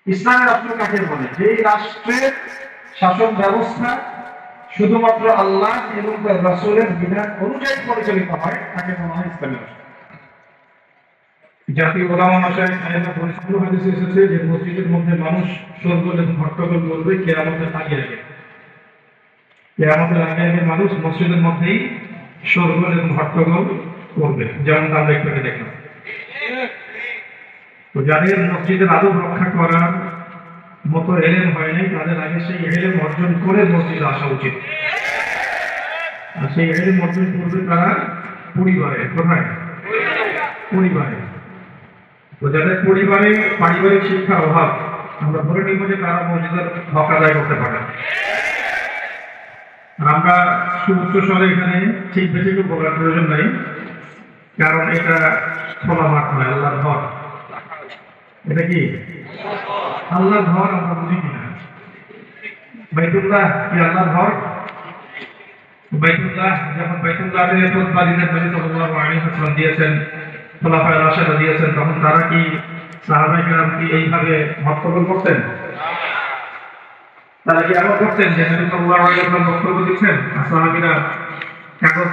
ইসলামের রাষ্ট্র কাকে বলে? যেই রাষ্ট্রের শাসন ব্যবস্থা শুধুমাত্র আল্লাহ এবং তার রাসূলের বিধান অনুযায়ী পরিচালিত হয় তাকে বলা হয় ইসলামী রাষ্ট্র। জাতীয় ওলামা মাশায়েখ আইয়ুব পরিশুদ্ধ হাদিসে এসেছে যে মসজিদের মধ্যে মানুষ শোরগোল এবং হট্টগোল করবে কিয়ামতের আগে আগে। কিয়ামতের আগে আগে মানুষ মসজিদের মধ্যেই শোরগোল এবং হট্টগোল করবে, যেমন আমরা একটু আগে দেখলাম। তো যাদের মসজিদের আদব রক্ষা করার মতো এলেম হয় নাই, তাদের আগে সেই এলেম অর্জন করে মসজিদে আসা উচিত। আর সেই এলেম অর্জন করবে তারা পরিবারে। কোথায়? পরিবারে। তো যাদের পরিবারে পারিবারিক শিক্ষার অভাব, আমরা ধরে নিব যে তারা মসজিদের হক আদায় করতে পারে। আমরা সুউচ্চ স্বরে এখানে ঠিক বেশি বলার প্রয়োজন নাই, কারণ এটা খোলা মাঠ নয়, আল্লাহর ঘর। এটা কি আল্লাহর ঘর? আমরা বুঝি কিনা? বাইতুল্লাহ কি আল্লাহর ঘর? বাইতুল্লাহ যখন বাইতুল্লাহের প্রতিপাদিনের নবী সাল্লাল্লাহু আলাইহি ওয়াসাল্লাম দিয়েছেন, খোলাফায়ে রাশিদা দিয়েছেন, তখন তারা কি সাহাবায়ে কেরাম কি এইভাবে হট্টগোল করতেন? তারা কি এমন করতেন যে নবী সাল্লাল্লাহু আলাইহি ওয়াসাল্লাম বক্তব্য দিচ্ছেন আর সাহাবীরা কাগজ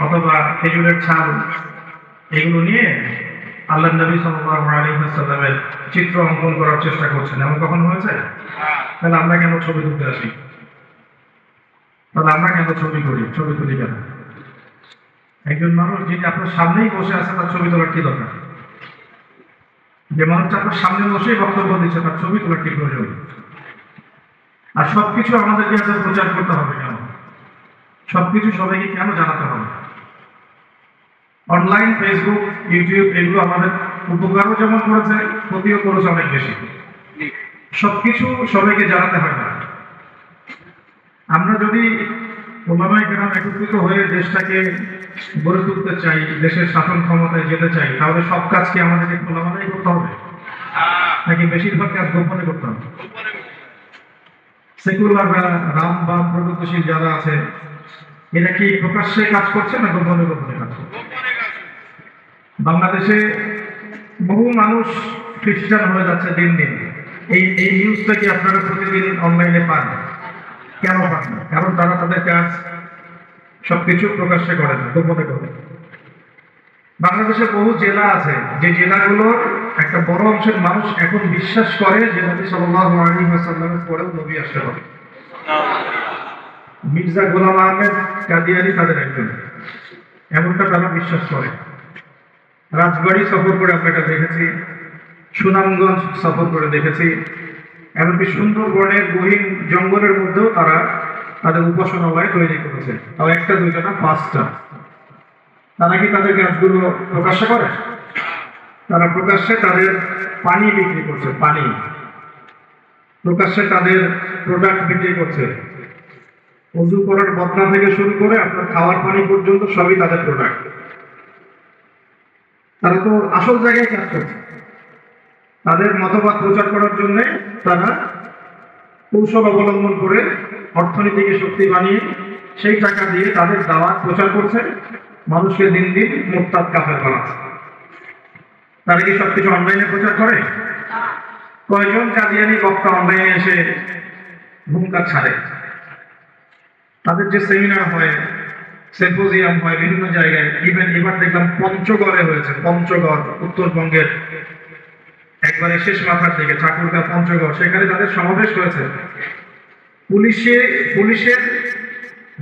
অথবা খেজুরের ছাল এগুলো নিয়ে আল্লাহ নবী সাল্লাল্লাহু আলাইহি ওয়াসাল্লামের চিত্র অঙ্কন করার চেষ্টা করছেন? এমন কখন হয়েছে? তাহলে আমরা কেন ছবি তুলতে আসি? তাহলে আমরা কেন ছবি করি, ছবি তুলি কেন? একজন মানুষ যিনি আপনার সামনেই বসে আছে তার ছবি তোলার কি দরকার? যে মানুষটা আপনার সামনে বসেই বক্তব্য দিচ্ছে তার ছবি তোলার কি প্রয়োজন? আর সবকিছু আমাদেরকে এত প্রচার করতে হবে কেন? সবকিছু সবাইকে কেন জানাতে হবে? অনলাইন, ফেসবুক, ইউটিউব এগুলো আমাদের উপকারও যেমন করেছে, ক্ষতিও করেছে অনেক বেশি। সবকিছু সবাইকে জানাতে হয় না। আমরা যদি ওলামায়ে কেরাম একত্রিত হয়ে দেশটাকে গড়ে তুলতে চাই, দেশের শাসন ক্ষমতায় যেতে চাই, তাহলে সব কাজ কি আমাদেরকে খোলামেলাই করতে হবে, নাকি বেশিরভাগ কাজ গোপনে করতে হবে? সেকুলাররা, রাম বাম প্রগতিশীল যারা আছে, এরা কি প্রকাশ্যে কাজ করছে না গোপনে গোপনে কাজ করছে? বাংলাদেশে বহু মানুষ খ্রিস্টান হয়ে যাচ্ছে দিন দিন। এই নিউজটা কি আপনারা প্রতিদিন অনলাইনে পান? কেন পান না? কারণ তারা তাদের কাজ সবকিছু প্রকাশ্যে করে না, গোপনে করে। বাংলাদেশে বহু জেলা আছে যে জেলাগুলোর একটা বড় অংশের মানুষ এখন বিশ্বাস করে যে নবী সাল্লাল্লাহু আলাইহি ওয়াসাল্লামের পরেও নবী আসতে হবে। মির্জা গোলাম আহমেদ কাদিয়ানী তাদের একজন, এমনটা তারা বিশ্বাস করে। রাজবাড়ী সফর করে আমরা এটা দেখেছি, সুনামগঞ্জ সফর করে দেখেছি, এমনকি সুন্দরবনের গহীন জঙ্গলের মধ্যেও তারা তাদের উপাসনালয় তৈরি করেছে। তাও একটা, দুইটা না, 5টা। তারা কি তাদের কাজগুলো প্রকাশ্যে করে? তারা প্রকাশ্যে তাদের পানি বিক্রি করছে, পানি প্রকাশ্যে তাদের প্রোডাক্ট বিক্রি করছে। ওযু করার বদনা থেকে শুরু করে আপনার খাওয়ার পানি পর্যন্ত সবই তাদের প্রোডাক্ট। তারা তো আসল জায়গায় কাজ করছে। তাদের মতবাদ প্রচার করার জন্য তারা কৌশল অবলম্বন করে অর্থনীতিকে শক্তি বানিয়ে সেই টাকা দিয়ে তাদের দাওয়াত প্রচার করছে, মানুষকে দিন দিন মুরতাদ কাফের বানাচ্ছে। তারা কি সবকিছু অনলাইনে প্রচার করে? কয়জন কাদিয়ানী বক্তা অনলাইনে এসে ভূমিকা ছাড়ে? তাদের যে সেমিনার হয়, সিম্পোজিয়াম হয় বিভিন্ন জায়গায়, ইভেন এবার দেখলাম পঞ্চগড়ে হয়েছে। পঞ্চগড় উত্তরবঙ্গের একবারে শেষ মাথার দিকে, ঠাকুরগাঁ পঞ্চগড়, সেখানে তাদের সমাবেশ হয়েছে। পুলিশের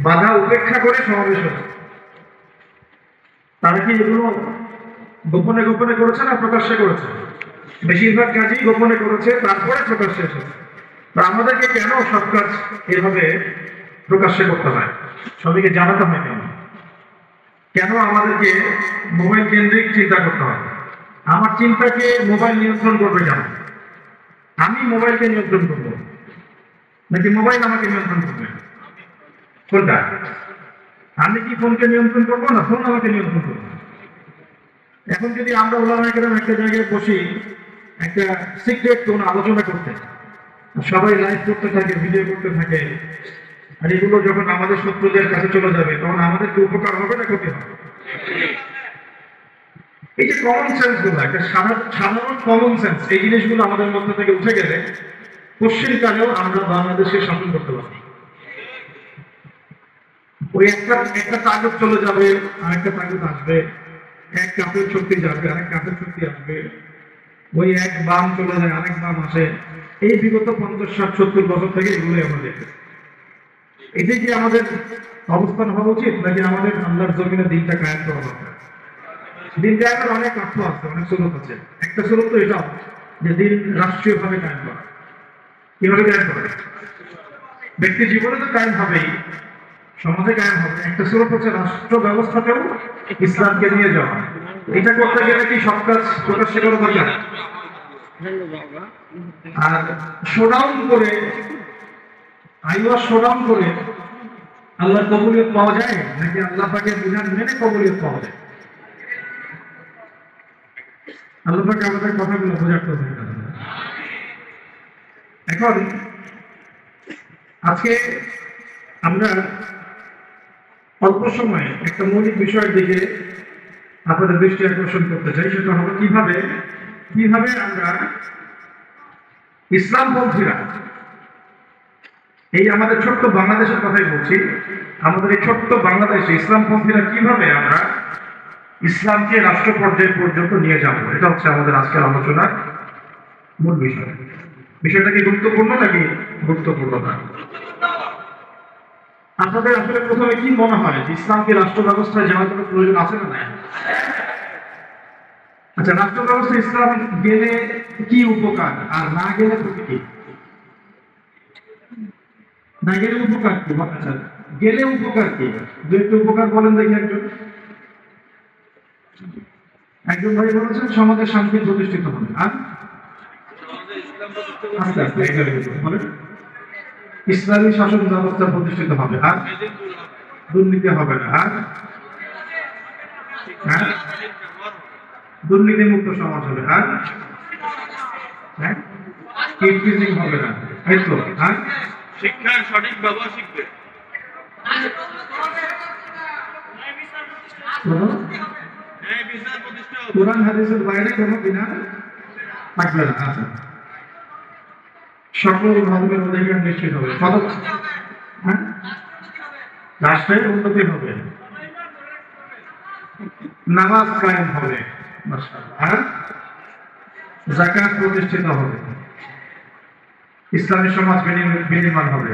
বাধা উপেক্ষা করে সমাবেশ হয়েছে। তারা কি এগুলো গোপনে গোপনে করেছে না প্রকাশ্যে করেছে? বেশিরভাগ কাজই গোপনে করেছে, তারপরে প্রকাশ্যে এসেছে। তা আমাদেরকে কেন সব কাজ এভাবে প্রকাশ্যে করতে হয়, সবাইকে জানাতে হয় কেন? কেন আমাদেরকে মোবাইল কেন্দ্রিক চিন্তা করতে হয়? আমার চিন্তাকে মোবাইল নিয়ন্ত্রণ করবে কেন? আমি মোবাইলকে নিয়ন্ত্রণ করবো নাকি মোবাইল আমাকে নিয়ন্ত্রণ করবে? কোনটা? আমি কি ফোনকে নিয়ন্ত্রণ করবো না ফোন আমাকে নিয়ন্ত্রণ করবে? এখন যদি আমরা ওলামায়ে কেরাম একটা জায়গায় বসি, একটা সিক্রেট কোন আলোচনা করতে, সবাই লাইভ করতে থাকে, ভিডিও করতে থাকে, আর এগুলো যখন আমাদের শত্রুদের কাছে চলে যাবে তখন আমাদের কি উপকার হবে না ক্ষতি হবে? এই যে কমন সেন্স গুলো, একটা সাধারণ কমন সেন্স, এই জিনিসগুলো আমাদের মধ্যে থেকে উঠে গেলে পশ্চিমকালেও আমরা বাংলাদেশকে শাসন করতে পারি। ওই একটা একটা তাগত চলে যাবে, আরেকটা তাগত আসবে, এক কাপের শক্তি যাবে, আরেক কাপের শক্তি আসবে, ওই এক বাম চলে যায়, আরেক বাম আসে। এই বিগত 50, 60, 70 বছর থেকে এগুলোই আমরা দেখতেছি। এটাই কি আমাদের অবস্থান হওয়া উচিত, নাকি আমাদের আল্লাহর জমিনে দিনটা কায়েম করা দরকার? দিন কায়েমের অনেক অর্থ আছে, অনেক সুরত আছে। একটা সুরত তো এটাও যে দিন রাষ্ট্রীয়ভাবে কায়েম করা। কিভাবে কায়েম করে? ব্যক্তি জীবনে তো কায়েম হবেই, সমাজে কায়েম হবে। একটা সুরত হচ্ছে রাষ্ট্র ব্যবস্থাতেও ইসলামকে নিয়ে যাওয়া। এটা করতে গেলে কি সব কাজ প্রকাশ্যে করা দরকার? আর শোডাউন করে, আইওয়াস শোডাউন করে আল্লাহর কবুলিয়ত পাওয়া যায়, নাকি আল্লাহ পাকের বিধান মেনে কবুলিয়ত পাওয়া যায়? আল্লাহ পাক আমাদের কথাগুলো বোঝার তো। এখন আজকে আমরা অল্প সময়ে একটা মৌলিক বিষয়ের দিকে আপনাদের দৃষ্টি আকর্ষণ করতে চাই। সেটা হলো কিভাবে আমরা ইসলামপন্থীরা, এই আমাদের ছোট্ট বাংলাদেশের কথাই বলছি, আমাদের এই ছোট্ট বাংলাদেশে ইসলামপন্থীরা কিভাবে আমরা ইসলামকে রাষ্ট্র পর্যায় পর্যন্ত নিয়ে যাব। এটা হচ্ছে আমাদের আজকের আলোচনার মূল বিষয়। বিষয়টা কি গুরুত্বপূর্ণ নাকি গুরুত্বপূর্ণ না? আপনাদের আসলে প্রথমে কি মনে হয় যে ইসলামকে রাষ্ট্র ব্যবস্থায় যাওয়ার কোনো প্রয়োজন আছে না? আচ্ছা, রাষ্ট্র ব্যবস্থা ইসলাম গেলে কি উপকার, আর না গেলে ক্ষতি কি? না গেলে উপকার কি? আচ্ছা, গেলে উপকার কি? দু একটু উপকার বলেন দেখি। একজন ভাই বলেছেন সমাজের শান্তি প্রতিষ্ঠিত হবে। আর আস্তে আস্তে বলেন, ইসলামী শাসন ব্যবস্থা প্রতিষ্ঠিত হবে। আর দুর্নীতি হবে না। আর দুর্নীতি মুক্ত সমাজ হবে। আর কিডন্যাপিং হবে না। এই তো। আর শিক্ষার সঠিক ব্যবহার শিখবে। কোরআন হাদিসের বাইরে কোনো বিধান থাকবে না। আচ্ছা, সকল ধর্মের অধিকার নিশ্চিত হবে। রাষ্ট্রের উন্নতি হবে, নামাজ কায়েম হবে, আর যাকাত প্রতিষ্ঠিত হবে, ইসলামী সমাজ বিনির্মাণ হবে।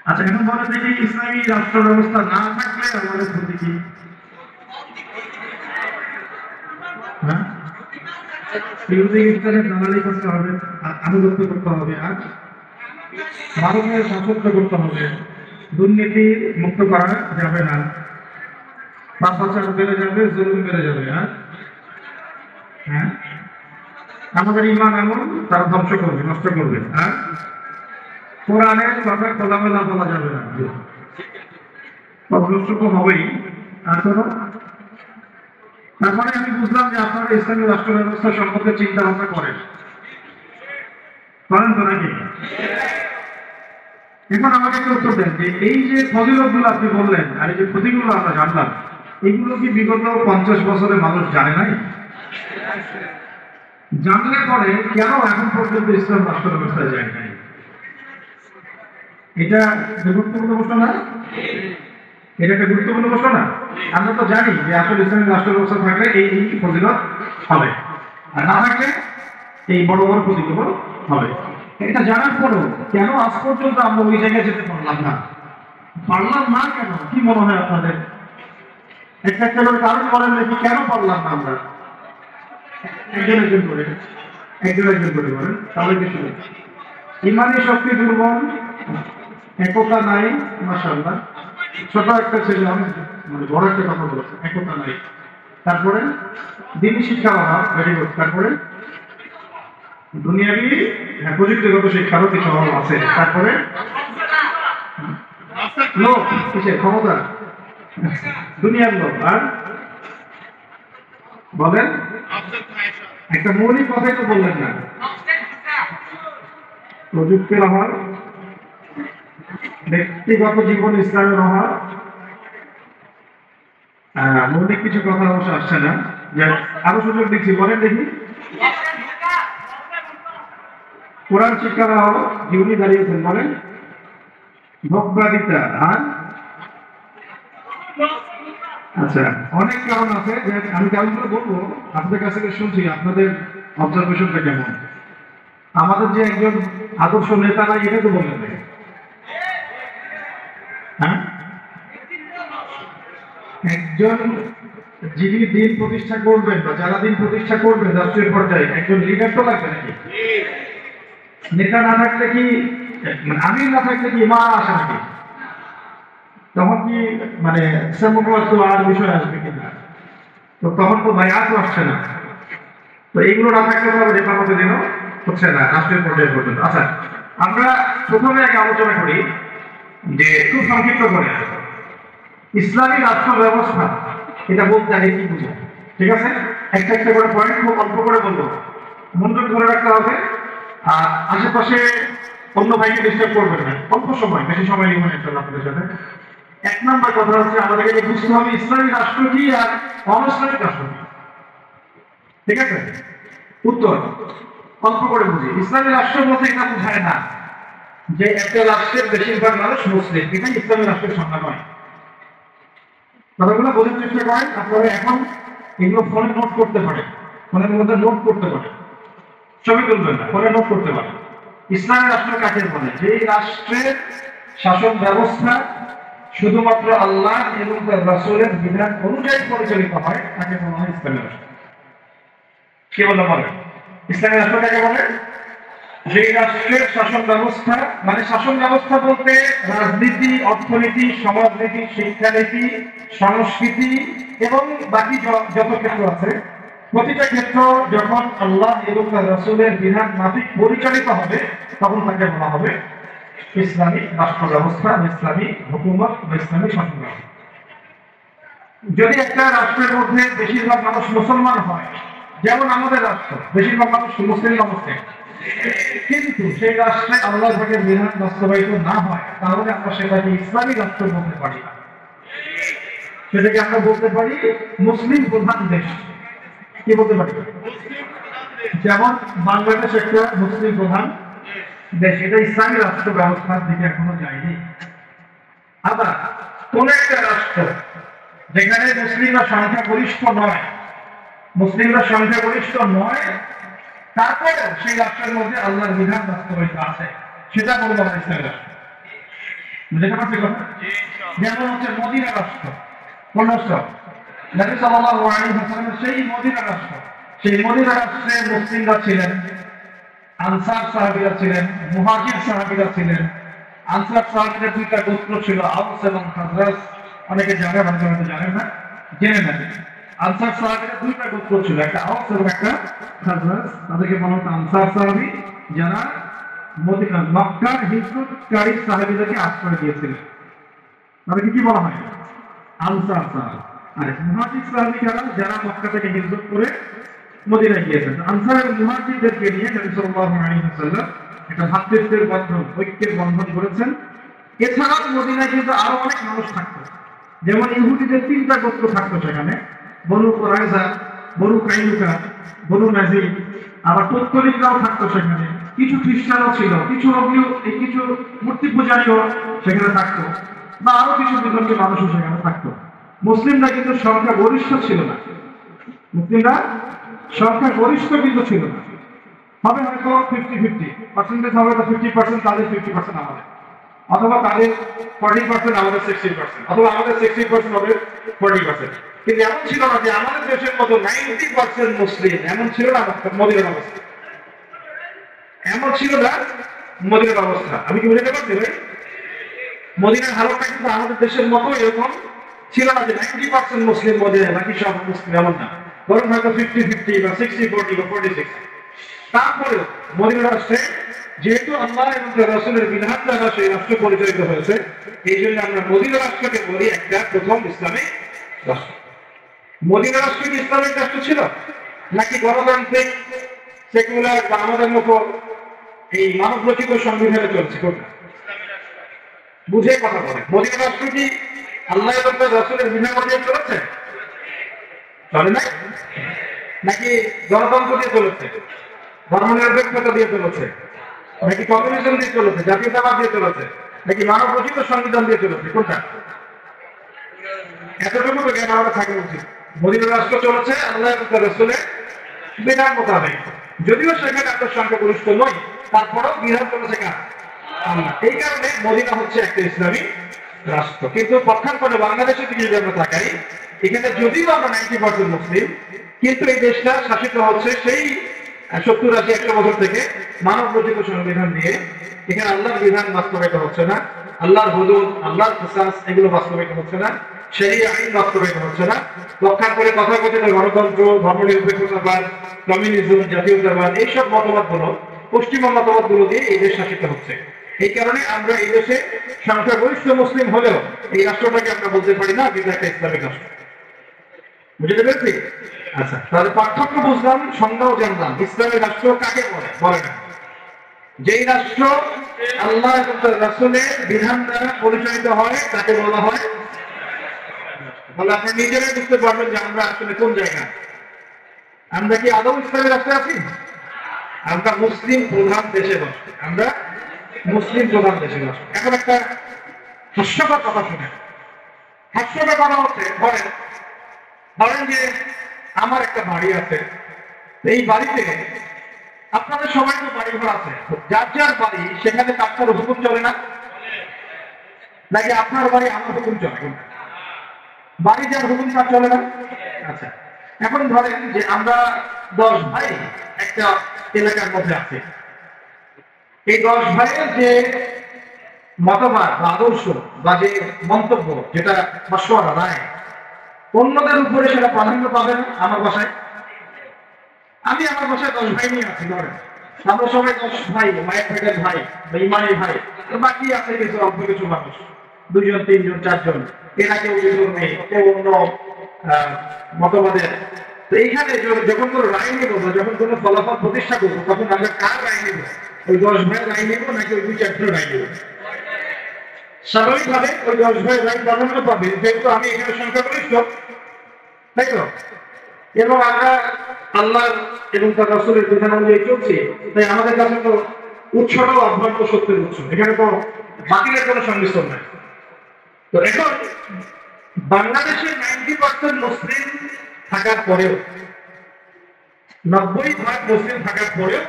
আচ্ছা, এখন বলে দেখি ইসলামী রাষ্ট্র ব্যবস্থা না থাকলে আমাদের ক্ষতি কি? দালালি করতে হবে, আনুগত্য করতে হবে, আর ভারতের শাসত্ব করতে হবে, দুর্নীতি মুক্ত করা যাবে না, পাপাচার বেড়ে যাবে, জুলুম বেড়ে যাবে। হ্যাঁ, আমাদের ইমান এমন তারা ধ্বংস করবে, নষ্ট করবে। আর কোরআনের কথা খোলামেলা বলা যাবে না, নষ্ট তো হবেই। আর তারপরে আমি বুঝলাম যে আপনারা ইসলামী রাষ্ট্র ব্যবস্থা সম্পর্কে চিন্তা ভাবনা করেন তো নাকি? এখন আমাকে একটু উত্তর দেন যে এই যে ফজিলত গুলো আপনি বললেন, আর এই যে ক্ষতিগুলো আমরা জানলাম, এগুলো কি বিগত 50 বছরে মানুষ জানে নাই? জানলে পরে কেন এখন পর্যন্ত ইসলাম রাষ্ট্র ব্যবস্থায় যায় নাই? এটা গুরুত্বপূর্ণ প্রশ্ন না? এটা একটা গুরুত্বপূর্ণ প্রশ্ন না? আমরা তো জানি যে আসলে ইসলামী রাষ্ট্র ব্যবস্থা থাকলে এই ফজিলত হবে, আর না থাকলে এই বড় বড় ক্ষতিগুলো হবে। এটা জানার পরেও কেন আজ পর্যন্ত আমরা ওই জায়গায় যেতে পারলাম না? কেন? কি মনে হয় আপনাদের? একটা কারণ বলেন নাকি, কেন পারলাম না আমরা? একজন করে বলেন, তাহলে কি শুনে। ইমানি শক্তি দুর্বল, একতা নাই। মাশাআল্লাহ, ছোট একটা ছেলে মানে বড় একটা কথা বলেছে, একতা নাই। তারপরে দিনী শিক্ষার অভাব, ভেরি গুড। তারপরে দুনিয়াবি প্রযুক্তিগত শিক্ষারও কিছু অভাব আছে। তারপরে লোক, কিসের ক্ষমতা, দুনিয়ার লোক। আর বলেন, একটা মৌলিক কথাই তো বললেন না। প্রযুক্তির অভাব, ব্যক্তিগত জীবন ইসলামের অভাব, মৌলিক কিছু কথা অবশ্য আসছে না। আরো সুযোগ দিচ্ছি, বলেন দেখি। কোরআন শিক্ষা দেওয়া হলো, যিনি দাঁড়িয়েছেন বলেন। ভোগবাদিতা। আর আচ্ছা, অনেক কারণ আছে, যে আমি কারণগুলো বলবো, আপনাদের কাছে শুনছি আপনাদের অবজারভেশনটা কেমন। আমাদের যে একজন আদর্শ নেতা নাই, এটা তো বললেন না। হ্যাঁ, একজন যিনি দিন প্রতিষ্ঠা করবেন বা যারা দিন প্রতিষ্ঠা করবেন রাষ্ট্রীয় পর্যায়ে, একজন লিডার তো লাগবে নাকি? নেতা না থাকলে কি, মানে আমি না থাকলে কি মা আসে নাকি? তখন কি মানে তো আর বিষয় আসবে কিনা? তো তখন তো বায়াতও আসছে না। তো এইগুলো না থাকলে তো নেতার মধ্যে দিনও হচ্ছে না রাষ্ট্রীয় পর্যায়ে পর্যন্ত। আচ্ছা, আমরা প্রথমে আগে আলোচনা করি যে খুব সংক্ষিপ্ত করে ইসলামী রাষ্ট্র ব্যবস্থা এটা বলতে আগে কি বুঝায়, ঠিক আছে? একটা একটা করে পয়েন্ট খুব অল্প করে বলবো, মনোযোগ ধরে রাখতে হবে। আর আশেপাশে অন্য ভাইকে ডিস্টার্ব করবেন না, অল্প সময়, বেশি সময় নিব না আপনাদের সাথে। এক নম্বর কথা হচ্ছে আমাদেরকে বুঝতে হবে ইসলামী রাষ্ট্র কি আর অনইসলামিক রাষ্ট্র কি, ঠিক আছে? উত্তর অল্প করে বুঝি। ইসলামী রাষ্ট্র বলতে এটা বোঝায় না যে একটা রাষ্ট্রের বেশিরভাগ মানুষ মুসলিম, এটাই ইসলামী রাষ্ট্রের সংজ্ঞা নয়। কথাগুলো বোঝার চেষ্টা করেন। আপনারা এখন এগুলো ফোনে নোট করতে পারেন, ফোনের মধ্যে নোট করতে পারেন, ছবি তুলবেন না, ফোনে নোট করতে পারেন। ইসলামী রাষ্ট্র কাকে বলে? যে রাষ্ট্রের শাসন ব্যবস্থা শুধুমাত্র আল্লাহ এবং তার রাসূলের বিধান অনুযায়ী পরিচালিত হয়, তাকে বলা হয় ইসলামী রাষ্ট্র। কে বলে বলেন ইসলামী রাষ্ট্র কাকে বলে? যে রাষ্ট্রের শাসন ব্যবস্থা, মানে শাসন ব্যবস্থা বলতে রাজনীতি, অর্থনীতি, সমাজনীতি, শিক্ষানীতি, সংস্কৃতি এবং বাকি যত ক্ষেত্র আছে, প্রতিটা ক্ষেত্র যখন আল্লাহ এবং তার রাসূলের বিধান মাফিক পরিচালিত হবে, তখন তাকে বলা হবে ইসলামী রাষ্ট্র ব্যবস্থা, ইসলামী হুকুমত বা ইসলামী শাসন ব্যবস্থা। যদি একটা রাষ্ট্রের মধ্যে বেশিরভাগ মানুষ মুসলমান হয়, যেমন আমাদের রাষ্ট্র, বেশিরভাগ মানুষ মুসলিম অবস্থায়, কিন্তু সেই রাষ্ট্রে আল্লাহর ভাগের বিধান বাস্তবায়িত না হয়, তাহলে আমরা সেটাকে ইসলামী রাষ্ট্র বলতে পারি না, সেটাকে আমরা বলতে পারি মুসলিম প্রধান দেশ। কি বলতে পারি? যেমন বাংলাদেশ একটা মুসলিম প্রধান দেশ, এটা ইসলামী রাষ্ট্র ব্যবস্থার দিকে এখনো যায়নি। আবার কোন একটা রাষ্ট্র যেখানে মুসলিমরা সংখ্যাগরিষ্ঠ নয়, মুসলিমরা সংখ্যাগরিষ্ঠ নয়, তারপরে সেই রাষ্ট্রের মধ্যে আল্লাহর বিধান বাস্তবায়িত আছে, সেটা বলবো আমরা ইসলামী রাষ্ট্র। বুঝতে পারছি কথা? যেমন হচ্ছে মদিনা রাষ্ট্র। কোন রাষ্ট্র? নবী সাল্লাল্লাহু আলাইহি ওয়াসাল্লামের সেই মদিনা রাষ্ট্র। সেই মদিনা রাষ্ট্রে মুসলিমরা ছিলেন, আনসার সাহাবীরা ছিলেন, মুহাজির সাহাবীরা ছিলেন। আনসার সাহাবীদের দুইটা গোত্র ছিল, আউস এবং খাজরাজ। অনেকে জানেন, অনেকে জানেন না, জেনে নেন। আনসার সাহাবীদের দুইটা গোত্র ছিল, একটা আউস এবং একটা খাজরাজ। তাদেরকে বলা হতো আনসার সাহাবী, যারা মদিনা মক্কার হিজরতকারী সাহাবীদেরকে আশ্রয় দিয়েছিলেন, তাদেরকে কি বলা হয়? আনসার সাহাবী। আর মুহাজির সাহাবী যারা মক্কা থেকে হিজরত করে মদিনায় গিয়েছেন। আনসার এবং মুহাজিরদেরকে নিয়ে নবী সাল্লাল্লাহু আলাইহি ওয়াসাল্লাম একটা ভাতৃত্বের বন্ধন, ঐক্যের বন্ধন করেছেন। এছাড়াও মদিনায় কিন্তু আরো অনেক মানুষ থাকতো, যেমন ইহুদিদের তিনটা গোত্র থাকতো সেখানে, বনু কুরাইজা, বনু কাইনুকা, বনু নাজির। আবার তৎকালীনরাও থাকতো সেখানে, কিছু খ্রিস্টানও ছিল, কিছু মূর্তি পূজারীও সেখানে থাকতো, বা আরো কিছু বিধর্মী মানুষও সেখানে থাকতো। মুসলিমরা কিন্তু সংখ্যা গরিষ্ঠ ছিল না, মুসলিমরা সংখ্যা গরিষ্ঠ কিন্তু ছিল না। হবে হয়তো 50-50 পার্সেন্টেজ হবে, তো 50% তাদের, 50% আমাদের, অথবা তাদের 40% আমাদের 60%, অথবা আমাদের 60% হবে 40%। কিন্তু এমন ছিল না যে আমাদের দেশের মতো 90% মুসলিম, এমন ছিল না মদিনার অবস্থা, এমন ছিল না মদিনার অবস্থা। আমি কি বুঝতে পারছি ভাই? মদিনার হালতটা কিন্তু আমাদের দেশের মতো এরকম ছিল না যে 90% মুসলিম মদিনায়, বাকি সব মুসলিম, এমন না। বরং হয়তো 50-50 বা 60-40 বা 46। তারপরেও মদিনা রাষ্ট্রে যেহেতু আল্লাহ এবং তার রাসূলের বিধান দ্বারা সেই রাষ্ট্র পরিচালিত হয়েছে, এই জন্য আমরা মদিনা রাষ্ট্রকে বলি একটা প্রথম ইসলামিক রাষ্ট্র। মদিনা রাষ্ট্র কি ইসলামিক রাষ্ট্র ছিল, নাকি গণতান্ত্রিক, সেকুলার বা আমাদের মতো এই মানব রচিত সংবিধানে চলছে? বুঝে কথা বলে। মদিনা রাষ্ট্র কি আল্লাহ এবং তার রাসূলের বিধান অনুযায়ী চলেছে? চলে না? নাকি গণতন্ত্র দিয়ে চলেছে, ধর্মনিরপেক্ষতা দিয়ে চলেছে, নাকি কমিউনিজম দিয়ে চলেছে, জাতীয়তাবাদ দিয়ে চলেছে, নাকি মানব রচিত সংবিধান দিয়ে চলেছে? কোনটা? এতটুকু তো জ্ঞান আমাদের থাকা উচিত। মদিনার রাষ্ট্র চলেছে আল্লাহ এবং তার রাসূলের বিধান মোতাবেক, যদিও সেখানে আমরা সংখ্যাগরিষ্ঠ নই, তারপরেও বিধান চলেছে কার? আল্লাহ। এই কারণে মদিনা হচ্ছে একটা ইসলামী রাষ্ট্র। কিন্তু পক্ষান্তরে বাংলাদেশের দিকে যদি আমরা তাকাই, এখানে যদিও আমরা 90% মুসলিম, কিন্তু এই দেশটা শাসিত হচ্ছে সেই 70-80-100 বছর থেকে মানব রচিত সংবিধান দিয়ে। এখানে আল্লাহর বিধান বাস্তবায়িত হচ্ছে না, আল্লাহর হুদুদ, আল্লাহর কিসাস এগুলো বাস্তবায়িত হচ্ছে না, সেই আইন বাস্তবায়িত হচ্ছে না। পক্ষান্তরে তথাকথিত গণতন্ত্র, ধর্মনিরপেক্ষতাবাদ, কমিউনিজম, জাতীয়তাবাদ এইসব মতবাদগুলো, পশ্চিমা মতবাদগুলো দিয়ে এই দেশ শাসিত হচ্ছে। এই কারণে আমরা এই দেশে সংখ্যাগরিষ্ঠ মুসলিম হলেও এই রাষ্ট্রটাকে আমরা বলতে পারি না যেটা একটা ইসলামিক রাষ্ট্র। বুঝতে পেরেছি? আচ্ছা, তাহলে পার্থক্য বুঝলাম, সংজ্ঞাও জানলাম। ইসলামিক রাষ্ট্র কাকে বলে? বলে না যেই রাষ্ট্র আল্লাহ এবং তার রাসূলের বিধান দ্বারা পরিচালিত হয় তাকে বলা হয়। তাহলে আপনি নিজেরাই বুঝতে পারবেন যে আমরা আসলে কোন জায়গায়। আমরা কি আদৌ ইসলামের রাষ্ট্রে আছি? আমরা মুসলিম প্রধান দেশে বসি, আমরা মুসলিম প্রধান দেশে বসি। এখন একটা হাস্যকর কথা শুনে, হাস্যকর কথা হচ্ছে, ধরেন যে আমার একটা বাড়ি আছে, এই বাড়িতে আপনাদের সবাই তো বাড়ি ঘর আছে, যার যার বাড়ি সেখানে তার হুকুম চলে না? নাকি আপনার বাড়ি আমার হুকুম চলে? বাড়ি যার হুকুম তার চলে না? আচ্ছা, এখন ধরেন যে আমরা 10 ভাই একটা এলাকার মধ্যে আছে। এই 10 ভাইয়ের যে মতবাদ বা আদর্শ বা যে মন্তব্য, যেটা মাশওয়ারা রায়, অন্যদের উপরে সেটা প্রাধান্য পাবে না। আমার বাসায়, আমি আমার বাসায় 10 ভাই নিয়ে আছি, ধরেন আমরা সবাই 10 ভাই, মায়ের পেটের ভাই বা ইমানের ভাই, বাকি আছে কিছু অল্প কিছু মানুষ, 2 জন 3 জন 4 জন, এরা কেউ নেই, কেউ অন্য মতবাদের। তো এইখানে যখন কোনো রায় নেব বা যখন কোনো ফলাফল প্রতিষ্ঠা করবো, তখন আমরা কার রায় নেব? ওই 10 ভাইয়ের রায় নেব নাকি ওই 2-4 জন রায় নেব? স্বাভাবিকভাবে ওই 10 ভাইয়ের রায় প্রাধান্য পাবে, যেহেতু আমি এখানে সংখ্যাগরিষ্ঠ, তাই তো? এবং আমরা আল্লাহ এবং তার রাসূলের বিধান অনুযায়ী চলছি, তাই আমাদের কাছে তো উৎসটাও অভ্রান্ত সত্যের উৎস, এখানে তো বাতিলের কোনো সংমিশ্রণ নাই। তো এখন বাংলাদেশে 90% মুসলিম থাকার পরেও, 90% মুসলিম থাকার পরেও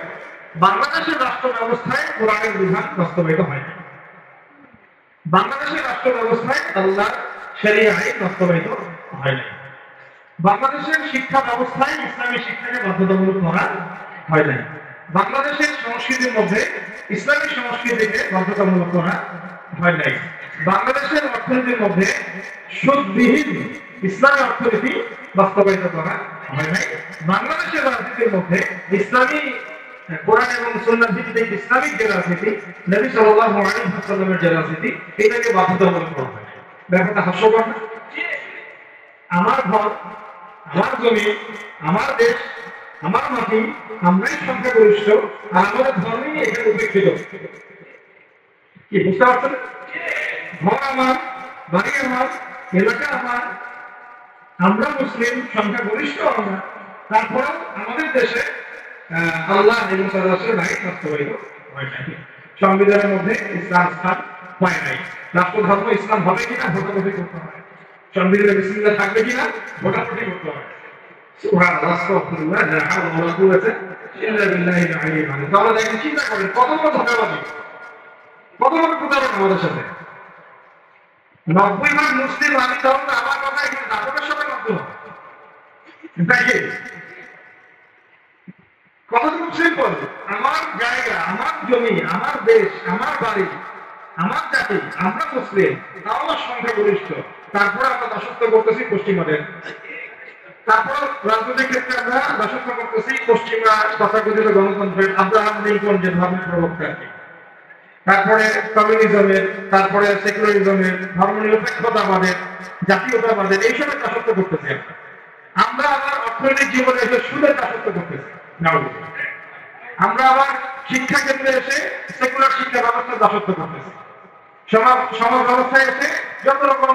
বাংলাদেশের রাষ্ট্র ব্যবস্থায় কোরআনের বিধান বাস্তবায়িত হয় না। বাংলাদেশের রাষ্ট্র ব্যবস্থায় আল্লাহর শরীয়ত আইন বাস্তবায়িত হয় না। বাংলাদেশের শিক্ষা ব্যবস্থায় ইসলামী শিক্ষাকে বাধ্যতামূলক করা হয় নাই। বাংলাদেশের সংস্কৃতির মধ্যে ইসলামী সংস্কৃতিকে বাধ্যতামূলক করা হয় নাই। বাংলাদেশের অর্থনীতির মধ্যে সুদবিহীন ইসলামী অর্থনীতি বাস্তবায়িত করা হয় নাই। বাংলাদেশের রাজনীতির মধ্যে ইসলামী কোরআন এবং সুন্নাহ ভিত্তিক ইসলামিক যে রাজনীতি, নবী সাল্লাল্লাহু আলাইহি ওয়াসাল্লামের যে রাজনীতি, এটাকে বাধ্যতামূলক করা হয়। ব্যাপারটা হাস্যকর না? আমার ঘর, আমার জমি, আমার দেশ, আমার মাটি, আমরাই সংখ্যাগরিষ্ঠ, আর আমাদের ধর্মই এখানে উপেক্ষিত। কি বুঝতে পারছেন? ঘর আমার, বাড়ি আমার, এলাকা আমার, আমরা মুসলিম, সংখ্যাগরিষ্ঠ আমরা, তারপরেও আমাদের দেশে আল্লাহ এবং তার রাসূলের আইন বাস্তবায়িত হয় নাই। সংবিধানের মধ্যে ইসলাম স্থান পায় নাই। রাষ্ট্রধর্ম ইসলাম হবে কিনা ভোটাভুটি করতে হয়, সংবিধানে বিসমিল্লাহ থাকবে কিনা ভোটাভুটি করতে হয়। সুবহানাল্লাহ, আস্তাগফিরুল্লাহ, লা হাওলা ওয়ালা কুওয়াতা ইল্লা বিল্লাহিল আলিয়্যিল আযীম। তাহলে দেখেন, চিন্তা করেন কত বড় ধোঁকাবাজি, কত বড় প্রতারণা আমাদের সাথে। 90% মুসলিম আমি, তখন আমার কথা এখানে দাপটের সাথে করতে হবে। দেখেন কতটুকু সিম্পল। আমার জায়গা, আমার জমি, আমার দেশ, আমার বাড়ি, আমার জাতি, আমরা মুসলিম, তাও সংখ্যাগরিষ্ঠ, তারপরে আমরা দাসত্ব করতেছি পশ্চিমাদের। তারপর রাজনৈতিক ক্ষেত্রে আমরা দাসত্ব করতেছি পশ্চিমা তথাকথিত গণতন্ত্রের, আব্রাহাম লিঙ্কন যে ধর্মের প্রবক্তা, তারপরে কমিউনিজমের, তারপরে সেকুলারিজমের, ধর্মনিরপেক্ষতাবাদের, জাতীয়তাবাদের, এইসবের দাসত্ব করতেছি। আমরা আবার অর্থনৈতিক জীবনে এসে সুদের দাসত্ব করতেছি। আমরা আবার শিক্ষা ক্ষেত্রে এসে সেকুলার শিক্ষা ব্যবস্থার দাসত্ব করতেছি। সমাজ ব্যবস্থায় এসে যত রকম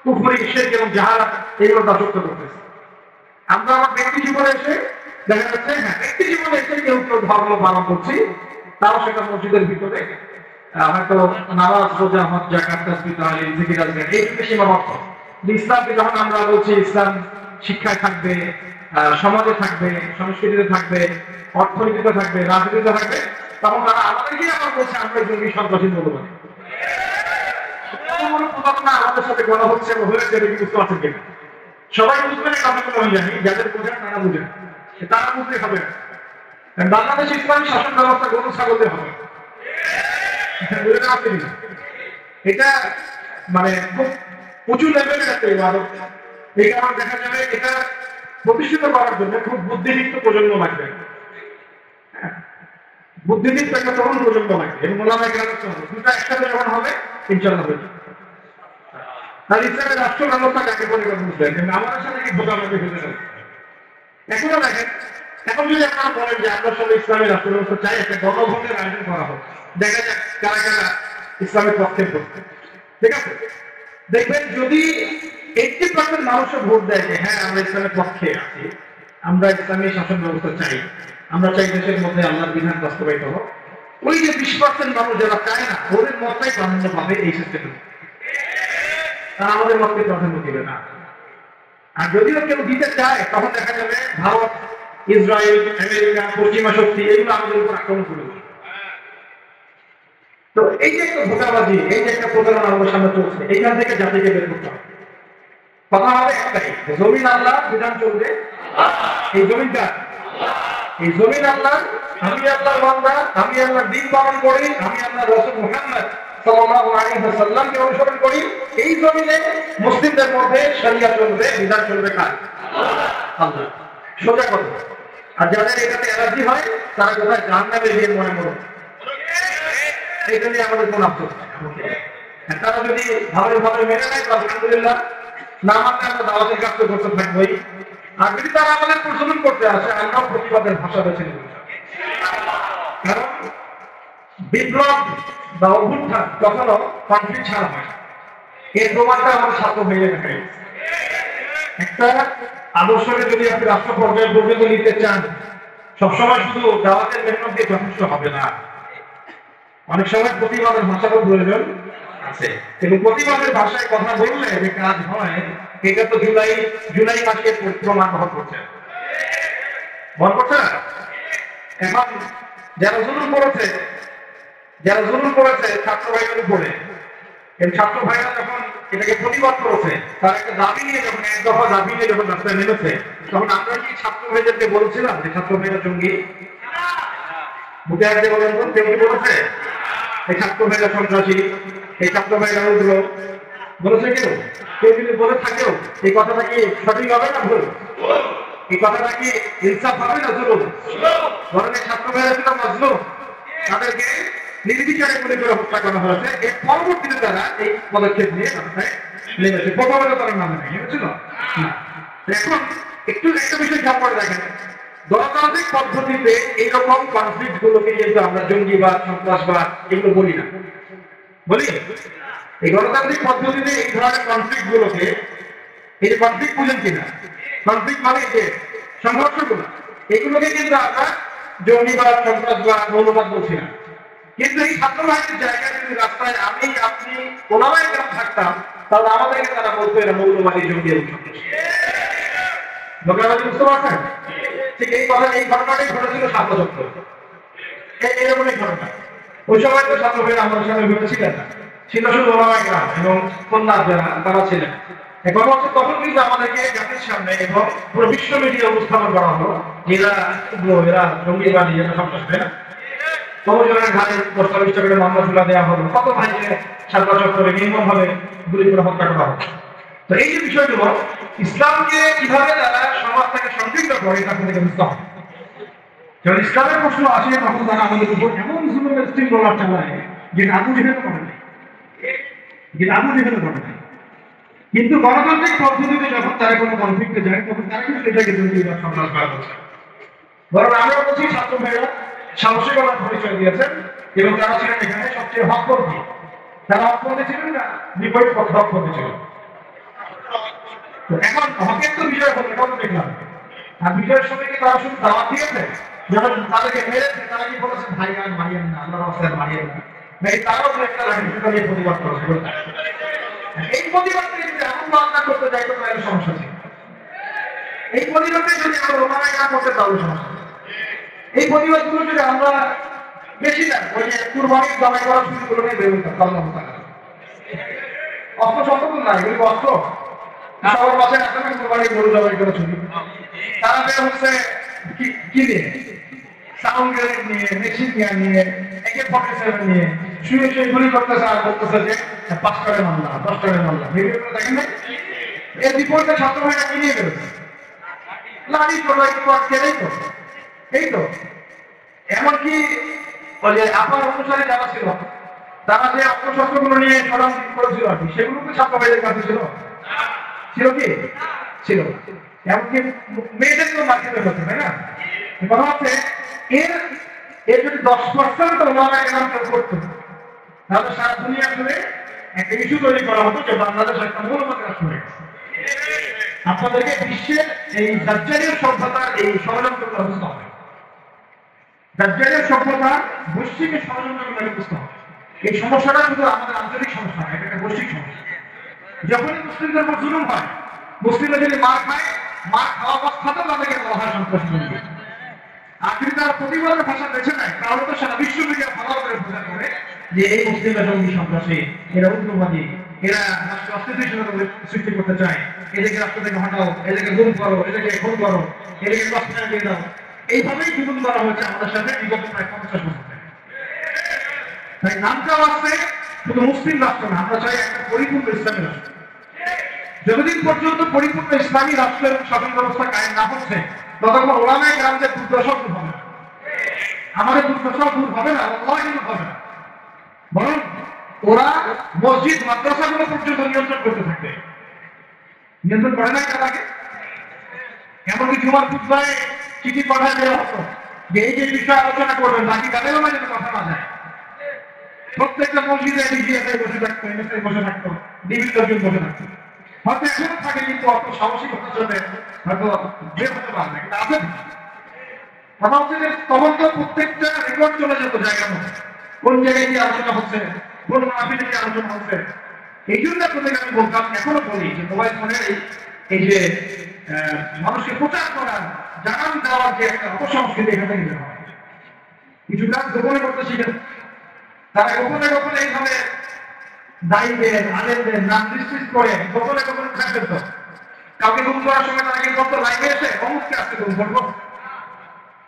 কুফরি, শিরক এবং জাহালাত, এগুলো দাসত্ব করতেছি। আমরা আমার ব্যক্তি জীবনে এসে দেখা যাচ্ছে হ্যাঁ ব্যক্তি জীবনে এসে কেউ কেউ ধর্ম পালন করছি, তাও সেটা মসজিদের ভিতরে হয়তো নামাজ, রোজা, হজ, যাকাত, তাসবিহ, তাহলিল, জিকির, আজকার এইটুকু সীমাবদ্ধ। ইসলামকে যখন আমরা বলছি ইসলাম শিক্ষায় থাকবে, সমাজে থাকবে, সংস্কৃতিতে থাকবে, অর্থনীতিতে থাকবে, রাজনীতিতে থাকবে, তখন তারা আমাদেরকেই আবার বলছে আমরা জঙ্গি সন্ত্রাসী মূল্যবান। প্রতারণা আমাদের সাথে করা হচ্ছে হয়েছে, বুঝতে পারছেন কিনা? সবাই বুঝবেন এই কথাগুলো, আমি জানি যাদের বোঝেন তারা বুঝেন, তারা বুঝতে হবে। বাংলাদেশ ইসলামী শাসন ব্যবস্থা গরু ছাগলদের হবে, এটা মানে খুব উঁচু লেভেলের একটা ইবাদত। এই কারণে দেখা যাবে এটা প্রতিষ্ঠিত করার জন্য খুব বুদ্ধিদীপ্ত প্রজন্ম লাগবে, বুদ্ধিদীপ্ত একটা তরুণ প্রজন্ম লাগবে, এবং ওলামায়ে কেরাম দুটো একসাথে যখন হবে ইনশাআল্লাহ হয়ে যাবে। আর ইসলামের রাষ্ট্র ব্যবস্থা কাকে বলে বুঝবেন, আমাদের সাথে কি ভোটাভুটি হতে হবে। এখনো দেখেন, এখন যদি আপনারা বলেন যে আমরা সবাই ইসলামের রাষ্ট্র ব্যবস্থা চাই, একটা গণভোটের আয়োজন করা হোক, দেখা যাক কারা কারা ইসলামের পক্ষে করছে, ঠিক আছে? দেখবেন যদি 80% মানুষও ভোট দেয় যে হ্যাঁ আমরা ইসলামের পক্ষে আছি, আমরা ইসলামী শাসন ব্যবস্থা চাই, আমরা চাই দেশের মধ্যে আল্লাহর বিধান বাস্তবায়িত হোক, ওই যে 20% মানুষ যারা চায় না, ওদের মতটাই প্রাধান্য পাবে এই সিস্টেমে, তারা আমাদের মতকে প্রাধান্য দিবে না। আর যদিও কেউ দিতে চায়, তখন দেখা যাবে ভারত, ইসরায়েল, আমেরিকা, পশ্চিমা শক্তি এগুলো আমাদের উপর আক্রমণ করবে। তো এই যে একটা ধোঁকাবাজি, এই যে একটা প্রতারণা আমাদের সামনে চলছে, এইখান থেকে জাতিকে বের করতে হবে। কথা হবে একটাই, জমিন আল্লাহ, বিধান চলবে। এই জমিনটা, এই জমিন আল্লাহ, আমি আল্লাহর বান্দা, আমি আল্লাহর দ্বীন পালন করি, আমি আল্লাহর রাসূল মুহাম্মদ সাল্লাল্লাহু আলাইহি ওয়াসাল্লামকে অনুসরণ করি। এই জমিনে মুসলিমদের মধ্যে শরিয়া চলবে, বিধান চলবে কার? আল্লাহ। সোজা কথা। আর যাদের এটাতে অ্যালার্জি হয় তারা কোথায় জাহান্নামে গিয়ে মনে মনে, এটা নিয়ে আমাদের কোন আফসোস নেই। তারা যদি ভালো ভালো মেনে নেয় আলহামদুলিল্লাহ, না মানলে আমরা দাওয়াতের কাজ করতে থাকবোই। আর যদি তারা আমাদের প্রচলন করতে আসে, আমরা প্রতিবাদের ভাষা বেছে নেব। কারণ বিপ্লব বা অভ্যুত্থান কখনো কনফ্লিক্ট ছাড়া হয়। এর প্রমাণটা আমার ছাত্র ভেঙে দেখা গেছে। একটা আদর্শকে যদি আপনি রাষ্ট্র পর্যায়ে পর্যন্ত নিতে চান, সবসময় শুধু দাওয়াতের মেহনত দিয়ে যথেষ্ট হবে না, অনেক সময় প্রতিবাদের ভাষারও প্রয়োজন আছে। কিন্তু প্রতিবাদের ভাষায় কথা বললে যে কাজ হয়, এটা তো জুলাই মাসে প্রমাণ বহন করছে, বহন করছে না। এখন যারা জুলুম করেছে ছাত্র ভাইদের উপরে, এই ছাত্র ভাইরা যখন এটাকে প্রতিবাদ করেছে, তার একটা দাবি নিয়ে যখন এক দফা দাবি নিয়ে যখন রাস্তায় নেমেছে, তখন আমরা কি ছাত্র ভাইদেরকে বলছিলাম যে ছাত্র ভাইরা জঙ্গি? বুঝে আসতে বলেন তো, কেউ কি বলেছে এই ছাত্র ভাইরা সন্ত্রাসী, এই ছাত্র ভাইরা উগ্র? বলেছে কেউ? কেউ যদি বলে থাকেও, এই কথাটা কি সঠিক হবে না ভুল? এই কথাটা কি ইনসাফ হবে না জুলুম? বরং এই ছাত্র ভাইরা ছিল মাজলুম, তাদেরকে নির্বিচারে গুলি করে হত্যা করা হয়েছে। এর পরবর্তীতে তারা এই পদক্ষেপ নিয়ে রাস্তায় নেমেছে, প্রথমে তো তারা নামে নেই, বুঝছিল না। এখন একটু একটা বিষয় খেয়াল করে দেখেন, গণতান্ত্রিক পদ্ধতিতে এইরকম কনফ্লিক্ট গুলোকে কিন্তু আমরা জঙ্গিবাদ, সন্ত্রাসবাদ এগুলো বলি না, বলি? এই গণতান্ত্রিক পদ্ধতিতে এই ধরনের কনফ্লিক্ট গুলোকে, এই যে কনফ্লিক্ট বুঝেন কিনা, কনফ্লিক্ট মানে যে সংঘর্ষগুলো, এগুলোকে কিন্তু আমরা জঙ্গিবাদ, সন্ত্রাসবাদ, মৌলবাদ বলছি না। কিন্তু এই ছাত্র ভাইদের জায়গায় যদি রাস্তায় আমি, আপনি, ওনারাই কেন থাকতাম, তাহলে আমাদেরকে তারা বলতো এরা মৌলবাদী, জঙ্গি এবং সন্ত্রাসী। বুঝতে পারছেন? ঠিক এই ঘটনাটাই ঘটেছিল ছাত্রচক্র, এরকমই ঘটনা। ওই সময় তো ছাত্র ভাইরা আমাদের সামনে ভেবেছিলেন না, ছিল শুধু ওলামায়ে কেরাম এবং কন্যা যারা তারা ছিলেন। এখন হচ্ছে তখন কিন্তু আমাদেরকে জাতির সামনে এবং পুরো বিশ্ব মিডিয়া উপস্থাপন করা হলো, এরা এরা জঙ্গিবাদী, এরা সন্ত্রাসী। কতজনের ঘাড়ে 10-20 করে মামলা তুলা দেওয়া হলো, কত ভাইকে সারদা চত্বরে নির্মমভাবে গুলি করে হত্যা করা হলো। তো এই যে বিষয়গুলো, ইসলামকে কিভাবে তারা সমাজ থেকে সম্পৃক্ত করে, এটা থেকে বুঝতে হবে। যখন ইসলামের প্রশ্ন আসে, তখন তারা আমাদের উপর এমন জুলুমের স্টিম রোলার চালায় যেটা আবু জেহেলও করে নাই, কিন্তু গণতান্ত্রিক পদ্ধতিতে যখন তারা কোনো কনফ্লিক্টে যায়, তখন তারা কিন্তু এটাকে জঙ্গিবাদ, সন্ত্রাসবাদ বলছে। বরং আমরা বলছি ছাত্র ভাইরা সাহসিকতার পরিচয় দিয়েছেন এবং তারা ছিলেন এখানে সবচেয়ে হকপন্থী। তারা হকপন্থী ছিলেন না, বিপরীত পক্ষে হকপন্থী ছিল। এখন হকের তো বিষয় হল, এটা তো দেখলাম আর বিজয়ের সময় কি তারা শুধু দাওয়াত দিয়েছে? যখন তাদেরকে মেরেছে তারা কি বলেছে ভাই আর মারিয়েন না, আল্লাহর রাস্তায় মারিয়েন না? এই তারাও তো একটা লাঠি নিয়ে প্রতিবাদ করেছে। এই প্রতিবাদকে যদি এমন না করতে যাই তো তাহলে সমস্যা ছিল। এই প্রতিবাদে যদি আমরা ওলামায়ে না করতে তাহলে সমস্যা ছিল। এই প্রতিবাদগুলো যদি আমরা বেশি না ওই যে কুরবানির জমাই করা শুরু করে নিয়ে বেরোতাম তাহলে অস্ত্র সম্পর্ক নাই, ওই অস্ত্র সবার পাশে একটা কুরবানি গরু জবাই করে ছবি তারা বের হচ্ছে কি নিয়ে, সাউন্ড গ্রেনেড নিয়ে, মেশিন নিয়ে, AK-47 নিয়ে শুয়ে শুয়ে গুলি করতেছে আর বলতেছে যে 5 টাকা মারলাম 10 টাকা মারলাম। ভিডিওটা দেখেন না? এর বিপরীতে ছাত্র ভাইরা কি নিয়ে বেরোচ্ছে? লাঠি ছোট একটু কেলেই তো, এই তো। এমনকি ওই যে আপার অনুসারী যারা ছিল তারা যে অস্ত্রশস্ত্রগুলো নিয়ে সরাম করেছিল আর কি, সেগুলো তো ছাত্র ভাইদের কাছে ছিল কি? ছিল। এমনকি মেয়েদেরকেও মার্কেটে হচ্ছে, তাই না? কথা হচ্ছে এর যদি 10% ওলামায়ে কেরাম কেউ করতো তাহলে সারা দুনিয়া জুড়ে একটা ইস্যু তৈরি করা হতো যে বাংলাদেশ একটা মৌলবাদী রাষ্ট্র হয়ে গেছে। আপনাদেরকে বিশ্বের এই দাজ্জালীয় সভ্যতার এই ষড়যন্ত্রগুলো বুঝতে হবে। দাজ্জালীয় সভ্যতার বৈশ্বিক ষড়যন্ত্রগুলো বুঝতে হবে। এই সমস্যাটা শুধু আমাদের আঞ্চলিক সমস্যা নয়, এটা একটা বৈশ্বিক সমস্যা। যখনই মুসলিমদের উপর জুলুম হয়, মুসলিমরা যদি মার খায়, মার খাওয়া অবস্থাতেও তাদেরকে বলা হয় সন্ত্রাসী। আর যদি তারা প্রতিবাদের ভাষা বেছে নেয় তাহলে তো সারা বিশ্ব মিডিয়া ভালো করে প্রচার করে যে এই মুসলিমরা জঙ্গি সন্ত্রাসী, এরা উগ্রবাদী, এরা রাষ্ট্র অস্থিতিশীলতা সৃষ্টি করতে চায়, এদেরকে রাষ্ট্র থেকে হটাও, এদেরকে গুম করো, এদেরকে খুন করো, এদেরকে কষ্টায় দিয়ে দাও। এইভাবেই জুলুম করা হয়েছে আমাদের সাথে বিগত প্রায় 50 বছর ধরে। তাই নামটাও আসছে শুধু মুসলিম রাষ্ট্র না, আমরা চাই একটা পরিপূর্ণ ইসলামী রাষ্ট্র। যতদিন পর্যন্ত পরিপূর্ণ ইসলামী রাষ্ট্রের শাসন ব্যবস্থা কায়েম না হচ্ছে ততক্ষণ ওলামায়ে কেরামদের দুর্দশা দূর হবে না। আমাদের দুর্দশা দূর হবে না, আল্লাহ কিন্তু হবে না। বরং ওরা মসজিদ মাদ্রাসাগুলো পর্যন্ত নিয়ন্ত্রণ করতে থাকবে। নিয়ন্ত্রণ করে না তাকে। এমনকি জুমার খুতবায় চিঠি পাঠায় দেওয়া হতো যে এই যে বিষয়ে আলোচনা করবেন বাকি তাদেরও না যেন কথা না যায়। প্রত্যেকটা মসজিদে ডিজিএসআই বসে থাকতো, এনএসআই বসে থাকতো, ডিবি লোকজন বসে থাকতো। হয়তো এখনো থাকে কিন্তু অত সাহসিকতার সাথে হয়তো বের হতে পারবে, কিন্তু আছে। কথা হচ্ছে যে তখন তো প্রত্যেকটা রেকর্ড চলে যেত জায়গার মধ্যে, কোন জায়গায় কি আলোচনা হচ্ছে, কোন মাহফিলে কি আলোচনা হচ্ছে। এই জন্য আপনাদের আমি বলতাম, এখনো বলি যে মোবাইল ফোনের এই যে মানুষকে প্রচার করার, জানান দেওয়ার যে একটা অপসংস্কৃতি এখান থেকে বের হয়। কিছু কাজ গোপনে করতে শিখে তারা গোপনে গোপনে এইভাবে দায়ীদের, আলেমদের নাম লিস্ট করে গোপনে গোপনে থাকবে। তো কাউকে গুম করার সময় তারা কিন্তু লাইভে এসে অমুককে আসতে গুম করবো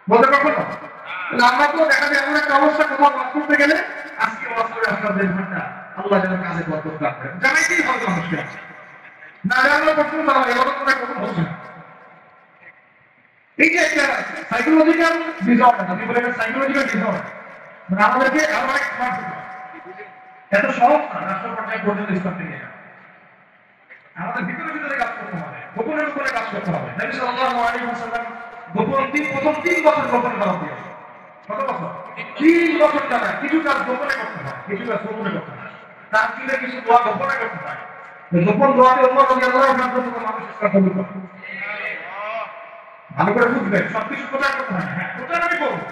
বলতে কখনো। আমরা তো দেখা যায় এমন একটা অবস্থা, কোথাও বাস করতে গেলে আজকে বাস করে আসলাম 1.5 ঘন্টা, আল্লাহ যেন কাজে বরকত দান করেন, জানাইতেই হবে মানুষকে। না জানলে পর্যন্ত তারা এবার করে কখন হচ্ছে না। এই যে একটা সাইকোলজিক্যাল ডিসঅর্ডার, আমি বলি এটা সাইকোলজিক্যাল ডিসঅর্ডার। মানে আমাদেরকে আরো অনেক স্মার্ট হতে হবে। এত সহজ না রাষ্ট্র পর্যায়ে পর্যন্ত ইসলাম নিয়ে যাওয়া। আমাদের ভিতরে ভিতরে কাজ করতে হবে, গোপনের উপরে কাজ করতে হবে। নবী সাল্লাল্লাহু আলাইহি ওয়াসাল্লাম প্রথম 3 বছর গোপনে দাওয়াত দিয়েছেন। কত বছর? 3 বছর টানা কিছু কাজ গোপনে করতে হয়, কিছু কাজ গোপনে করতে হয়। তার জন্য কিছু দোয়া গোপনে করতে হয়। এই গোপন দোয়াতে উম্মত রাদিয়াল্লাহু আনহু পর্যন্ত মানুষ ইসলাম কবুল করে। ভালো করে বুঝবেন, সবকিছু প্রচার করতে হয়। হ্যাঁ, প্রচার আমি করবো,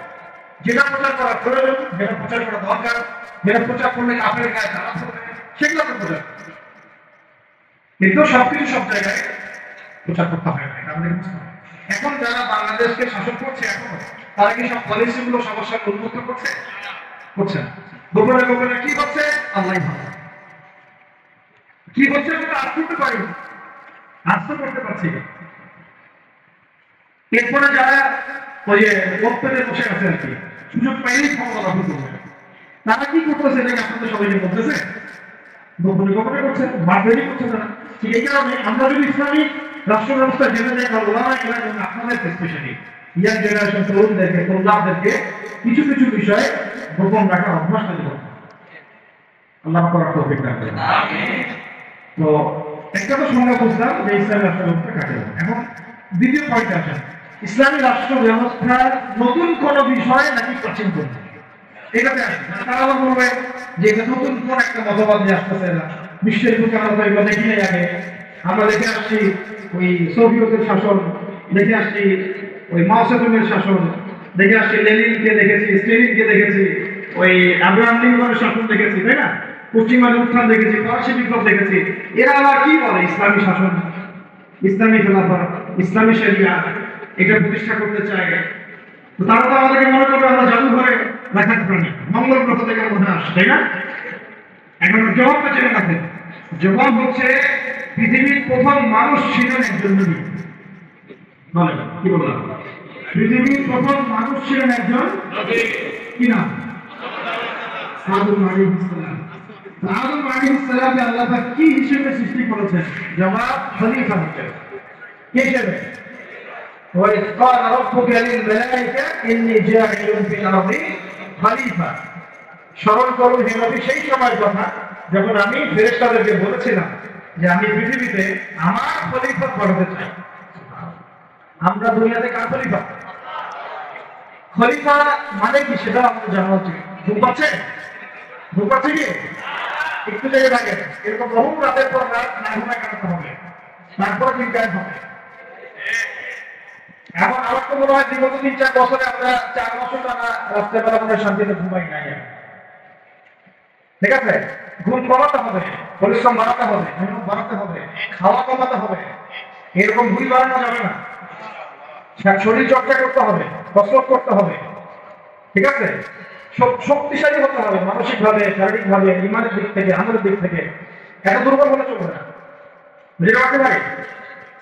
যেটা প্রচার করা প্রয়োজন, যেটা প্রচার করা দরকার, যেটা প্রচার করলে কাফের গায়ে জ্বালা পড়বে, সেগুলো তো প্রচার। কিন্তু সবকিছু সব জায়গায় প্রচার করতে হয় না, এটা আমাদের বুঝতে হবে। এখন যারা বাংলাদেশকে শাসন করছে এখনো, তারা কি সব পলিসিগুলো সমস্যার উন্মুক্ত করছে? করছে না। গোপনে গোপনে কি হচ্ছে আল্লাহ ভালো। কি হচ্ছে আমরা আজ করতে পারি, আজ তো করতে পারছি। এরপরে যারা ওই যে বক্তব্যে বসে আছে আর কি, সুযোগ পাইলেই ক্ষমতা দখল করবে, তারা কি করতেছে এটাকে আপনাদের সবাইকে বলতেছে গোপনে গোপনে করছে, মারধরি করছে তারা। ঠিক এই কারণে আমরা যদি ইসলামী রাষ্ট্র ব্যবস্থা জেনে যাই বা ওলামায়ে কেরাম আপনাদের স্পেশালি ইয়াং জেনারেশন তরুণদেরকে, তরুণদেরকে কিছু কিছু বিষয়ে গোপন রাখার অভ্যাস তৈরি করতে হবে। আল্লাহ করার তৌফিক দান করুন। তো একটা তো সংজ্ঞা বুঝলাম যে ইসলামী রাষ্ট্র ব্যবস্থা কাকে বলে। এখন দ্বিতীয় পয়েন্টে আসেন, ইসলামী রাষ্ট্র ব্যবস্থার নতুন কোন বিষয় নাকি প্রাচীন কোন? এটাতে আসেন। তারা আবার বলবে যে এটা নতুন কোন একটা মতবাদ নিয়ে আসতেছে না, বিশ্বের বুকে আমরা তো এগুলো দেখি নাই আগে, আমরা দেখে আসছি ওই সোভিয়েতের শাসন, দেখে আসছি ওই মাও সেতুংয়ের শাসন, দেখে আসছি লেনিনকে দেখেছি, স্টেলিনকে দেখেছি, ওই আব্রাহাম লিঙ্কনের শাসন দেখেছি, তাই না? পশ্চিমাদের উত্থান দেখেছি, ফরাসি বিপ্লব দেখেছি। এরা আবার কি বলে ইসলামী শাসন, ইসলামী খেলাফত, ইসলামী শরিয়া এটা প্রতিষ্ঠা করতে চায়। তো তারা তো আমাদেরকে মনে করবে আমরা জাদুঘরে রাখার প্রাণী, মঙ্গল গ্রহ থেকে মনে আসে, তাই না? এখন জবাবটা জেনে রাখেন। জবাব হচ্ছে পৃথিবীর প্রথম মানুষ ছিলেন একজন নবী। বলেন কি বললাম? পৃথিবীর প্রথম মানুষ ছিলেন একজন কি নাম? আদম আলাইহিস সালাম। আদম আলাইহিস সালামকে আল্লাহ পাক কি হিসেবে সৃষ্টি করেছেন? জবাব খলিফা হিসেবে। কি হিসেবে? وَإِذْ قَالَ رَبُّكَ لِلْمَلَائِكَةِ إِنِّي جَاعِلٌ فِي الْأَرْضِ খলিফা। স্মরণ করুন হে নবী সেই সময়ের কথা যখন আমি ফেরেশতাদেরকে বলেছিলাম যে আমি পৃথিবীতে আমার খলিফা পাঠাতে চাই। আমরা দুনিয়াতে কার খলিফা? খলিফা মানে কি সেটা আমাদের জানা উচিত। ঘুম পাচ্ছে? ঘুম পাচ্ছে কি? একটু জায়গায় থাকেন, এরকম বহু রাতের পর রাত না ঘুমায় কাটাতে হবে, তারপর চিন্তায় হবে। এখন আমার তো মনে হয় বিগত ৩-৪ বছরে আমরা ৪ বছর টানা রাত্রেবেলা মনে শান্তিতে ঘুমাই নাই। ঠিক আছে, ঘুম কমাতে হবে, পরিশ্রম বাড়াতে হবে, মেহনত বাড়াতে হবে, খাওয়া কমাতে হবে, এরকম ভুল বাড়ানো যাবে না। শরীর চর্চা করতে হবে, কসরত করতে হবে, ঠিক আছে, শক্তিশালী হতে হবে মানসিকভাবে, শারীরিকভাবে, ইমানের দিক থেকে, আমলের দিক থেকে। এত দুর্বল হলে চলবে না। বুঝতে পারতে ভাই?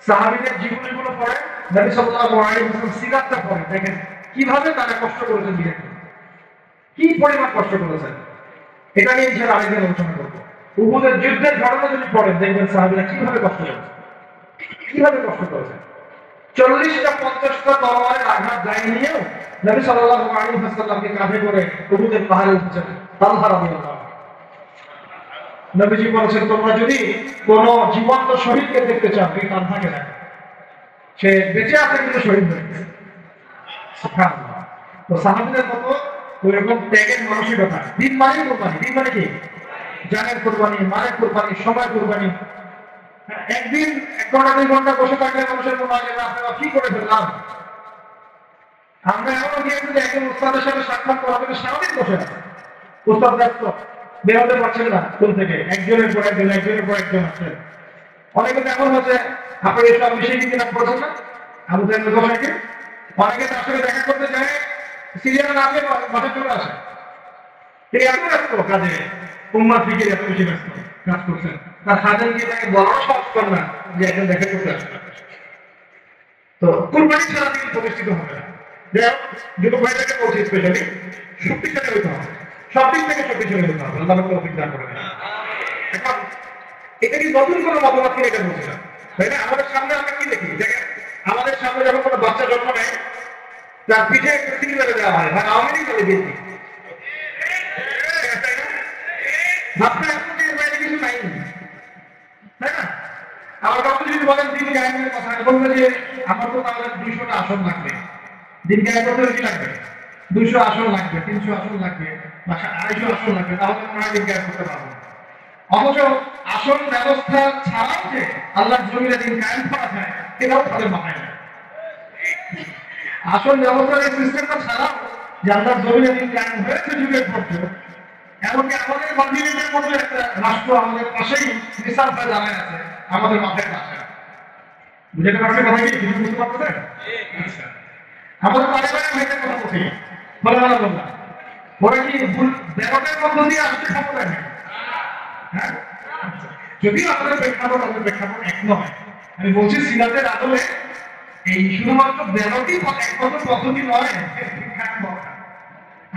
সাহাবীদের জীবনীগুলো পড়ে, নবী সাল্লাল্লাহু আলাইহি ওয়াসাল্লাম সিরাতটা পড়ে, দেখেন কিভাবে তারা কষ্ট করেছেন, দিনের কি পরিমাণ কষ্ট করেছেন। এটা নিয়ে ইনশাআল্লাহ আরেকদিন আলোচনা করবো। উহুদের যুদ্ধের ঘটনা যদি পড়েন দেখবেন সাহাবীরা কিভাবে কষ্ট করেছে, কিভাবে কষ্ট করেছে। 40টা 50টা তলোয়ারের আঘাত গায়ে নিয়েও নবী সাল্লাল্লাহু আলাইহি ওয়াসাল্লামকে কাঁধে করে উহুদের পাহাড়ে উঠেছেন। তালহা রাদিয়াল্লাহু আনহু নবীজি বলেছেন তোমরা যদি কোন জীবন্ত শহীদকে দেখতে চাও এই তালহাকে দেখো, সে বেঁচে আছে কিন্তু শহীদ হয়ে গেছে। সুবহানাল্লাহ। তো সাহাবীদের মতো ওইরকম ত্যাগের মানসিকতা। দিন মানে কোরবানি, দিন মানে কি? জানের কোরবানি, মালের কোরবানি, সময় কোরবানি। একদিন 1 ঘন্টা 2 ঘন্টা বসে থাকলে মানুষের মনে হয় যে আপনারা কি করে ফেললাম। আমরা এমনও গিয়েছি যে একজন উস্তাদের সাথে সাক্ষাৎ করা হবে, সারাদিন বসে আছে, উস্তাদ ব্যস্ত, বের হতে পারছেন না স্কুল থেকে, একজনের পর একজন, একজনের পর একজন আসছেন। অনেকে এমন হচ্ছে আপনার ইসলাম বিষয় কি কিনা পড়ছেন না, আবু জাহেল গোসাইকে অনেকে তার সাথে দেখা করতে যায়, সিরিয়াল না আসলে বাসা চলে আসে। তিনি এত ব্যস্ত কাজে, উম্মাহ ফিকির এত বেশি ব্যস্ত কাজ করছেন, তার হাজার গিয়ে তাকে বলাও সহজ কর না যে একজন দেখা করতে আসবে। তো কুরবানি ছাড়া তিনি প্রতিষ্ঠিত হবে না। যুব ভাইটাকে বলছি স্পেশালি শক্তিশালী হতে হবে, সব দিক থেকে শক্তিশালী হতে হবে। আল্লাহ তৌফিক দান করেন। এখন এটা কি নতুন কোনো মতবাদ কিনে এটা বলছিলাম, তাই না? আমাদের সামনে আমরা কি দেখি, দেখেন আমাদের সামনে যখন কোনো বাচ্চা জন্ম নেয় তার পিঠে একটা সিল মেরে দেওয়া হয়, হয় আওয়ামী লীগ বলে দিয়েছি। ভাবতে এখন যে বাইরে কিছু নাই, তাই না? আমার কাছে যদি বলেন দিন গায়ের কথা, বলবে যে আমার তো তাহলে 200টা আসন লাগবে, দিন গায়ে কত বেশি লাগবে? 200 আসন লাগবে, 300 আসন লাগবে, বা 250 আসন লাগবে, তাহলে আমরা দিন গায়ে করতে পারবো। অথচ আসন ব্যবস্থা ছাড়াও যে আল্লাহর জমিনে দিন কায়েম করা যায় এটাও তাদের মাথায় নেই। আসন ব্যবস্থার এই সিস্টেমটা ছাড়াও যে আল্লাহর জমিনে দিন কায়েম হয়েছে যুগের পর যুগ, এমনকি আমাদের কন্টিনেন্টের মধ্যে একটা রাষ্ট্র আমাদের পাশেই মিসাল হয়ে দাঁড়ায় আছে, আমাদের মাথায় আসে। বুঝতে পারছে কথা কি? কিছু বুঝতে পারছেন? আচ্ছা, আমাদের পারিবারিক ভাইদের কথা বলছি, বলে বলা বললাম ওরা কি ব্যাপকের মধ্য দিয়ে আসতে ক্ষমতা নেই। হ্যাঁ, যদিও আমাদের প্রেক্ষাপট এক নয়, আমি বলছি সিরাতের আদলে এই শুধুমাত্র ব্যাপকই একমাত্র পদ্ধতি নয়,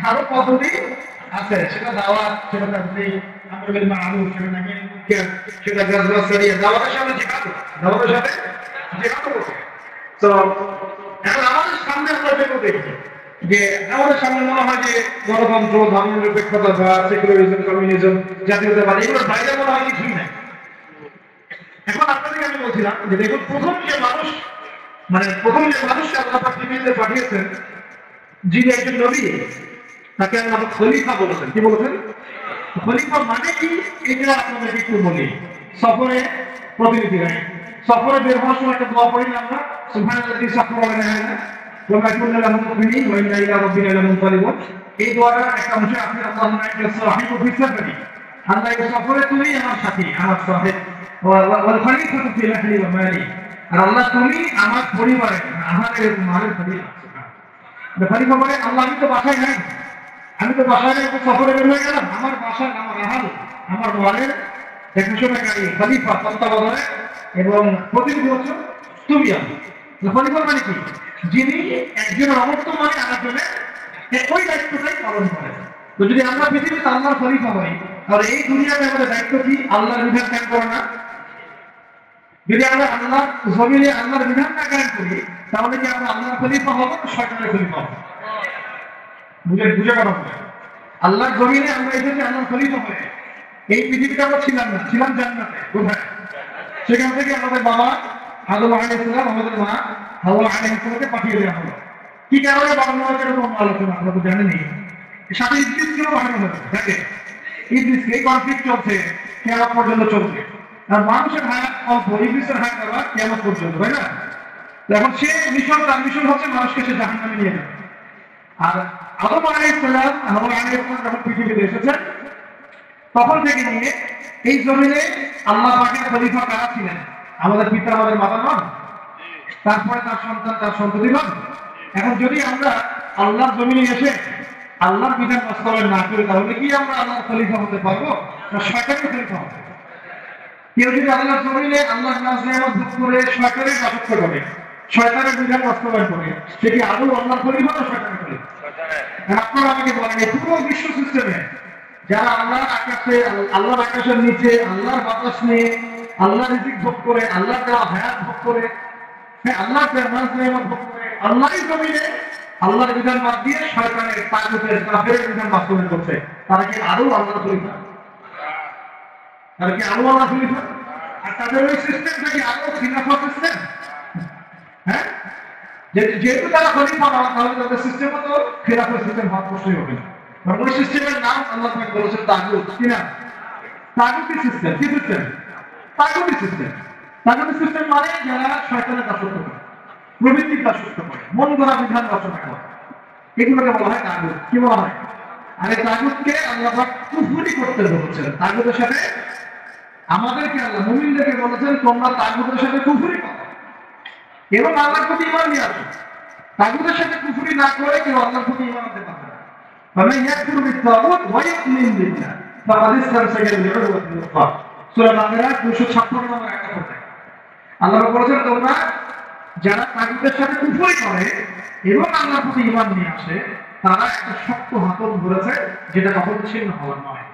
আরো পদ্ধতি আছে, সেটা দাওয়াত, সেটা তাবলীগ, আমরুল মারুফ, সেটা নাকি সেটা গাজওয়াত সরিয়া, দাওয়াতের সাথে জিহাদ, দাওয়াতের সাথে জিহাদ করতে। তো এখন আমাদের সামনে আমরা যেটা দেখি যে আমাদের সামনে মনে হয় যে গণতন্ত্র, ধর্মনিরপেক্ষতা বা সেকুলারিজম, কমিউনিজম, জাতীয়তাবাদ, এগুলোর বাইরে মনে হয় কিছুই নাই। এখন আপনাদেরকে আমি বলছিলাম যে দেখুন প্রথম যে মানুষকে আল্লাহ পাক পৃথিবীতে পাঠিয়েছেন, যিনি একজন নবী, তাকে আল্লাহ খলিফা বলেছেন। কি বলেছেন? খলিফা মানে কি এটা আপনাদেরকে একটু বলি। সফরে প্রতিনিধি রায় সফরে বের হওয়ার সময় একটা দোয়া পড়ি না আমরা, সুবহানাল্লাযী সাখখারা লানা ওয়া মা কুন্না লাহু মুকরিনিন ওয়া ইন্না ইলা রাব্বিনা লামুনকালিবুন। এই দোয়াটা একটা অংশ আপনি আল্লাহুম্মা ইন্নাকা সাহিবু ফি সাফারি, আল্লাহ এই সফরে তুমি আমার সাথী, আমার সাহেব, ওয়াল খলিফাতু ফি আহলি ওয়া মালি, আর আল্লাহ তুমি আমার পরিবারে আমাদের মালের খলিফা। খলিফা বলে আল্লাহ আমি তো বাসায় নাই, আমি তো বাসায় নাই, সফরে বের হয়ে গেলাম, আমার বাসায় আমার আহাল আমার মালের দেখাশোনাকারী খলিফা তত্ত্বাবধানে এবং প্রতিনিধি হচ্ছে তুমি। আমি খলিফা মানে কি? যিনি একজনের অবর্তন মানে আরেকজনের ওই দায়িত্বটাই পালন করে। তো যদি আমরা পৃথিবীতে আল্লাহর খলিফা হই, তাহলে এই দুনিয়াতে আমাদের দায়িত্ব কি? আল্লাহর বিধান কায়েম করা না? যদি আমরা আল্লাহ জমিনে আল্লাহর বিধান না কায়েম করি, তাহলে কি আমরা আল্লাহর খলিফা হবো না শয়তানের খলিফা হবো? বুঝে করা হবে। আল্লাহর জমিনে আমরা এসেছি আল্লাহর খলিফা হয়ে। এই পৃথিবীতে আমরা ছিলাম না, ছিলাম জান্নাতে। কোথায়? সেখান থেকে আমাদের বাবা আদম আলাইহিস সালাম, আমাদের মা হাওয়া আলাইহিস সালামকে পাঠিয়ে দেওয়া হলো। কি কারণে বানানো হয়েছে এরকম আলোচনা আপনারা তো জানেনই। সাথে ইবলিসকেও বানানো হয়েছে। দেখেন ইবলিসকে কনফ্লিক্ট চলছে, কিয়ামত পর্যন্ত চলবে। আর মানুষের হায়াত অল্প, ইবলিসের হায়াত আবার কিয়ামত পর্যন্ত, তাই না? এখন সে তার মিশন হচ্ছে মানুষকে সে জাহান্নামে নিয়ে যাবে। আর আদম আলাইহিস সালাম, হাওয়া আলাইহিস সালাম যখন পৃথিবীতে এসেছেন, তখন থেকে নিয়ে এই জমিনে আল্লাহ পাকের খলিফা কারা ছিলেন? আমাদের পিতা, আমাদের মাতা নন? তারপরে তার সন্তান, তার সন্ততি নন? এখন যদি আমরা আল্লাহর জমিনে এসে আল্লাহর বিধান বাস্তবায়ন না করি, তাহলে কি আমরা আল্লাহর খলিফা হতে পারবো না শয়তানের খলিফা হবে? কেউ যদি আল্লাহর জমিনে আল্লাহর নাজ নেয়ামত ভোগ করে শয়তানের রাজত্ব করে, শয়তানের বিধান বাস্তবায়ন করে, সে কি আদৌ আল্লাহর খলিফা না শয়তানের খলিফা? আপনারা আমাকে বলেন, এই পুরো বিশ্ব সিস্টেমে যারা আল্লাহর আকাশের নিচে আল্লাহর বাতাস নিয়ে আল্লাহর রিজিক ভোগ করে, আল্লাহর দেওয়া হায়াত ভোগ করে, আল্লাহর দেওয়া নাজ নেয়ামত ভোগ করে, আল্লাহরই জমিনে আল্লাহর বিধান বাদ দিয়ে শয়তানের, তাগুতের, কাফেরের বিধান বাস্তবায়ন করছে, তারা কি আদৌ আল্লাহর খলিফা? তারা কি আদৌ আল্লাহর খলিফা? আর তাদের ওই সিস্টেমটা কি আদৌ খিলাফত সিস্টেম? হ্যাঁ, যেহেতু তারা খলিফা না, তাহলে তাদের সিস্টেমও তো খিলাফত সিস্টেম হওয়ার প্রশ্নই হবে না। ওই সিস্টেমের নাম আল্লাহ পাক বলেছেন তাগুত। কি না? তাগুতি সিস্টেম। কি সিস্টেম? তাগুতি সিস্টেম। তাগুতি সিস্টেম মানে যারা শয়তানের দাসত্ব করে, প্রবৃত্তির দাসত্ব করে, মন গড়া বিধান রচনা করে, এগুলোকে বলা হয় তাগুত। কি বলা হয়? আর এই তাগুতকে আল্লাহ পাক কুফরি করতে বলেছেন। তাগুতের সাথে আমাদেরকে আল্লাহ মুমিনদেরকে বলেছেন তোমরা তাগুতের সাথে কুফরি করো এবং আল্লাহর প্রতি ঈমান নিয়ে আসো। তাগুতের সাথে কুফরি না করে কেউ আল্লাহর প্রতি ঈমান আনতে পারবে না। فمن يكفر بالطاغوت ويؤمن بالله فقد استمسك بالعروة الوثقى। সূরা বাকারা 256 নম্বর আয়াতে পড়ে আল্লাহ বলেছেন তোমরা যারা তাগুতের সাথে কুফরি করে এবং আল্লাহর প্রতি ঈমান নিয়ে আসে, তারা একটা শক্ত হাতল ধরেছে যেটা কখনো ছিন্ন হওয়ার নয়।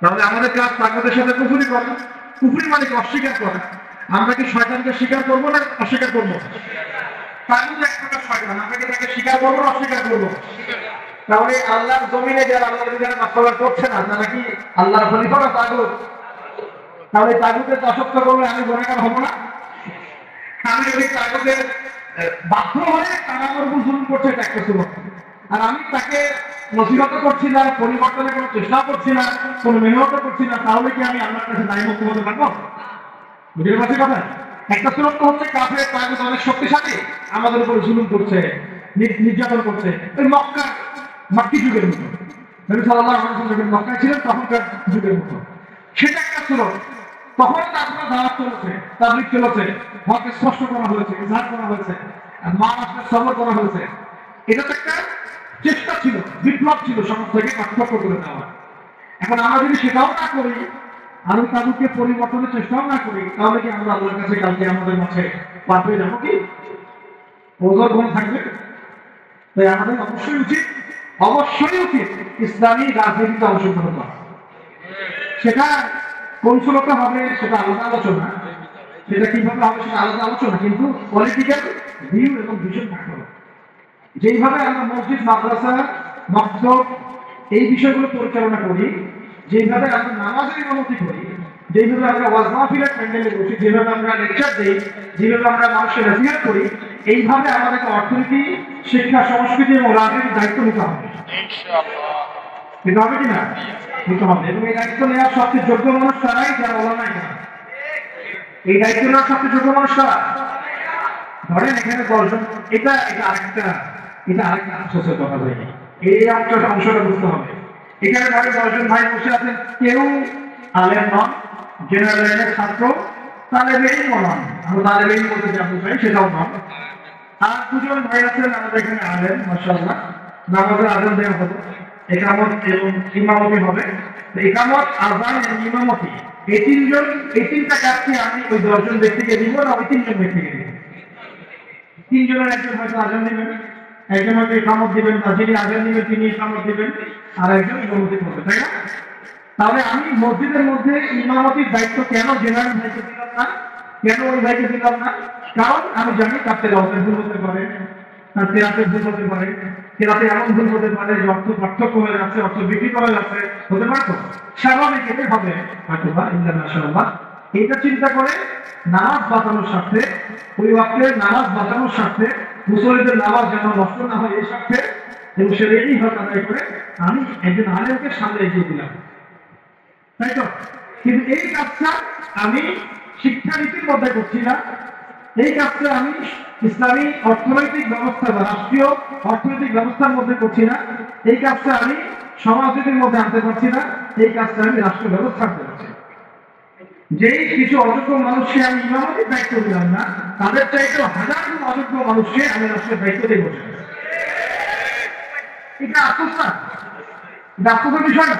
তাহলে আমাদের কাজ তাগুতের সাথে কুফরি করা। কুফরি মানে কি? অস্বীকার করা। আমরা কি শয়তানকে স্বীকার করবো না অস্বীকার করবো? তাগুত এক প্রকার শয়তান, আমরা কি তাকে স্বীকার করবো না অস্বীকার করবো? তাহলে আল্লাহর জমিনে যারা আল্লাহর বিধান বাস্তবায়ন করছে না, তারা কি আল্লাহর খলিফা না তাগুত? তাহলে তাগুতের দাসত্ব করলে আমি গুনাহগার হব না? আমি যদি তাগুতের বাধ্য হয়ে তারা আমার উপর জুলুম করছে, এটা একটা সুযোগ, আর আমি তাকে নসিহত করছি না, পরিবর্তনের কোনো চেষ্টা করছি না, কোনো মেহনত করছি না, তাহলে কি আমি আল্লাহর কাছে দায়মুক্ত হতে পারবো? বুঝতে পারছি কথা? একটা সুযোগ তো হচ্ছে কাফের তাগুত অনেক শক্তিশালী, আমাদের উপর জুলুম করছে, নির্যাতন করছে। ওই মাক্কি যুগের মতো, নবী সাল্লাল্লাহু আলাইহি ওয়াসাল্লাম যখন মক্কায় ছিলেন তখনকার যুগের মতো, সেটা একটা ছিল। তখন তারপরে দাওয়াত চলেছে, তাবলীগ চলেছে, হক স্পষ্ট করা হয়েছে, ইজহার করা হয়েছে, আর মানুষকে সবর করা হয়েছে। এটা তো একটা চেষ্টা ছিল, বিপ্লব ছিল, সমাজ থেকে পার্থক্য করে দেওয়া। এখন আমরা যদি সেটাও না করি, আমি তাদেরকে পরিবর্তনের চেষ্টাও না করি, তাহলে কি আমরা আল্লাহর কাছে কালকে আমাদের মাঝে পার পেয়ে যাবো? কি ওজোর গুণ থাকবে? তাই আমাদের অবশ্যই উচিত ইসলামী রাজনীতিতে অংশগ্রহণ করা। সেটা কৌশলতা হবে, সেটা আলাদা আলোচনা, সেটা কিভাবে হবে সেটা আলাদা আলোচনা, কিন্তু পলিটিক্যাল ভিউ এবং ভিশন থাকতে হবে। যেইভাবে আমরা মসজিদ, মাদ্রাসা, মক্তব এই বিষয়গুলো পরিচালনা করি, যেইভাবে আমরা নামাজের ইমামতি করি, যেইভাবে আমরা ওয়াজ মাহফিলের প্যান্ডেলে বসি, যেভাবে আমরা লেকচার দিই, যেভাবে আমরা মানুষের নসিহত করি, এইভাবে আমাদেরকে অর্থনীতি, শিক্ষা, সংস্কৃতি এবং রাজনীতির দায়িত্ব নিতে হবে। নিতে হবে কি না? নিতে হবে। এবং এই দায়িত্ব নেওয়ার সবচেয়ে যোগ্য মানুষ তারাই যারা ওলামায়ে কেরাম। এই দায়িত্ব নেওয়ার সবচেয়ে ছোট মানুষ কারা? ধরেন এখানে 10 জন, এটা আরেকটা আফসোসের কথা হয়নি। এই অংশটা বুঝতে হবে। এখানে ধরে 10 জন ভাই বসে আছেন, কেউ আলেম নন, জেনারেল লাইনের ছাত্র, তালেবে ইলম নন, আমরা তালেবে ইলম বলতে যা বুঝাই সেটাও নন। আর 2 জন ভাই আছেন আমাদের এখানে আলেম, মাশাআল্লাহ, নামাজের আযান দেওয়া হবে, ইকামত এবং ইমামতি হবে। তো ইকামত, আযান এবং ইমামতি এই 3টা কাজকে আমি ওই 10 জন ব্যক্তিকে দিব না ওই 3 জন ব্যক্তিকে দিব? 3 জনের একজন হয়তো আযান দিবেন, একজন হয়তো ইকামত দিবেন, বা যিনি আযান দিবেন তিনি ইকামত দিবেন, আর একজন ইমামতি করবে, তাই না? তাহলে আমি মসজিদের মধ্যে ইমামতির দায়িত্ব কেন জেনারেল ভাইকে দিলাম না, কেন ওই ভাইকে দিলাম না? কারণ আমি জানি তার তেলাওয়াতের ভুল হতে পারে, তার কেরাতের ভুল হতে পারে, কেরাতে এমন ভুল হতে পারে যে অর্থ পার্থক্য হয়ে যাচ্ছে, অর্থ বিকৃত হয়ে যাচ্ছে, হতে পারে তো? স্বাভাবিক এটাই হবে হয়তো বা, ইনশাআল্লাহ। এটা চিন্তা করে নামাজ বাঁচানোর স্বার্থে, ওই ওয়াক্তের নামাজ বাঁচানোর স্বার্থে, মুসল্লিদের নামাজ যেন নষ্ট না হয় এই স্বার্থে, এবং সেটাই হক আদায় করে আমি একজন আলেমকে সামনে এগিয়ে দিলাম, তাই তো? কিন্তু এই কাজটা আমি শিক্ষানীতির মধ্যে করছি না, এই কাজটা আমি ইসলামী অর্থনৈতিক ব্যবস্থা বা রাষ্ট্রীয় অর্থনৈতিক ব্যবস্থার মধ্যে করছি না, এই কাজটা আমি সমাজনীতির মধ্যে আনতে পারছি না, এই কাজটা আমি রাষ্ট্র ব্যবস্থা আনতে পারছি। যেই কিছু অযোগ্য মানুষকে আমি ইমামতির দায়িত্ব দিলাম না, তাদের চাইতেও হাজার অযোগ্য মানুষকে আমি রাষ্ট্রের দায়িত্ব দিয়ে বসে। এটা আফসোস না? এটা আফসোসের বিষয় না?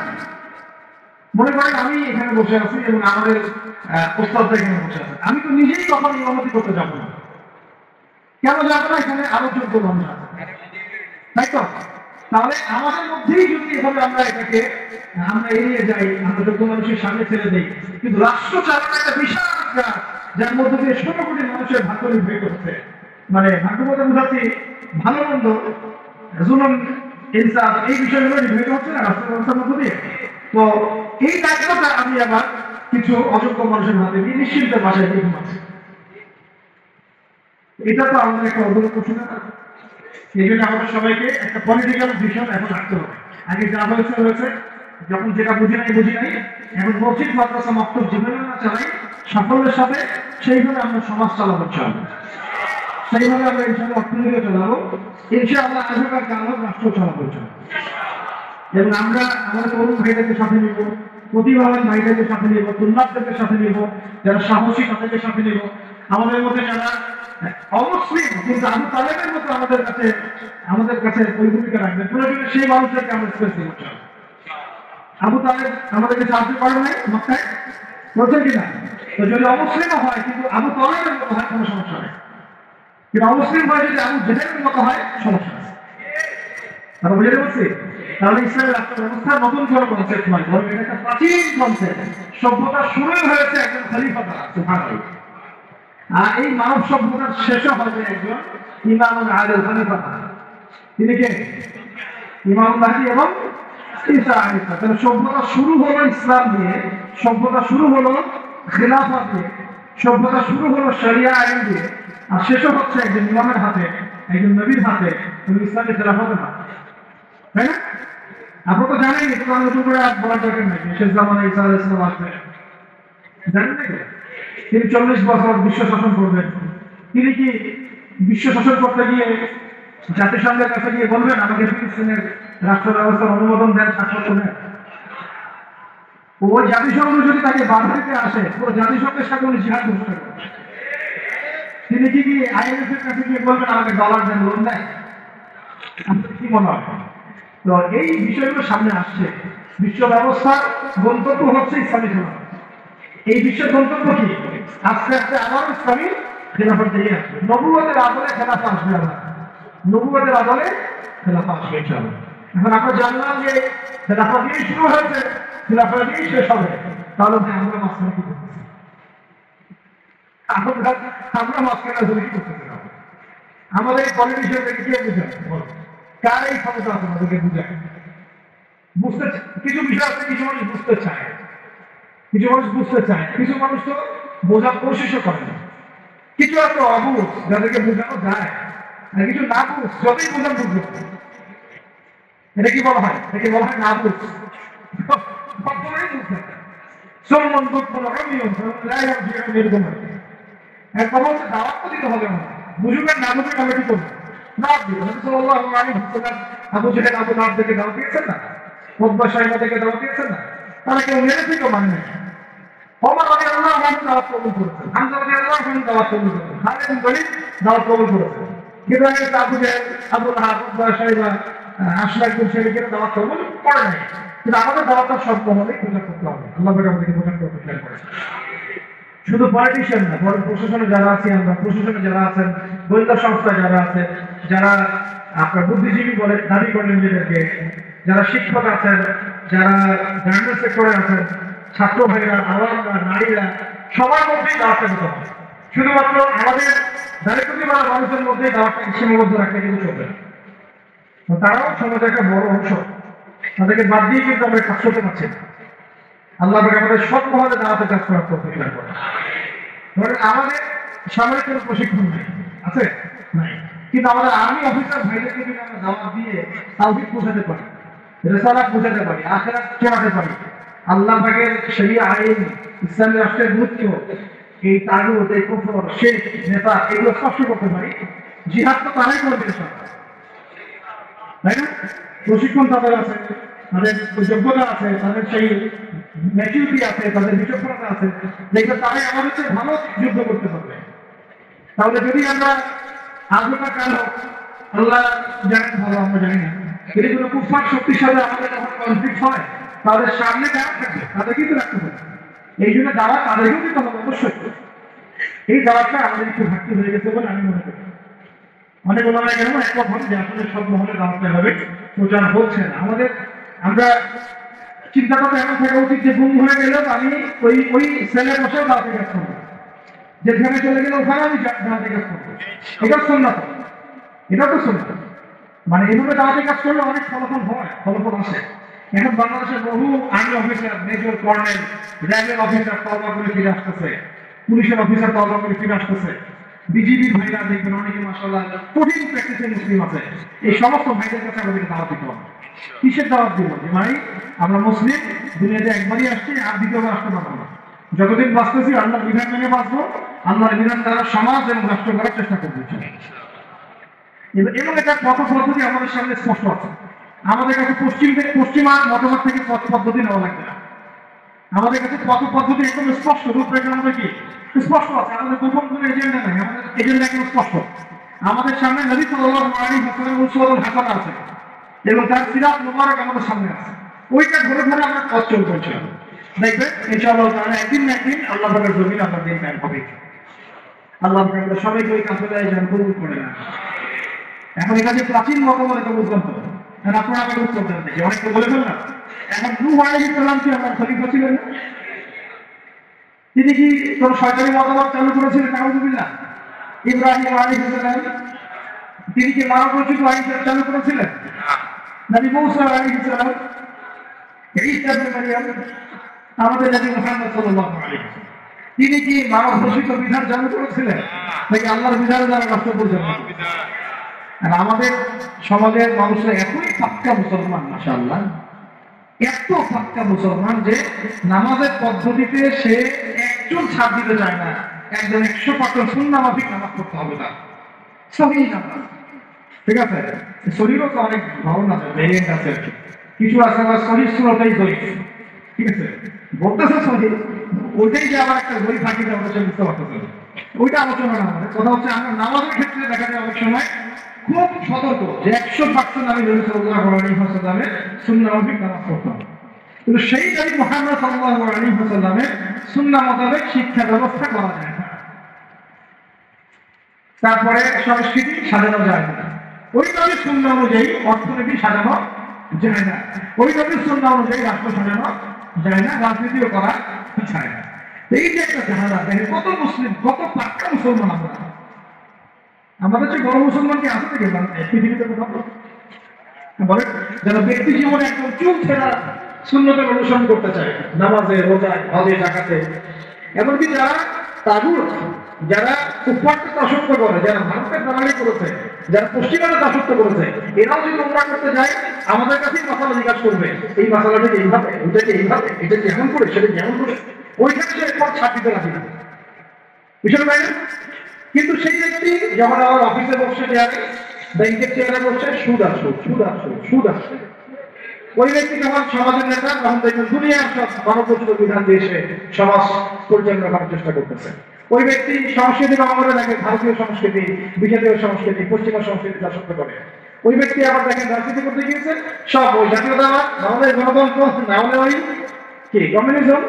মনে করেন আমি এখানে বসে আছি এবং আমাদের ওস্তাদরা এখানে বসে আছে, আমি তো নিজেই কখনো ইমামতি করতে যাবো না। কেন যাবো না? এখানে আরো যোগ্য মানুষ আছে, তাই তো? তাহলে আমাদের মধ্যেই যদি এভাবে আমরা এড়িয়ে যাই, আমরা যোগ্য মানুষের সামনে ছেড়ে দিই, কিন্তু রাষ্ট্র চালানো একটা বিশাল কাজ, যার মধ্যে দিয়ে 16 কোটি মানুষের ভাগ্য নির্ভর করছে। মানে ভাগ্য বলতে বোঝাচ্ছি ভালো মন্দ, জুলুম, ইনসাফ, এই বিষয়গুলো নির্ভর হচ্ছে না রাষ্ট্র ব্যবস্থার মধ্য দিয়ে। তো এই দায়িত্বটা আমি আবার কিছু অযোগ্য মানুষের হাতে দিয়ে নিশ্চিন্ত ভাষায় দিয়ে ঘুমাচ্ছি। এটা তো আমাদের একটা অবদান করছে না? এই জন্য আমাদের সবাইকে একটা পলিটিক্যাল ভিশন এখন রাখতে হবে। আগে যা হয়েছে, যখন যেটা বুঝি নাই, এখন মসজিদ মাদ্রাসা মক্তব জীবনে না চালাই সাফল্যের সাথে, সেইভাবে আমরা সমাজ চালাবো, সেইভাবে আমরা ইনশাআল্লাহ অর্থনীতি চালাবো, ইনশাআল্লাহ আগেকার কালো রাষ্ট্র চালাবো। এবং আমরা আমাদের তরুণ ভাইদেরকে সাথে নিব, প্রতিভাবান ভাইদেরকে সাথে নিব, তুল্লাবদেরকে সাথে নিব, যারা সাহসী তাদেরকে সাথে নিব। আমাদের মধ্যে যারা অমুসলিম কিন্তু আবু তালেবের মতো আমাদের কাছে ওই ভূমিকা রাখবেন, প্রয়োজনে সেই মানুষদেরকে আমরা স্পেস দিব। আবু তালেব আমাদেরকে সাহায্য করে নাই মক্কায়, বলছেন কিনা? তো যদি অমুসলিমও হয় কিন্তু আবু তালেবের মতো হয়, কোনো সমস্যা নেই। কিন্তু অমুসলিম হয় যদি আবু জেহেলের মতো হয়, সমস্যা আছে। আমরা বুঝতে পারছি? তাহলে ইসলামের রাষ্ট্র ব্যবস্থা নতুন কোনো কনসেপ্ট নয়, বরং এটা একটা প্রাচীন কনসেপ্ট। সভ্যতা শুরু হয়েছে একজন খলিফা দ্বারা, সুবহানাল্লাহ। আর এই মানব সভ্যতার শেষও হবে একজন ইমাম আদিল খলিফা দ্বারা। তিনি কে? ইমাম মাহদী এবং ঈসা আলাইহিস সালাম। তাহলে সভ্যতা শুরু হলো ইসলাম দিয়ে, সভ্যতা শুরু হলো খিলাফত দিয়ে, সভ্যতা শুরু হলো শরিয়া আইন দিয়ে, আর শেষও হচ্ছে একজন ইমামের হাতে, একজন নবীর হাতে, এবং ইসলামের খেলাফতের হাতে, তাই না? আপনি তো জানেন, একটু নতুন করে বলার দরকার নেই, শেষ জামানায় ঈসা আলাইহিস সালাম আসবে, জানেন নাকি? তিনি 40 বছর বিশ্ব শাসন করবেন। তিনি কি বিশ্ব শাসন করতে গিয়ে জাতিসংঘের কাছে গিয়ে বলবেন আমাকে ফিলিস্তিনের রাষ্ট্র ব্যবস্থার অনুমোদন দেন, স্বাক্ষর করেন? ওই জাতিসংঘ যদি তাকে বাধা দিতে আসে, পুরো জাতিসংঘের সাথে উনি জিহাদ ঘোষণা করবেন। তিনি কি IMF এর কাছে গিয়ে বলবেন আমাকে ডলার দেন, লোন দেন? আপনাদের কি মনে হয়? তো এই বিষয়গুলো সামনে আসছে। বিশ্ব ব্যবস্থার গন্তব্য হচ্ছে ইসলামী খেলাফত। এই বিশ্বের গন্তব্য কি? আস্তে আস্তে আবার ইসলামী খেলাফত দিয়ে আসবে। নবুয়তের আদলে খেলাফত আসবে, আবার নবুয়তের আদলে খেলাফত আসবে ইনশাআল্লাহ। এখন আমরা জানলাম যে খেলাফত দিয়েই শুরু হয়েছে, খেলাফত দিয়েই শেষ হবে। তাহলে আমরা মাঝখানে কি করতেছি? আমরা মাঝখানে আসলে কি করতেছি? আমাদের পলিটিশিয়ানদেরকে কে বুঝায়? কার এই ক্ষমতা আছে আমাদেরকে বুঝায়? বুঝতে কিছু বিষয় আছে, কিছু মানুষ বুঝতে চায়, কিছু মানুষ বুঝতে চায়, কিছু মানুষ তো বোঝার কোশিশও করে না। কিছু আছে অবুঝ, যাদেরকে বোঝানো যায়, আর কিছু না বুঝ, যতই বোঝান বুঝবে। এটা কি বলা হয়? এটাকে বলা হয় না বুঝ। সম্মান দুঃখ এরকম হয়। কথা হচ্ছে দাওয়াত তো দিতে হবে না, বুঝবেন না বুঝবেন আমরা কি করবো, দাওয়াত দিব। নবী সাল্লাল্লাহু আলাইহি ওয়াসাল্লাম আবু জাহেল আবু লাহাব থেকে দাওয়াত দিয়েছেন না, উতবা শাইবা থেকে দাওয়াত দিয়েছেন না, তারা কেউ মেনেছে কেউ মানে নাই। ওমর রাদিয়াল্লাহু আনহু দাওয়াত কবুল করেছেন, হামজা রাদিয়াল্লাহু আনহু দাওয়াত কবুল করেছেন, খালিদ বিন ওয়ালিদ দাওয়াত কবুল করেছেন। কিন্তু আবু জাহেল আবু লাহাব উতবা শাইবা আশরাক বিন শারিকের দাওয়াত কবুল করে নাই। কিন্তু আমাদের দাওয়াতটা সব হলেই প্রচার করতে হবে, আল্লাহ পাক আমাদেরকে প্রচার করতে শেয়ার করেছেন। শুধু পলিটিশিয়ান না, বরং প্রশাসনে যারা আছি আমরা, প্রশাসনে যারা আছেন, গোয়েন্দা সংস্থা যারা আছে, যারা আপনার বুদ্ধিজীবী বলে দাবি করেন নিজেদেরকে, যারা শিক্ষক আছেন, যারা গার্মেন্টস সেক্টরে আছেন, ছাত্র ভাইরা, আওয়ামরা, নারীরা, সবার মধ্যেই দাওয়াতটা দিতে হবে। শুধুমাত্র আমাদের দারিদ্র্যবান মানুষের মধ্যেই দাওয়াতটা সীমাবদ্ধ রাখলে কিন্তু চলবে না। তারাও সমাজের একটা বড় অংশ, তাদেরকে বাদ দিয়ে কিন্তু আমরা কাজ করতে পারছি না। আল্লাহ পাক আমাদের সব মহলে দাওয়াতের কাজ করার তৌফিক দান করেন। ধরেন আমাদের সামরিক কোনো প্রশিক্ষণ নাই, আছে নাই, কিন্তু আমাদের আর্মি অফিসার ভাইদেরকে যদি আমরা দাওয়াত দিয়ে তাওহীদ পৌঁছাতে পারি, রিসালাত পৌঁছাতে পারি, আখিরাত শোনাতে পারি, আল্লাহ পাকের শরিয়া আইন, ইসলামী রাষ্ট্রের গুরুত্ব, এই তাগুত, এই কুফর, শিরক, নেতা, এগুলো স্পষ্ট করতে পারি, জিহাদ তো তারাই করবে সব, তাই না? প্রশিক্ষণ তাদের আছে, তাদের যোগ্যতা আছে, তাদের সেই ম্যাচুরিটি আছে, তাদের বিচক্ষণতা আছে, দেখবে তারাই আমাদের চেয়ে ভালো যুদ্ধ করতে পারবে। তাহলে যদি আমরা আজটা কাল হোক, আল্লাহ জানেন ভালো, আমরা জানি না, যদি কোনো কুফার শক্তির সাথে আমাদের যখন কনফ্লিক্ট হয়, তাদের সামনে যারা থাকবে তাদের কিন্তু রাখতে হবে। এই জন্য দাওয়াত তাদেরকেও দিতে হবে অবশ্যই। এই দাওয়াতটা আমাদের একটু ঘাটতি হয়ে গেছে বলে আমি মনে করি। অনেক ওলামায়ে কেরাম একমত হন যে আসলে সব মহলে দাওয়াতটা হবে প্রচার হচ্ছে না। আমরা চিন্তাটা এমন থাকা উচিত যে গুম হয়ে গেলেও আমি ওই সেলে বসেও দাওয়াতের কাজ করবো, যেখানে চলে গেলে ওখানে আমি দাওয়াতের কাজ করবো। এটা সুন্নাত, এটা তো সুন্নাত। মানে এভাবে দাওয়াতের কাজ করলে অনেক ফলাফল হয়, ফলাফল আসে। এখন বাংলাদেশের বহু আর্মি অফিসার, মেজর, কর্নেল, র্যাবের অফিসার তওবা করে ফিরে আসতেছে, পুলিশের অফিসার তওবা করে ফিরে আসতেছে, বিজিবির ভাইরা দেখবেন অনেকে মাশাআল্লাহ কঠিন প্র্যাকটিসে মুসলিম আছে। এই সমস্ত ভাইদের কাছে আমাদেরকে দাওয়াত দিতে হবে। কিসের দাওয়াত দিব? যে ভাই আমরা মুসলিম, দুনিয়াতে একবারই আসছি, আর দ্বিতীয়বার আসতে পারবো না। যতদিন বাঁচতেছি আল্লাহর বিধান মেনে বাঁচবো, আল্লাহর বিধান দ্বারা সমাজ এবং রাষ্ট্র করার চেষ্টা করবো। এবং এটা পথ পদ্ধতি আমাদের সামনে স্পষ্ট আছে। আমাদের কাছে পশ্চিমা মতামত থেকে পথ পদ্ধতি নেওয়া লাগবে না। আমাদের কাছে পথ পদ্ধতি একদম স্পষ্ট, রূপরেখা আমাদের কি স্পষ্ট আছে। আমাদের গোপন কোনো এজেন্ডা নাই, আমাদের এজেন্ডা একদম স্পষ্ট। আমাদের সামনে নবী সাল্লাল্লাহু আলাইহি ওয়াসাল্লামের উসওয়াতুল হাসানা আছে এবং তার সিরাত মুবারক আমাদের সামনে আছে। ওইটা ধরে ধরে আমরা পথ চলতে চলছিলাম। দেখবেন ইনশাআল্লাহ তাআলা একদিন না একদিন আল্লাহ পাকের জমিন আপনার দিন কায়েম হবে। আল্লাহ পাক আমাদের সবাইকে ওই কাফেলায় যেন কবুল করে নেন। এখন এটা যে প্রাচীন মতামত, এটা বুঝলাম তো, কারণ আপনারা আমাকে উত্তর দেন দেখি, অনেকে বলে ফেললাম। এখন নূহ আলাইহিস সালাম কি আমার খলিফা ছিলেন না? তিনি কি কোন শয়তানি মতামত চালু করেছিলেন? নাউযুবিল্লাহ। ইব্রাহিম আলাইহিস সালাম তিনি কি মানব রচিত আইন চালু করেছিলেন? নবী মূসা আলাইহিস সালাম, ঈসা ইবনে মারইয়াম, আমাদের নবী মুহাম্মদ সাল্লাল্লাহু আলাইহি ওয়াসাল্লাম তিনি কি মানব রচিত বিধান চালু করেছিলেন নাকি আল্লাহর বিধানে যারা রাষ্ট্র পরিচালনা করেছেন? আর আমাদের সমাজের মানুষরা এতই পাক্কা মুসলমান, মাশাআল্লাহ, এত পাক্কা মুসলমান যে নামাজের পদ্ধতিতে সে একজন ছাড় দিতে চায় না। একজন 100% সুন্নাহ মাফিক নামাজ পড়তে হবে তার, সহিহ নামাজ। ঠিক আছে, শরীরও তো অনেক ধরন আছে, ভেরিয়েন্ট আছে, কিছু আছে আবার শরীর সুরতাই জয়ী। ঠিক আছে, বলতেছে শরীর, ওইটাই যে আবার একটা জয়ী ফাঁকি দেওয়া হচ্ছে, বুঝতে পারতেছে ওইটা আলোচনা না। আমাদের কথা হচ্ছে আমরা নামাজের ক্ষেত্রে দেখা যায় অনেক সময় খুব সতর্ক যে 100% আমি নবী সাল্লাল্লাহু আলাইহি ওয়াসাল্লামের সুন্নাহ মাফিক নামাজ পড়তাম। কিন্তু সেই নবী মুহাম্মদ সাল্লাল্লাহু আলাইহি ওয়াসাল্লামের সুন্নাহ মোতাবেক শিক্ষা ব্যবস্থা করা যায় না। তারপরে সংস্কৃতি সাজানো যায় না, ওই নবীর সুন্নাহ অনুযায়ী অর্থনীতি সাজানো যায় না, ওই নবীর সুন্নাহ অনুযায়ী রাষ্ট্র সাজানো যায় না, রাজনীতিও করা যায় না। এই যে একটা ধারণা, দেখেন কত মুসলিম, কত পাক্কা মুসলমান আমরা। আমাদের যে বড় মুসলমান কি আছে থেকে পৃথিবীতে কোথাও বলে যারা ব্যক্তি জীবনে একদম চুল ছেঁড়া সুন্নতের অনুসরণ করতে চায়, নামাজে, রোজায়, হজে, জাকাতে, এমনকি যারা তাগুত, যারা কুফারকে দাসত্ব করে, যারা ভারতের দালালি করেছে, যারা পশ্চিমাকে দাসত্ব করেছে, এরাও যদি উমরা করতে যায় আমাদের কাছেই মশালা জিজ্ঞাসা করবে, এই মশালাটা এইভাবে, ওইটাকে এইভাবে, এটা যেমন করে সেটা যেমন করে, ওইখানে সে একবার ছাড় দিতে রাখি না। বিষয় পাই না? কিন্তু সেই ব্যক্তি যখন আমার অফিসে বসছে চেয়ারে, ব্যাংকের চেয়ারে বসছে, সুদ আসছে, সুদ আসছে, সুদ আসছে। ওই ব্যক্তি যখন সমাজের নেতা, তখন দেখবেন দুনিয়ার সব গণপ্রচলিত বিধান দিয়ে সে সমাজ পরিচালনা করার চেষ্টা করতেছে। ওই ব্যক্তি সংস্কৃতি ব্যবহারে দেখে ভারতীয় সংস্কৃতি, বিজাতীয় সংস্কৃতি, পশ্চিমা সংস্কৃতি দাসত্ব করে। ওই ব্যক্তি আবার দেখেন রাজনীতি করতে গিয়েছে, সব ওই জাতীয়তাবাদ, না হলে গণতন্ত্র, না হলে ওই কি কমিউনিজম,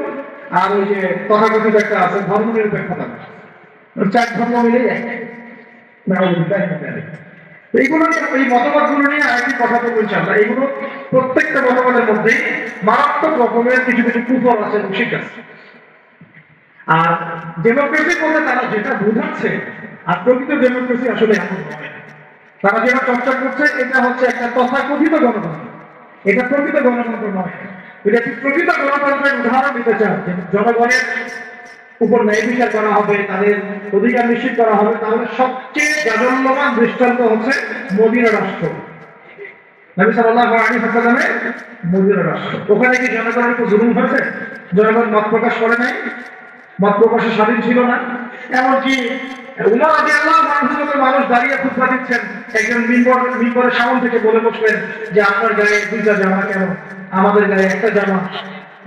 আর ওই যে তথাকথিত একটা আছে ধর্ম নিরপেক্ষতা, চার ধর্ম মিলেই এক। এইগুলো নিয়ে, এই মতবাদগুলো নিয়ে আরেকটি কথা তো বলছি আমরা, এইগুলো প্রত্যেকটা মতবাদের মধ্যেই মারাত্মক রকমের কিছু কিছু কুফল আছে, শিখ আছে। আর ডেমোক্রেসি বলতে তারা যেটা বোঝাচ্ছে, আর প্রকৃত ডেমোক্রেসি আসলে এমন নয়। তারা যেটা চর্চা করছে এটা হচ্ছে একটা তথাকথিত গণতন্ত্র, এটা প্রকৃত গণতন্ত্র নয়। এটা প্রকৃত গণতন্ত্রের উদাহরণ দিতে চান, জনগণের উপর ন্যায় বিচার করা হবে, তাদের অধিকার নিশ্চিত করা হবে, তাহলে সবচেয়ে জাজল্যমান দৃষ্টান্ত হচ্ছে মদিনা রাষ্ট্র। নবী সাল্লাল্লাহু আলাইহি ওয়াসাল্লামের মদিনা রাষ্ট্র। ওখানে কি জনগণের উপর জুলুম হয়েছে? জনগণ মত প্রকাশ করে নাই, মত প্রকাশে স্বাধীন ছিল না। এমনকি উমর রাদিয়াল্লাহু আনহু মতো মানুষ দাঁড়িয়ে খুতবা দিচ্ছেন, একজন মিম্বরের সামনে থেকে বলে বসলেন যে আপনার গায়ে দুইটা জামা কেন, আমাদের গায়ে একটা জামা।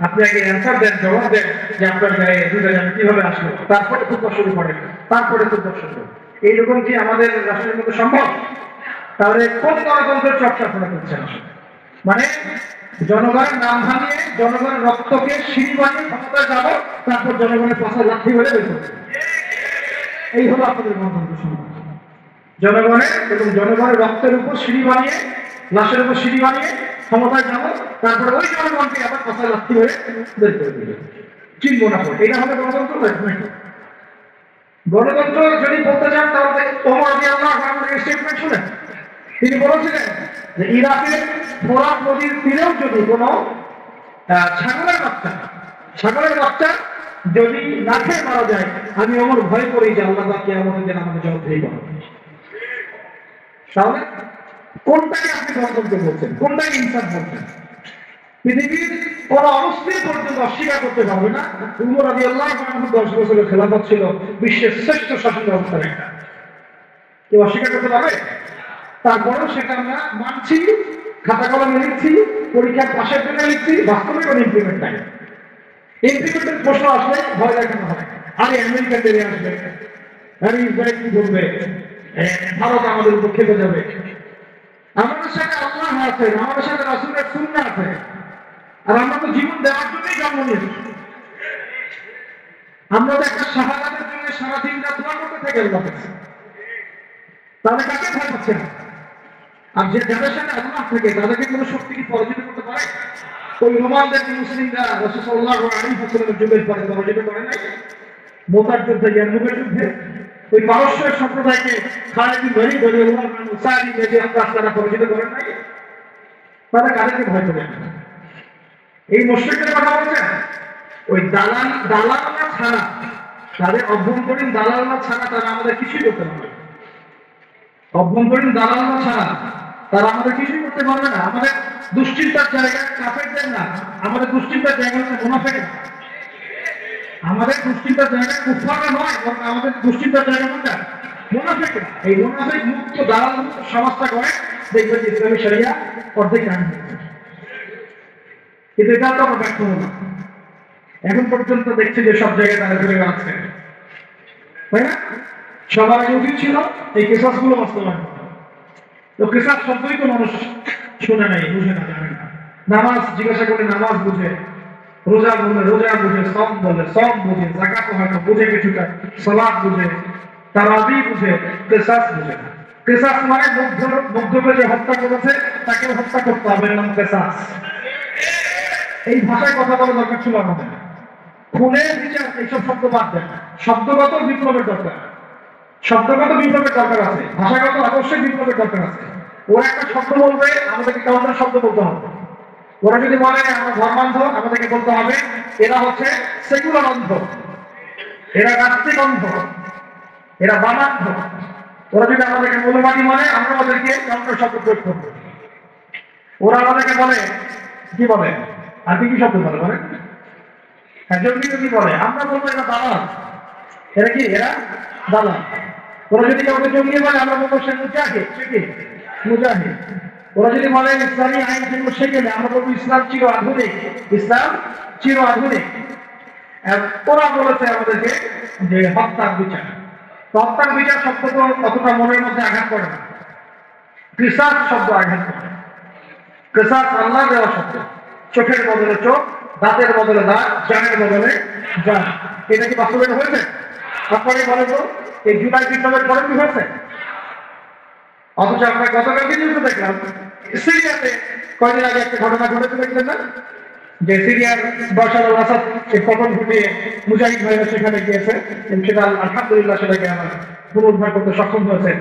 আপনি আগে অ্যান্সার দেন, জবাব দেন যে আপনার গায়ে দুইটা জামা কিভাবে আসলো, তারপরে খুতবা শুরু করেন, তারপরে খুতবা শুরু। এইরকম কি আমাদের রাষ্ট্রের মধ্যে সম্ভব? তাহলে কোন গণতন্ত্রের চর্চা আপনারা করছেন? মানে জনগণের নাম ভাঙিয়ে, জনগণের রক্তকে সিঁড়ি বানিয়ে ক্ষমতায় যাবো, তারপর জনগণের পাশে লাঠি হয়ে বের করবে। এই হলো আপনাদের গণতন্ত্র সমাজ। জনগণের এবং জনগণের রক্তের উপর সিঁড়ি বানিয়ে, লাশের উপর সিঁড়ি বানিয়ে ক্ষমতায় যাবো, তারপরে ওই জনগণকে আবার পাশে লাঠি হয়ে বের করে দিবে। চিনব না পড়ে, এটা হবে গণতন্ত্র নাকি? গণতন্ত্র যদি বলতে চান তাহলে ওমর রাদিয়াল্লাহু আনহুর স্টেটমেন্ট শুনেন। তিনি বলেছিলেন যে ইরাকের ফোরাত নদীর তীরেও যদি কোনো ছাগলের বাচ্চা যদি না খেয়ে মারা যায়, আমি ওমর ভয় করি যে আল্লাহ তাআলা কিয়ামতের দিন আমাদের জবাবদিহি করবেন। তাহলে কোনটাকে আপনি গণতন্ত্র বলছেন, কোনটাকে ইনসাফ বলছেন? পৃথিবীর কোন অমুসলিম পর্যন্ত অস্বীকার করতে পারবে না উমর রাদিয়াল্লাহু আনহু 10 বছরের খেলাফত ছিল বিশ্বের শ্রেষ্ঠ শাসন ব্যবস্থার একটা। কেউ অস্বীকার করতে পারবে? তারপরেও সেটা আমরা মানছি, খাতা কলমে লিখছি, পরীক্ষার পাশের জন্য লিখছি, বাস্তবে কোনো ইমপ্লিমেন্ট নাই। ইমপ্লিমেন্টের প্রশ্ন আসলে ভয় দেখানো হয়, আরে আমেরিকা বেড়ে আসবে, আরে ইসরায়েল কি করবে, ভারত আমাদের উপর খেপে যাবে। আমাদের সাথে আল্লাহ আছে, আমাদের সাথে রাসূলের সুন্নাহ আছে, আর আমরা তো জীবন দেওয়ার জন্যই জন্ম নিয়েছি। আমরা তো একটা শাহাদাতের জন্য সারা দিন রাত দোয়া করতে থাকি আল্লাহর কাছে। তাহলে কাকে ভয় পাচ্ছে না? আর যে যাদের সাথে আল্লাহ থাকে তাদেরকে কোনো শক্তি কি পরাজিত করতে পারে? ওই রোমানদের মুসলিমরা রাসূল সাল্লাল্লাহু আলাইহি ওয়াসাল্লামের যুগের পরে পরাজিত করে নাই? মোতার যুদ্ধে, ইয়ারমুকের যুদ্ধে ওই পারস্যের সম্প্রদায়কে খালিদ বিন ওয়ালিদ রাদিয়াল্লাহু আনহু সাহাবী মেজে আপনারা পরাজিত করেন নাই? তারা কাদেরকে ভয় করে না? এই মুশরিকদের কথা বলছেন। ওই দালালরা ছাড়া, তাদের অভ্যন্তরীণ দালালরা ছাড়া তারা আমাদের কিছুই করতে পারবে না। অভ্যন্তরীণ দালালরা ছাড়া তারা আমাদের কিছুই করতে পারবে না। আমাদের দুশ্চিন্তার জায়গা কাফেরদের না, আমাদের দুশ্চিন্তার জায়গা হচ্ছে মুনাফিকরা। আমাদের দুশ্চিন্তার জায়গা কুফাররা নয়, বরং আমাদের দুশ্চিন্তার জায়গা কোনটা? মুনাফিকরা। এই মুনাফিক মুক্ত দালাল মুক্ত সমাজটা করে দেখবেন ইসলামী শরিয়া অর্ধেক কাহিনী। কিন্তু এটা তো আমরা ব্যর্থ হলাম। এখন পর্যন্ত দেখছি যে সব জায়গায় তারা ঘুরে বেড়াচ্ছে, তাই না? সবার আগে উচিত ছিল এই কেসাসগুলো বাস্তবায়ন করা। তো কেসাস শব্দই তো মানুষ শুনে নাই, বুঝে না, জানে না। নামাজ জিজ্ঞাসা করে নামাজ বুঝে, রোজা বলে রোজা বুঝে, সম বলে সম বুঝে, যাকাত হয়তো বুঝে কিছুটা, সালাত বুঝে, তারাবি বুঝে, কেসাস বুঝে না। কেসাস মানে মধ্যে যে হত্যা করেছে তাকে হত্যা করতে হবে, নাম কেসাস। এই ভাষায় কথা বলা দরকার ছিল আমাদের। খুনের বিচার এইসব শব্দ বাদ দেন, শব্দগত বিপ্লবের দরকার, শব্দগত বিপ্লবের দরকার আছে, ভাষাগত অবশ্যই বিপ্লবের দরকার আছে। ওরা একটা শব্দ বলবে, আমাদেরকে কাউন্টার শব্দ বলতে হবে। ওরা যদি বলে আমরা ধর্মান্ধ, আমাদেরকে বলতে হবে এরা হচ্ছে সেকুলার অন্ধ, এরা নাস্তিক অন্ধ, এরা বামান্ধ। ওরা যদি আমাদেরকে মৌলবাদী বলে, আমরা ওদেরকে কাউন্টার শব্দ প্রয়োগ করবো। ওরা আমাদেরকে বলে কি বলে, আর কি কি শব্দ বলে বলে, জঙ্গি কি বলে, আমরা বলবো এরা দালাল, এরা কি? এরা দালাল। ওরা যদি কাউকে জঙ্গি বলে আমরা বলবো সে মুজাহিদ। সে কি? মুজাহিদ। ওরা যদি বলে ইসলামী আইন ছিল সেখানে, আমরা বলবো ইসলাম চির আধুনিক। ইসলাম চির আধুনিক। ওরা বলেছে আমাদেরকে যে হত্যার বিচার। হত্যার বিচার শব্দ তো কতটা মনের মধ্যে আঘাত করে না। কিসাস শব্দ আঘাত করে। কিসাস আল্লাহ দেওয়া শব্দ। চোখের বদলে চোখ, দাঁতের বদলে দাঁত, জানের বদলে জান। এটা কি বাস্তবায়ন হয়েছে? আপনাকে বলে তো এই জুলাই বিপ্লবের পরে কি হয়েছে? অথচ আমরা গতকালকে নিউজে দেখলাম সিরিয়াতে কয়দিন আগে একটা ঘটনা ঘটেছে, দেখলেন না? যে সিরিয়ার বাশার আল আসাদ পতন ঘটিয়ে মুজাহিদ ভাইরা সেখানে গিয়েছে, সেটা আলহামদুলিল্লাহ সেটাকে আমার পুনরুদ্ধার করতে সক্ষম হয়েছে।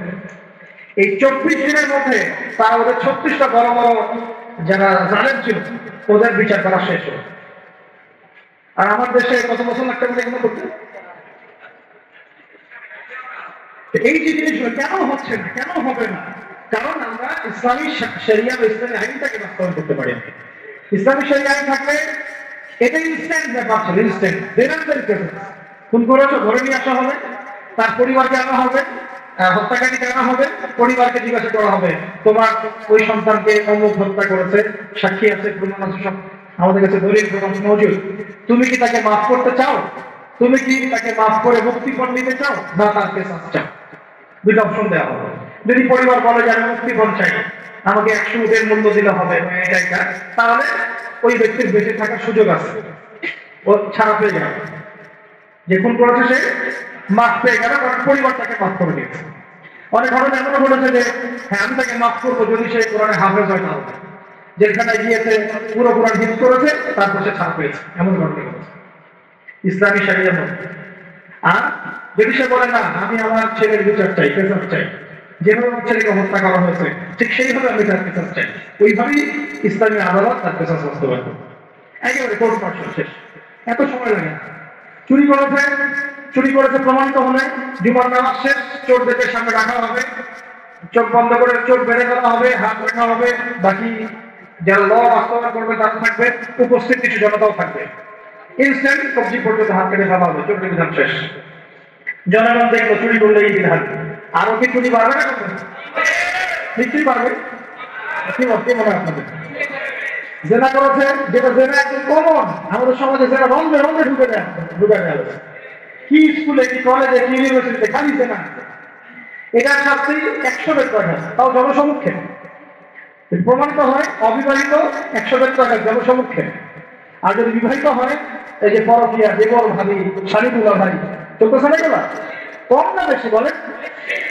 এই 24 দিনের মধ্যে তারা ওদের 36টা বড় বড় যারা জালেম ছিল ওদের বিচার করা শেষ হল। আর আমার দেশে কত বছর লাগতে পারে এগুলো করতে? এই যে জিনিসগুলো কেন হচ্ছে না, কেন হবে না? কারণ আমরা ইসলামী শরিয়া বা ইসলামী আইনটাকে বাস্তবায়ন করতে পারি না। ইসলামী শরিয়া আইন থাকলে এটা ইনস্ট্যান্ট ব্যাপার ছিল, ইনস্ট্যান্ট। খুন করেছো ধরে নিয়ে আসা হবে, তার পরিবারকে আনা হবে, হত্যাকারীকে আনা হবে, পরিবারকে জিজ্ঞাসা করা হবে তোমার ওই সন্তানকে অমুক হত্যা করেছে, সাক্ষী আছে, প্রমাণ আছে, সব আমাদের কাছে দলিল প্রমাণ মজুদ। তুমি কি তাকে মাফ করতে চাও? তুমি কি তাকে মাফ করে মুক্তিপণ নিতে চাও, না তার কেসাস চাও? দুটো অপশন দেওয়া হবে। যদি পরিবার বলে যে আমি মুক্তিপণ চাই, আমাকে 100 উটের মূল্য দিলে হবে, তাহলে ওই ব্যক্তির বেঁচে থাকার সুযোগ আছে, ও ছাড়া পেয়ে যাবে। যে খুন করেছে সে মাফ পেয়ে গেল, কারণ পরিবার তাকে মাফ করে দিয়েছে। অনেক ঘটনা এমনও বলেছে যে হ্যাঁ আমি তাকে মাফ করবো যদি সে কোরআনে হাফেজ হয়, তাহলে যেখানে গিয়েছে পুরো কোরআন হিফজ করেছে তারপর সে ছাড় পেয়েছে, এমন ঘটনা ঘটেছে ইসলামী শরিয়ার মধ্যে। আর যদি সে বলে না আমি আমার ছেলের বিচার চাই, কেসাস চাই, যেভাবে আমার ছেলেকে হত্যা করা হয়েছে ঠিক সেইভাবে আমি তার কেসাস চাই, ওইভাবেই ইসলামী আদালত তার কেসাস বাস্তবায়ন করবে। একেবারে কোর্ট মার্শাল শেষ, এত সময় লাগে না। চুরি করেছে প্রমাণিত হলে জুমার নামাজ শেষ, চোরদের সামনে রাখা হবে, চোখ বন্ধ করে চোখ বেড়ে করা হবে, হাত রাখা হবে, বাকি যারা ল বাস্তবায়ন করবে তারা থাকবে, উপস্থিত কিছু জনতাও থাকবে। ইনস্ট্যান্ট কবজি পর্যন্ত হাত কেটে ফেলা হবে, চোখের বিধান শেষ। জনগণ দেখলো চুরি করলে এই বিধান, আরো কি চুরি পারবে না? নিশ্চয়ই পারবে। কি মনে হয় আপনাদের? জেনা করেছে, যেটা জেনা একদম কমন আমাদের সমাজে, জেনা রন্ধে রন্ধে ঢুকে দেয়। কি স্কুলে, কি কলেজে, কি ইউনিভার্সিটিতে খালি জেনা। এটার শাস্তি 100 টাকা, তাও জনসমক্ষে। প্রমাণিত হয় অবিবাহিত 100 টাকা জনসমক্ষে। আর যদি বিবাহিত হয়, এই যে পরকীয়া, দেবর ভাবি, শাড়িগুলা ভাই, চলতেছে না এগুলা? কম না বেশি বলে?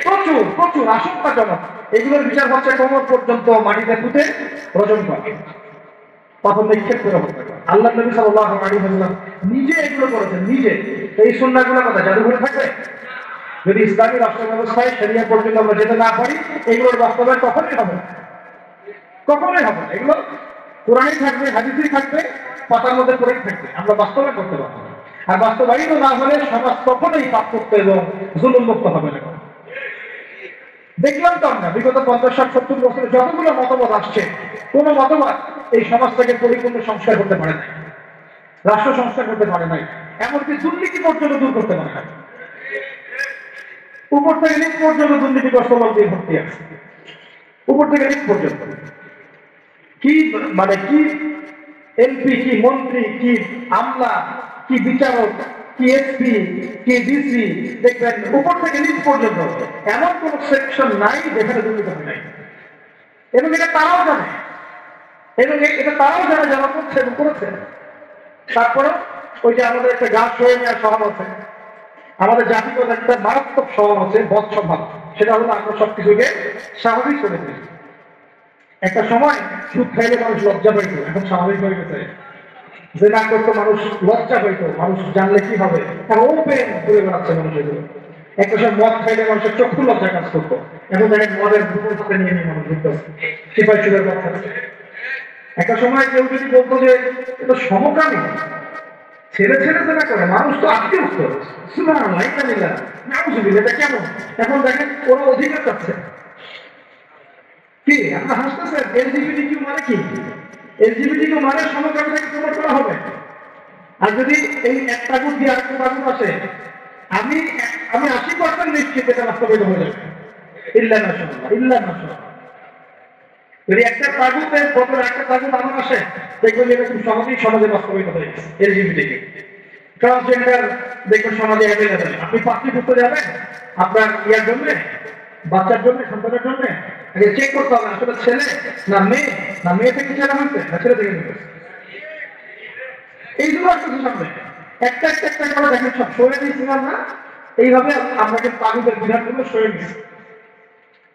প্রচুর প্রচুর আশঙ্কাজনক। এগুলোর বিচার হচ্ছে কোমর পর্যন্ত মাটিতে পুঁতে রজন করা, পাথর নিক্ষেপ করে হত্যা করা। আল্লাহ নবী সাল্লাল্লাহু আলাইহি ওয়াসাল্লাম নিজে এগুলো করেছেন, নিজে। এই সুন্নাহগুলো কথা জাদুঘরে থাকবে? যদি ইসলামী রাষ্ট্র ব্যবস্থায় শরিয়া পর্যন্ত আমরা যেতে না পারি, এগুলোর বাস্তবায়ন কখনোই হবে না, কখনোই হবে না। এগুলো কোরআনেই থাকবে, হাদিসেই থাকবে, পাতার মধ্যে পড়েই থাকবে, আমরা বাস্তবায়ন করতে পারবো না। আর বাস্তবায়িত না হলে সমাজ কখনোই পাপমুক্ত এবং জুলুম মুক্ত হবে না। দেখলাম তো আমরা বিগত 50-60-70 বছরে যতগুলো মতবাদ আসছে, কোন মতবাদ এই সমাজটাকে পরিপূর্ণ সংস্কার করতে পারে নাই, রাষ্ট্র সংস্কার করতে পারে নাই, এমনকি দুর্নীতি পর্যন্ত দূর করতে পারে নাই। উপর থেকে নিচ পর্যন্ত দুর্নীতিগ্রস্ত লোক দিয়ে ভর্তি আছে, উপর থেকে নিচ পর্যন্ত। কি মানে কি এমপি, কি মন্ত্রী, কি আমলা, কি বিচারক, কি এসপি, কি ডিসি, দেখবেন উপর থেকে নিচ পর্যন্ত এমন কোন সেকশন নাই যেখানে দুর্নীতি হয় নাই। এবং এটা তারাও জানে, এবং এটা তারাও জানে যারা করছে এবং করেছে। তারপরে ওই যে আমাদের একটা গাছ হয়ে নেওয়ার স্বভাব আছে, আমাদের জাতিগত একটা মারাত্মক স্বভাব আছে, বদ স্বভাব। সেটা হলো আমরা সবকিছুকে স্বাভাবিক করে দিই। একটা সময় সুদ খাইলে মানুষ লজ্জা পাইত, এখন স্বাভাবিক হয়ে গেছে। যে না করতো মানুষ লজ্জা পাইত, মানুষ জানলে কি হবে, ওপেন ঘুরে বেড়াচ্ছে মানুষ এগুলো। একটা সময় মদ খাইলে মানুষের চক্ষু লজ্জা কাজ করতো, এখন দেখেন মদের দুপুর হাতে নিয়ে নিয়ে মানুষ ঘুরতেছে, সিপাই চুলের মদ খাচ্ছে। একটা সময় কেউ যদি বলতো যে এটা সমকামী, ছেড়ে ছেড়ে যে না করে মানুষ তো আজকে উঠতো, এটা কেমন? এখন দেখেন ওরা অধিকার চাচ্ছে। কি আপনার হাসতেছেন? এলজিবিটিকিউ মানে কি? এলজিবিটিকিউ মানে সমকামিতাকে প্রমোট করা হবে। আর যদি এই একটা গুণ দিয়ে আরেকটা গুণ আসে, আমি আমি 80% নিশ্চিত এটা বাস্তবায়িত হয়ে যাবে। ইল্লা মাশাআল্লাহ, ইল্লা মাশাআল্লাহ। যদি একটা তাগুতের বদলে একটা তাগুত আমার আসে, দেখবেন এটা খুব সহজেই সমাজে বাস্তবায়িত হয়ে গেছে। এলজিবিটিকে ট্রান্সজেন্ডার দেখবেন সমাজে অ্যাভেলেবেল। আপনি পাত্রী করতে যাবেন আপনার ইয়ার জন্য, বাচ্চার জন্য, সন্তানের জন্য আগে চেক করতে হবে আসলে ছেলে না মেয়ে, না মেয়ে থেকে ছেলে হচ্ছে না ছেলে থেকে মেয়ে হচ্ছে। এইগুলো আসলে সামনে একটা একটা একটা করে দেখেন সব সরে দিয়েছিলাম না, এইভাবে আমরা কিন্তু তাগুতের বিধানগুলো সরে দিচ্ছি।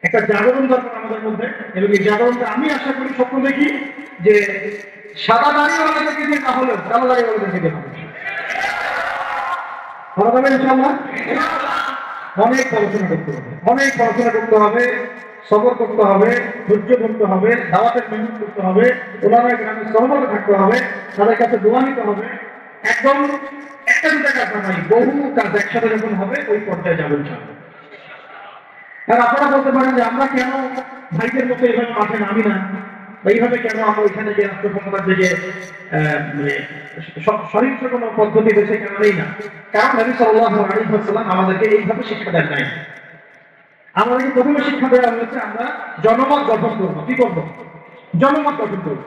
একটা জাগরণ দরকার আমাদের মধ্যে, এবং এই জাগরণটা আমি আশা করি স্বপ্ন দেখি যে সাদা দাড়িওয়ালাদেরকে দিয়ে না হলেও কালো দাড়িওয়ালাদেরকে দিয়ে হবে। ভালো হবে ইনশাআল্লাহ। অনেক পড়াশোনা করতে হবে, অনেক পড়াশোনা করতে হবে, সবর করতে হবে, ধৈর্য ধরতে হবে, দাওয়াতের মেহনত করতে হবে, ওলামায়ে কেরামের সহমতে থাকতে হবে, তাদের কাছে দোয়া নিতে হবে। একদম একটা দুটা কাজ নয়, বহু কাজ একসাথে যখন হবে ওই পর্যায়ে যাবেন ইনশাআল্লাহ। আর আপনারা বলতে পারেন যে আমরা কেন ভাইদের মতো এইভাবে মাঠে নামি না, বা এইভাবে কেন আমরা ওইখানে যে রাষ্ট্র ক্ষমতার দিকে সহিংস কোনো পদ্ধতি বেছে কেন নেই না? কারণ নবী সাল্লাল্লাহু আলাইহি ওয়াসাল্লাম আমাদেরকে এইভাবে শিক্ষা দেন নাই। আমাদেরকে প্রথমে শিক্ষা দেওয়া হয়েছে আমরা জনমত গঠন করবো। কি করবো? জনমত গঠন করবো।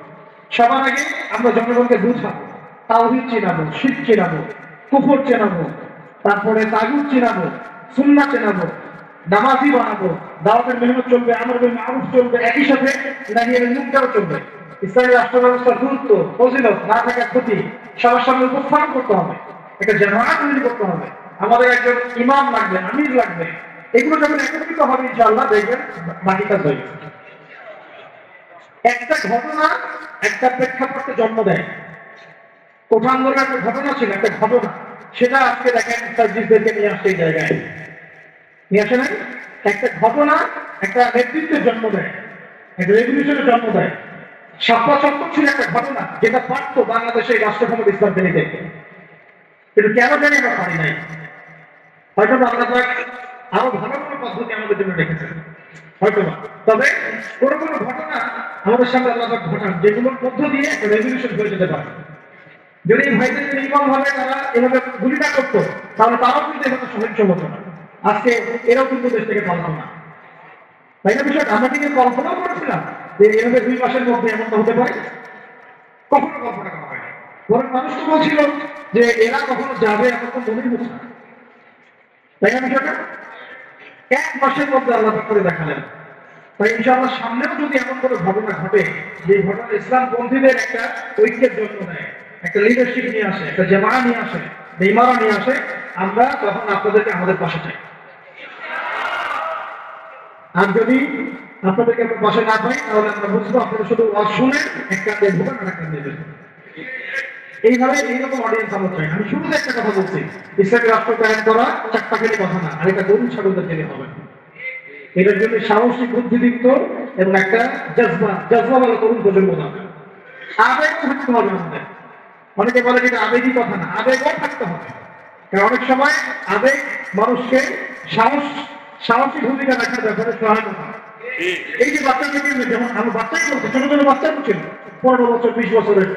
সবার আগে আমরা জনগণকে বুঝাবো, তাওহীদ চেনাবো, শিরক চেনাবো, কুফর চেনাবো, তারপরে তাগুত চেনাবো, সুন্নাহ চেনাবো, নামাজি বানাবো, দাওয়াতের মেহনত চলবে, আমর বিল মারুফ চলবে, একই সাথে নাহি আনিল মুনকার চলবে। ইসলামী রাষ্ট্র ব্যবস্থার গুরুত্ব, ফজিলত, না থাকার ক্ষতি সবার সামনে উপস্থাপন করতে হবে। একটা জামায়াত তৈরি করতে হবে, আমাদের একজন ইমাম লাগবে, আমির লাগবে। এগুলো যখন একত্রিত হবে ইনশাআল্লাহ দেখবেন বাকি কাজ হয়ে গেছে। একটা ঘটনা একটা প্রেক্ষাপটে জন্ম দেয়। কোঠা আন্দোলনের একটা ঘটনা ছিল, একটা ঘটনা, সেটা আজকে দেখেন সার্জিসদেরকে নিয়ে আসছে এই জায়গায় নিয়ে আসে না। একটা ঘটনা একটা নেতৃত্বের জন্ম দেয়, একটা রেভলিউশনের জন্ম দেয়। শাপলা চত্বর ছিল একটা ঘটনা যেটা পারত বাংলাদেশের রাষ্ট্র ক্ষমতা ইসলাম ফেলে দেখতে, কিন্তু কেন জানি আমরা পারি নাই। হয়তো আল্লাহ পাক আরো ভালো কোনো পদ্ধতি আমাদের জন্য রেখেছেন হয়তো না, তবে কোনো কোনো ঘটনা আমাদের সামনে আল্লাহ পাক ঘটান যেগুলোর মধ্য দিয়ে একটা রেভলিউশন হয়ে যেতে পারে। যদি এই ভাইদের নির্মম ভাবে তারা এভাবে গুলি না করতো তাহলে তারাও কিন্তু এভাবে সহিংস হতো না, আজকে এরাও কিন্তু দেশ থেকে পালাতো না। তাই না? বিষয়টা আমরা কিন্তু কল্পনাও করেছিলাম যে এভাবে 2 মাসের মধ্যে এমনটা হতে পারে, কখনো কল্পনা করা হয় না। বরং মানুষ তো বলছিল যে এরা কখনো যাবে, এমন তো মনেই হচ্ছে না। তাই না? বিষয়টা 1 মাসের মধ্যে আল্লাহ করে দেখালেন। তাই ইনশাআল্লাহ সামনেও যদি এমন কোনো ঘটনা ঘটে যে ঘটনা ইসলাম পন্থীদের একটা ঐক্যের জন্ম দেয়, একটা লিডারশিপ নিয়ে আসে, একটা জামায়া নিয়ে আসে, ইমারা নিয়ে আসে, আমরা তখন আপনাদেরকে আমাদের পাশে চাই। আর যদি আপনাদেরকে আমরা পাশে না পাই তাহলে আমরা বুঝবো আপনারা শুধু ওয়াজ শুনে এক কান্দে ভোগান আর এক কান্দে দেবেন। এইভাবে এইরকম অডিয়েন্স আমরা চাই। আমি শুরুতে একটা কথা বলছি, ইসলামী রাষ্ট্র কায়েম করা চারটা খেলে কথা না, আর এটা গরু ছাগলদের খেলে হবে। এটার জন্য সাহসী, বুদ্ধিদীপ্ত এবং একটা জজবাওয়ালা তরুণ প্রজন্ম দরকার। আবেগ থাকতে হবে আমাদের। অনেকে বলে যে আবেগই কথা না, আবেগও থাকতে হবে। কারণ অনেক সময় আবেগ মানুষকে সাহসী ভূমিকা রাখার ব্যাপারে সহায়তা করে। এই যে বাচ্চাদেরকে যেমন আমার বাচ্চাই বলছে, ছোট ছোট বাচ্চা ছিল 15 বছর 20 বছরের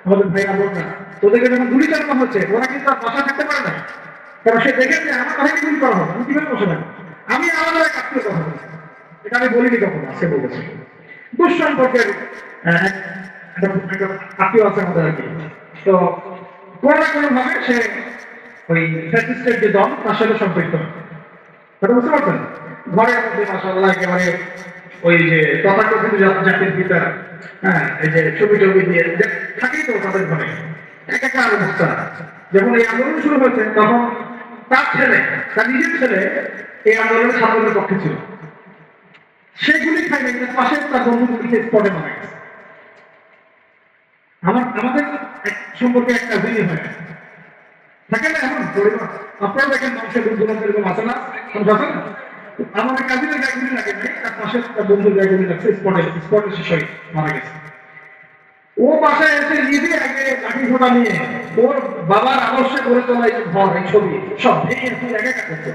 আমাদের ভাইরা বোনরা, ওদেরকে যখন গুলি চালানো হচ্ছে ওরা কিন্তু আর বাসা থাকতে পারে না। কারণ সে দেখেছে আমার ভাইকে গুলি করা হবে, আমি কিভাবে বসে থাকবো? আমি আমাদের এক আত্মীয় কথা বলছি, এটা আমি বলিনি কখনো, সে বলেছে। দুঃসম্পর্কের একটা আত্মীয় আছে আমাদের আর কি। তো কোনো না কোনো ভাবে সে ওই ফ্যাসিস্টের যে দল তার সাথে সম্পৃক্ত হয়। বুঝতে পারছেন? ঘরের মধ্যে মাশাআল্লাহ একেবারে ওই যে তথাকথিত জাতির পিতা, হ্যাঁ, এই যে ছবি টবি দিয়ে থাকেই তো তাদের ঘরে এক একটা অবস্থা। যখন এই আন্দোলন শুরু হয়েছে তখন তার ছেলে, তার নিজের ছেলে এই আন্দোলনের ছাত্রদের পক্ষে ছিল। সেগুলি খাইলে কিন্তু পাশে তার বন্ধুগুলিকে স্পটে মারা গেছে। আমাদের সম্পর্কে একটা ভিড় হয় থাকে না এমন পরিবার। আপনারা দেখেন মানুষের বন্ধুরা এরকম আসে না, আমাদের কাজিনের গাড়িগুলি লাগে নাই, তার পাশে তার বন্ধুর গাড়িগুলি লাগছে, স্পটে শেষ হয়ে মারা গেছে। ও বাসায় এসে নিজে আগে লাঠি ফোটা নিয়ে ওর বাবার আদর্শে করে তোলা এই ঘর, এই ছবি সব ভেঙে তুই একা করতো,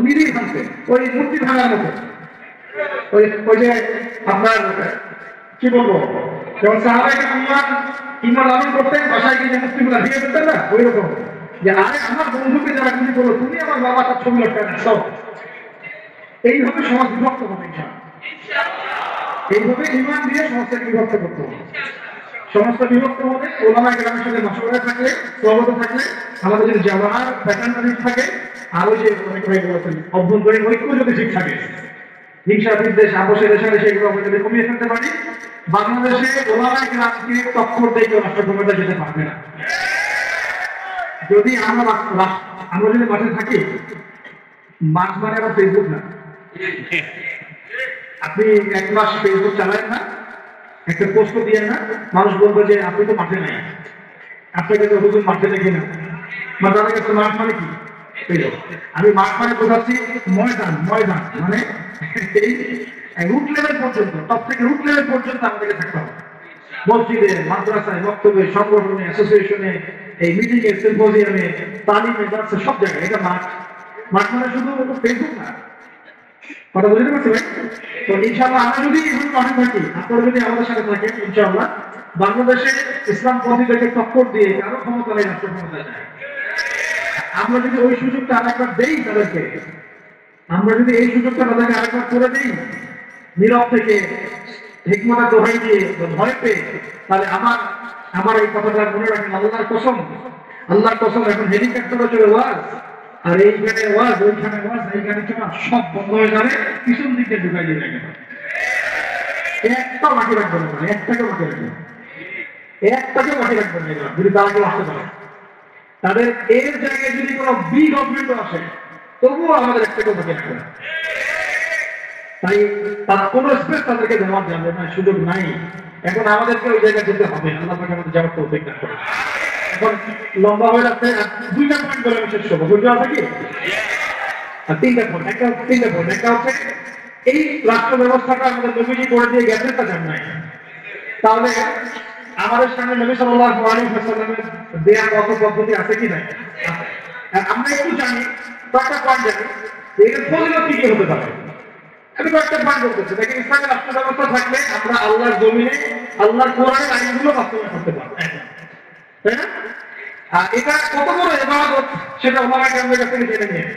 নিজেই ভাঙছে ওই মূর্তি ভাঙার মতো। ওই যে আপনার কি বলবো, যেমন সাহাবায়ে কেরাম ইমান লালন করতেন, বাসায় গিয়ে মূর্তিগুলো ভেঙে ফেলতেন না, ওই রকম যে আরে আমার বন্ধুকে যারা গুলি করলো, তুমি আমার বাবা তার ছবি লটকায় রাখছো। এইভাবে সমাজ বিভক্ত হবে এইভাবে ইমান দিয়ে সমাজটাকে বিভক্ত করতে হবে। সমাজটা বিভক্ত হলে ওলামায়ে কেরামের সাথে মশওয়ারা থাকলে, সহবত থাকলে, আমাদের যদি জামার প্যাটার্ন ঠিক থাকে, আর ওই যে অনেক ভাই বলেছেন অভ্যন্তরীণ ঐক্য যদি ঠিক থাকে, হিংসা বিদ্বেষ আপোষের রেশারেশি এগুলো আমরা যদি কমিয়ে ফেলতে পারি, বাংলাদেশে ওলামায়ে কেরামকে টক্কর দিয়ে কেউ রাষ্ট্র ক্ষমতা যেতে পারবে না। যদি আমরা যদি মাঠে থাকি, মাঠ মানে আবার ফেসবুক না। আপনি এক মাস ফেসবুক চালায় না, একটা পোস্ট দিয়ে না, মানুষ বলবে যে আপনি তো মাঠে নাই, আপনাকে তো হুজুর মাঠে দেখি না। তাদের কাছে মাঠ মানে কি? আমি মাঠ মানে বোঝাচ্ছি ময়দান। ময়দান মানে এই রুট লেভেল পর্যন্ত, টপ থেকে রুট লেভেল পর্যন্ত আমাদেরকে থাকতে হবে। মসজিদে, মাদ্রাসায়, বক্তব্যে, সংগঠনে, অ্যাসোসিয়েশনে, এই মিটিংয়ে, সিম্পোজিয়ামে, তালিমে, দার্সে, সব জায়গায় এটা মাঠ। মাঠ মানে শুধু ফেসবুক না। কথা বুঝতে পারছি ভাই? তো ইনশাআল্লাহ আমরা যদি এখন মাঠে থাকি, আপনারা যদি আমাদের সাথে থাকেন, ইনশাআল্লাহ বাংলাদেশে ইসলাম পন্থীদেরকে টক্কর দিয়ে কারো ক্ষমতা নেই, রাষ্ট্র ক্ষমতা যায়। আমরা যদি ওই সুযোগটা আরেকবার দেই তাদেরকে, আমরা যদি এই সুযোগটা তাদেরকে আরেকবার করে দিই, নীরব থেকে হিকমতের দোহাই দিয়ে ভয় পেয়ে, তাহলে আমার এই কথাটা মনে রাখেন, আল্লাহর কসম এখন হেলিকপ্টারে চলে ওয়াজ, আর এইখানে ওয়াজ, ওইখানে ওয়াজ, এইখানে চলা সব বন্ধ হয়ে যাবে, পিছন দিকে ঢুকাই দিয়ে রাখবে। একটাও বাকি রাখবে না, একটাকেও বাকি রাখবে না, একটাকেও বাকি রাখবে না। যদি তারা কেউ আসতে পারে, তাদের এর জায়গায় যদি কোনো বি গভর্নমেন্ট আসে, তবুও আমাদের একটাকেও বাকি রাখবে না। তাই তার কোনো স্পেস তাদেরকে দেওয়ার যাবে না, সুযোগ নাই। এখন আমাদেরকে ওই জায়গায় যেতে হবে। আল্লাহ পাক আমাদের যাওয়ার তৌফিক দান করুন। এখন লম্বা হয়ে যাচ্ছে, দুইটা পয়েন্ট বলে আমি শেষ করবো। বুঝতে আছে কি? আর তিনটা পয়েন্ট। একটা হচ্ছে এই রাষ্ট্র ব্যবস্থাটা আমাদের নবীজি করে দিয়ে গেছে, তা জান নাই। তাহলে আমাদের সামনে নবী সাল্লাল্লাহু আলাইহি ওয়াসাল্লামের দেয়া কত পদ্ধতি আছে কি নাই? আমরা একটু জানি, কয়েকটা পয়েন্ট জানি, এর ফজিলত কি হতে পারে। আমি কয়েকটা পয়েন্ট বলতেছি। দেখেন, ইসলামের রাষ্ট্র ব্যবস্থা থাকলে আমরা আল্লাহর জমিনে আল্লাহর কোরআনের আইনগুলো বাস্তবায়ন করতে পারবো, তাই না? আর এটা কত বড় ইবাদত সেটা ওলামায়ে কেরামের কাছ থেকে জেনে নিয়ে,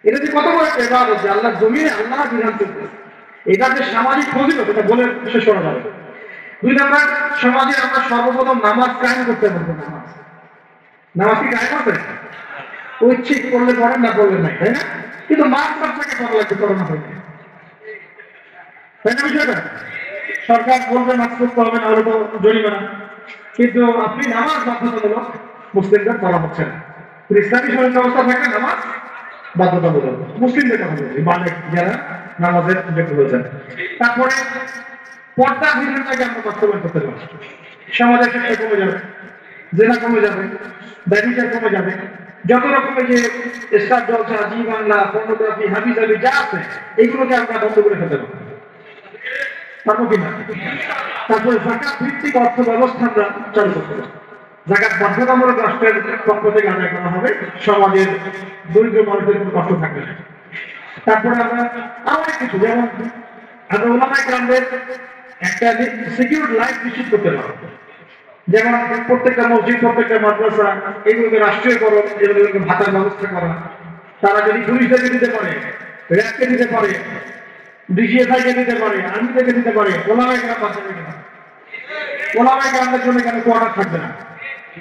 এটা যে কত বড় একটা ইবাদত যে আল্লাহর জমিনে আল্লাহর বিধান চলবে, এটা যে সামাজিক ফজিলত, এটা বলে শেষ করা যাবে। দুই নাম্বার, সমাজে আমরা সর্বপ্রথম নামাজ কায়েম করতে পারবো। নামাজ কি কায়েম হবে? ঐচ্ছিক করলে পড়েন, না পড়লে নাই, তাই না? কিন্তু মাস বাচ্চাকে করা লাগবে, করোনা হয়নি, তাই না? বিষয়টা সরকার বলবে মাছ করতে হবে, না হলে তো জরিমানা। কিন্তু আপনি নামাজ বাধ্যতামূলক মুসলিমদের করা হচ্ছে না। ইসলামী সমাজ ব্যবস্থা থাকলে নামাজ বাধ্যতামূলক মুসলিমদের কথা বলছি, বালেক যারা নামাজের যোগ্য হয়েছেন। তারপরে পর্দা বিধানটাকে আমরা বাস্তবায়ন করতে পারবো। সমাজের শিক্ষা কমে যাবে, জেনা কমে যাবে, ব্যভিচার কমে যাবে, যত রকমের যে স্টার জলসা, জি বাংলা, পর্নোগ্রাফি, হাবিজাবি যা আছে, এইগুলোকে আমরা বন্ধ করে ফেলতে পারবো কিনা? তারপরে যাকাত ভিত্তিক অর্থ ব্যবস্থা আমরা চালু করতে পারবো। যাকাত বাধ্যতামূলক রাষ্ট্রের পক্ষ থেকে আদায় করা হবে, সমাজের দরিদ্র মানুষদের কোনো কষ্ট থাকবে না। তারপরে আমরা আরো অনেক কিছু, যেমন আমরা ওলামায়ে কেরামদের একটা সিকিউর লাইফ নিশ্চিত করতে পারবো। যেমন প্রত্যেকটা মসজিদ, প্রত্যেকটা মাদ্রাসা, এগুলোকে রাষ্ট্রীয়করণ, এগুলোকে ভাতার ব্যবস্থা করা। তারা যদি পুলিশদেরকে দিতে পারে, র্যাবকে দিতে পারে, ডিজিএফআইকে দিতে পারে, আর্মিদেরকে দিতে পারে, ওলামায়ে কেরাম বাঁচাবে কেন? ওলামায়ে কেরামদের জন্য কেন কোয়ার্টার থাকবে না?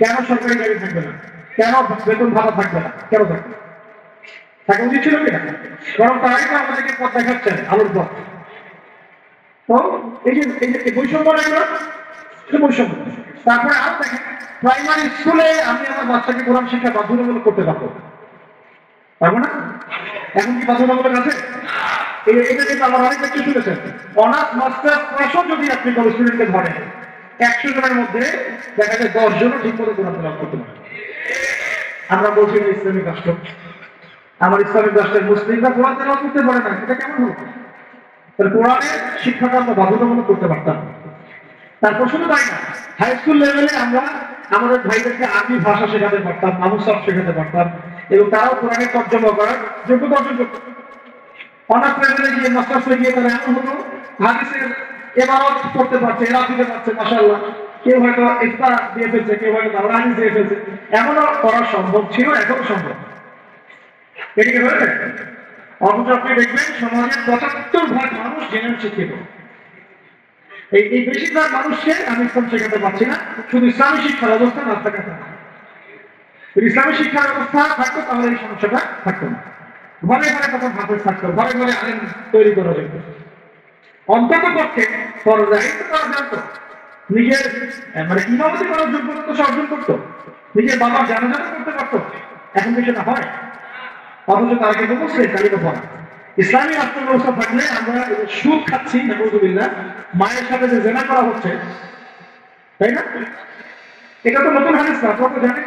কেন সরকারি গাড়ি থাকবে না? কেন বেতন ভাতা থাকবে না? কেন থাকবে? থাকা উচিত ছিল কিনা? বরং তারাই তো আমাদেরকে পথ দেখাচ্ছেন, আলোর পথ। তো এই যে বৈষম্য এগুলো বৈষম্য। তারপরে আরো দেখেন, প্রাইমারি স্কুলে আমি আমার বাচ্চাকে কোরআন শিক্ষা বাধ্যতামূলক করতে পারবো না? এখন কি বাধ্যতামূলক আছে? এটা কিন্তু আমার অনেক ব্যক্তি শুনেছেন, অনার্স মাস্টার্স ক্লাসও যদি আপনি কোনো স্টুডেন্টকে ধরেন, 100 জনের মধ্যে দেখা যায় 10 জনও ঠিক মতো কোরআন তেলাওয়াত করতে পারে। আমরা বলছি না ইসলামিক রাষ্ট্র, আমার ইসলামিক রাষ্ট্রের মুসলিমরা কোরআন তেলাওয়াত করতে পারে না, এটা কেমন হলো? তাহলে কোরআনের শিক্ষাটা আমরা বাধ্যতামূলক করতে পারতাম। তারপর শুধু তাই না, হাই স্কুল লেভেলে আমরা আমাদের ভাইদেরকে আরবি ভাষা শেখাতে পারতাম, নামুসাফ শেখাতে পারতাম, এবং তারাও কোরআনের তর্জমা করার যোগ্যতা অর্জন করত। অনার্স লেভেলে গিয়ে, মাস্টার্সে গিয়ে তারা এমন হলো হাদিসের ইবারত পড়তে পারছে, এরাব দিতে পারছে, মাশাআল্লাহ। কেউ হয়তো ইফতার দিয়ে ফেলছে, কেউ হয়তো দাওরানি দিয়ে ফেলছে, এমনও করা সম্ভব ছিল, এখনো সম্ভব। এদিকে হয়েছে, অথচ আপনি দেখবেন সমাজের ৭৫% মানুষ জেনে শিক্ষিত। এই বেশিরভাগ মানুষকে আমি ইসলাম শেখাতে পারছি না, শুধু ইসলামী শিক্ষার ব্যবস্থা না থাকা। ইসলামী শিক্ষার ব্যবস্থা থাকতো তাহলে এই সমস্যাটা থাকতো না। ঘরে ঘরে তখন হাফেজ থাকতো, ঘরে ঘরে আলেম তৈরি করা যেত। অন্তত পক্ষে ফরজাইন করা জানতো, নিজের মানে ইমামতি করার যোগ্যতা তো সে অর্জন করতো, নিজের বাবার জানাজা করতে পারতো। এখন কি সেটা হয়? অথচ তারা কিন্তু মুসলিম, তালিকা পড়া। ইসলামী রাষ্ট্র ব্যবস্থা থাকলে আমরা সুদ খাচ্ছি, নাউযুবিল্লাহ, মায়ের সাথে যে জেনা করা হচ্ছে, তাই না? এটা তো নতুন হাদিস না, আপনারা তো জানেন।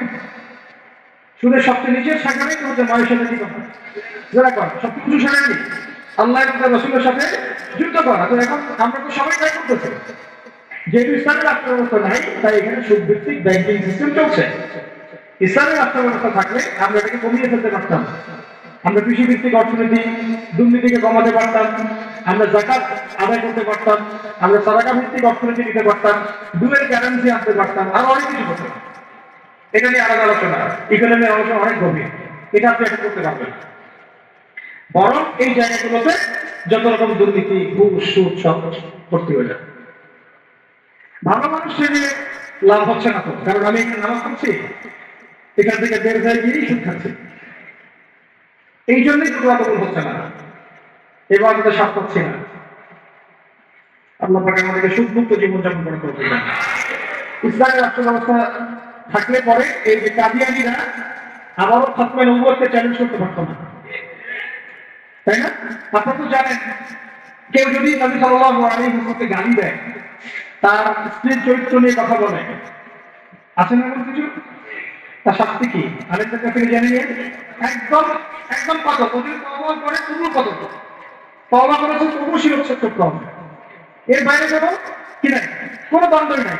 সুদের সবচেয়ে নিচের শাখাটাই তো হচ্ছে মায়ের সাথে কি কথা, জেনা করা। সবকিছু শাখা নেই, আল্লাহ এবং তার রাসূলের সাথে যুদ্ধ করা। তো এখন আমরা তো সবাই তাই করতেছি। যেহেতু ইসলামী রাষ্ট্র ব্যবস্থা নাই, তাই এখানে সুদ ভিত্তিক ব্যাংকিং সিস্টেম চলছে। ইসলামী রাষ্ট্র ব্যবস্থা থাকলে আমরা এটাকে কমিয়ে ফেলতে পারতাম। আমরা কৃষিভিত্তিক অর্থনীতি, দুর্নীতিকে কমাতে পারতাম, আমরা যাকাত আদায় করতে পারতাম, আমরা সাদাকা ভিত্তিক অর্থনীতি দিতে পারতাম, ডুয়েল কারেন্সি আনতে পারতাম, আরো অনেক কিছু করতাম। এটা নিয়ে আলাদা আলোচনা, ইকোনমির আলোচনা অনেক গভীর, এটা আপনি এখন করতে পারবেন। বরং এই জায়গাগুলোতে যত রকম দুর্নীতি, ঘুষ, সুদ সব ভর্তি হয়ে যাবে। ভালো মানুষের লাভ হচ্ছে না তো, কারণ আমি এখানে নামাজ পড়ছি, এখান থেকে ১.৫ গিয়েই সুদ খাচ্ছি। এই জন্যই তো কবুল হচ্ছে না, এবার আমাদের সাথ পাচ্ছি না। আল্লাহ পাক আমাদেরকে সুদমুক্ত জীবনযাপন করে করতে দেন। ইসলামী রাষ্ট্র ব্যবস্থা থাকলে পরে এই যে কাদিয়ানীরা আবারও খাতমে নবুয়তকে চ্যালেঞ্জ করতে পারতো না, তাই না? আপনারা তো জানেন, কেউ যদি নবী সাল্লাল্লাহু আলাইহি ওয়াসাল্লামকে গালি দেয়, তার স্ত্রীর চরিত্র নিয়ে কথা বলে, আছে না এমন কিছু? তার শাস্তি কি আরেকটার কাছে জেনে নিয়ে একদম একদম কত যদি তওবা করে তবু কত, তওবা করেছে তবু শিরোচ্ছেদ করতে হবে। এর বাইরে কোনো কি নাই, কোনো দণ্ডই নাই।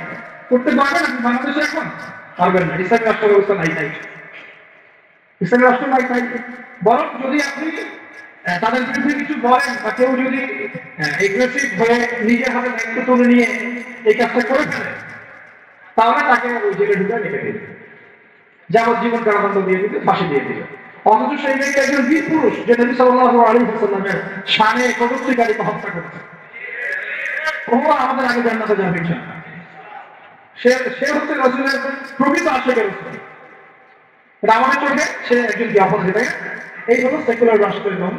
করতে পারবেন আপনি বাংলাদেশে? এখন পারবেন না, ইসলামী রাষ্ট্র ব্যবস্থা নাই তাই। ইসলামী রাষ্ট্র নাই তাই। বরং যদি আপনি তাদের বিরুদ্ধে কিছু বলেন বা কেউ যদি এগ্রেসিভ হয়ে নিজের হাতে দায়িত্ব তুলে নিয়ে এই কাজটা করে ফেলে, তাহলে তাকে ওই জেলে ঢুকে রেখে দেবে, যাবজ্জীবন কারাদণ্ড দিয়ে দিতে, ফাঁসি দিয়ে দিবে। অথচ সেই ব্যক্তি একজন বীর পুরুষ, যে নবী সাল্লাল্লাহু আলাইহি ওয়াসাল্লামের শানে কটূক্তিকারীকে হত্যা করেছে, ও আমাদের আগে জান্নাতে যাবে ইনশাআল্লাহ। সে হচ্ছে রাসূলের প্রকৃত আশিকের রাসূল। এটা আমাদের চোখে সে একজন জাফর হিসেবে। এই হলো সেকুলার রাষ্ট্র এবং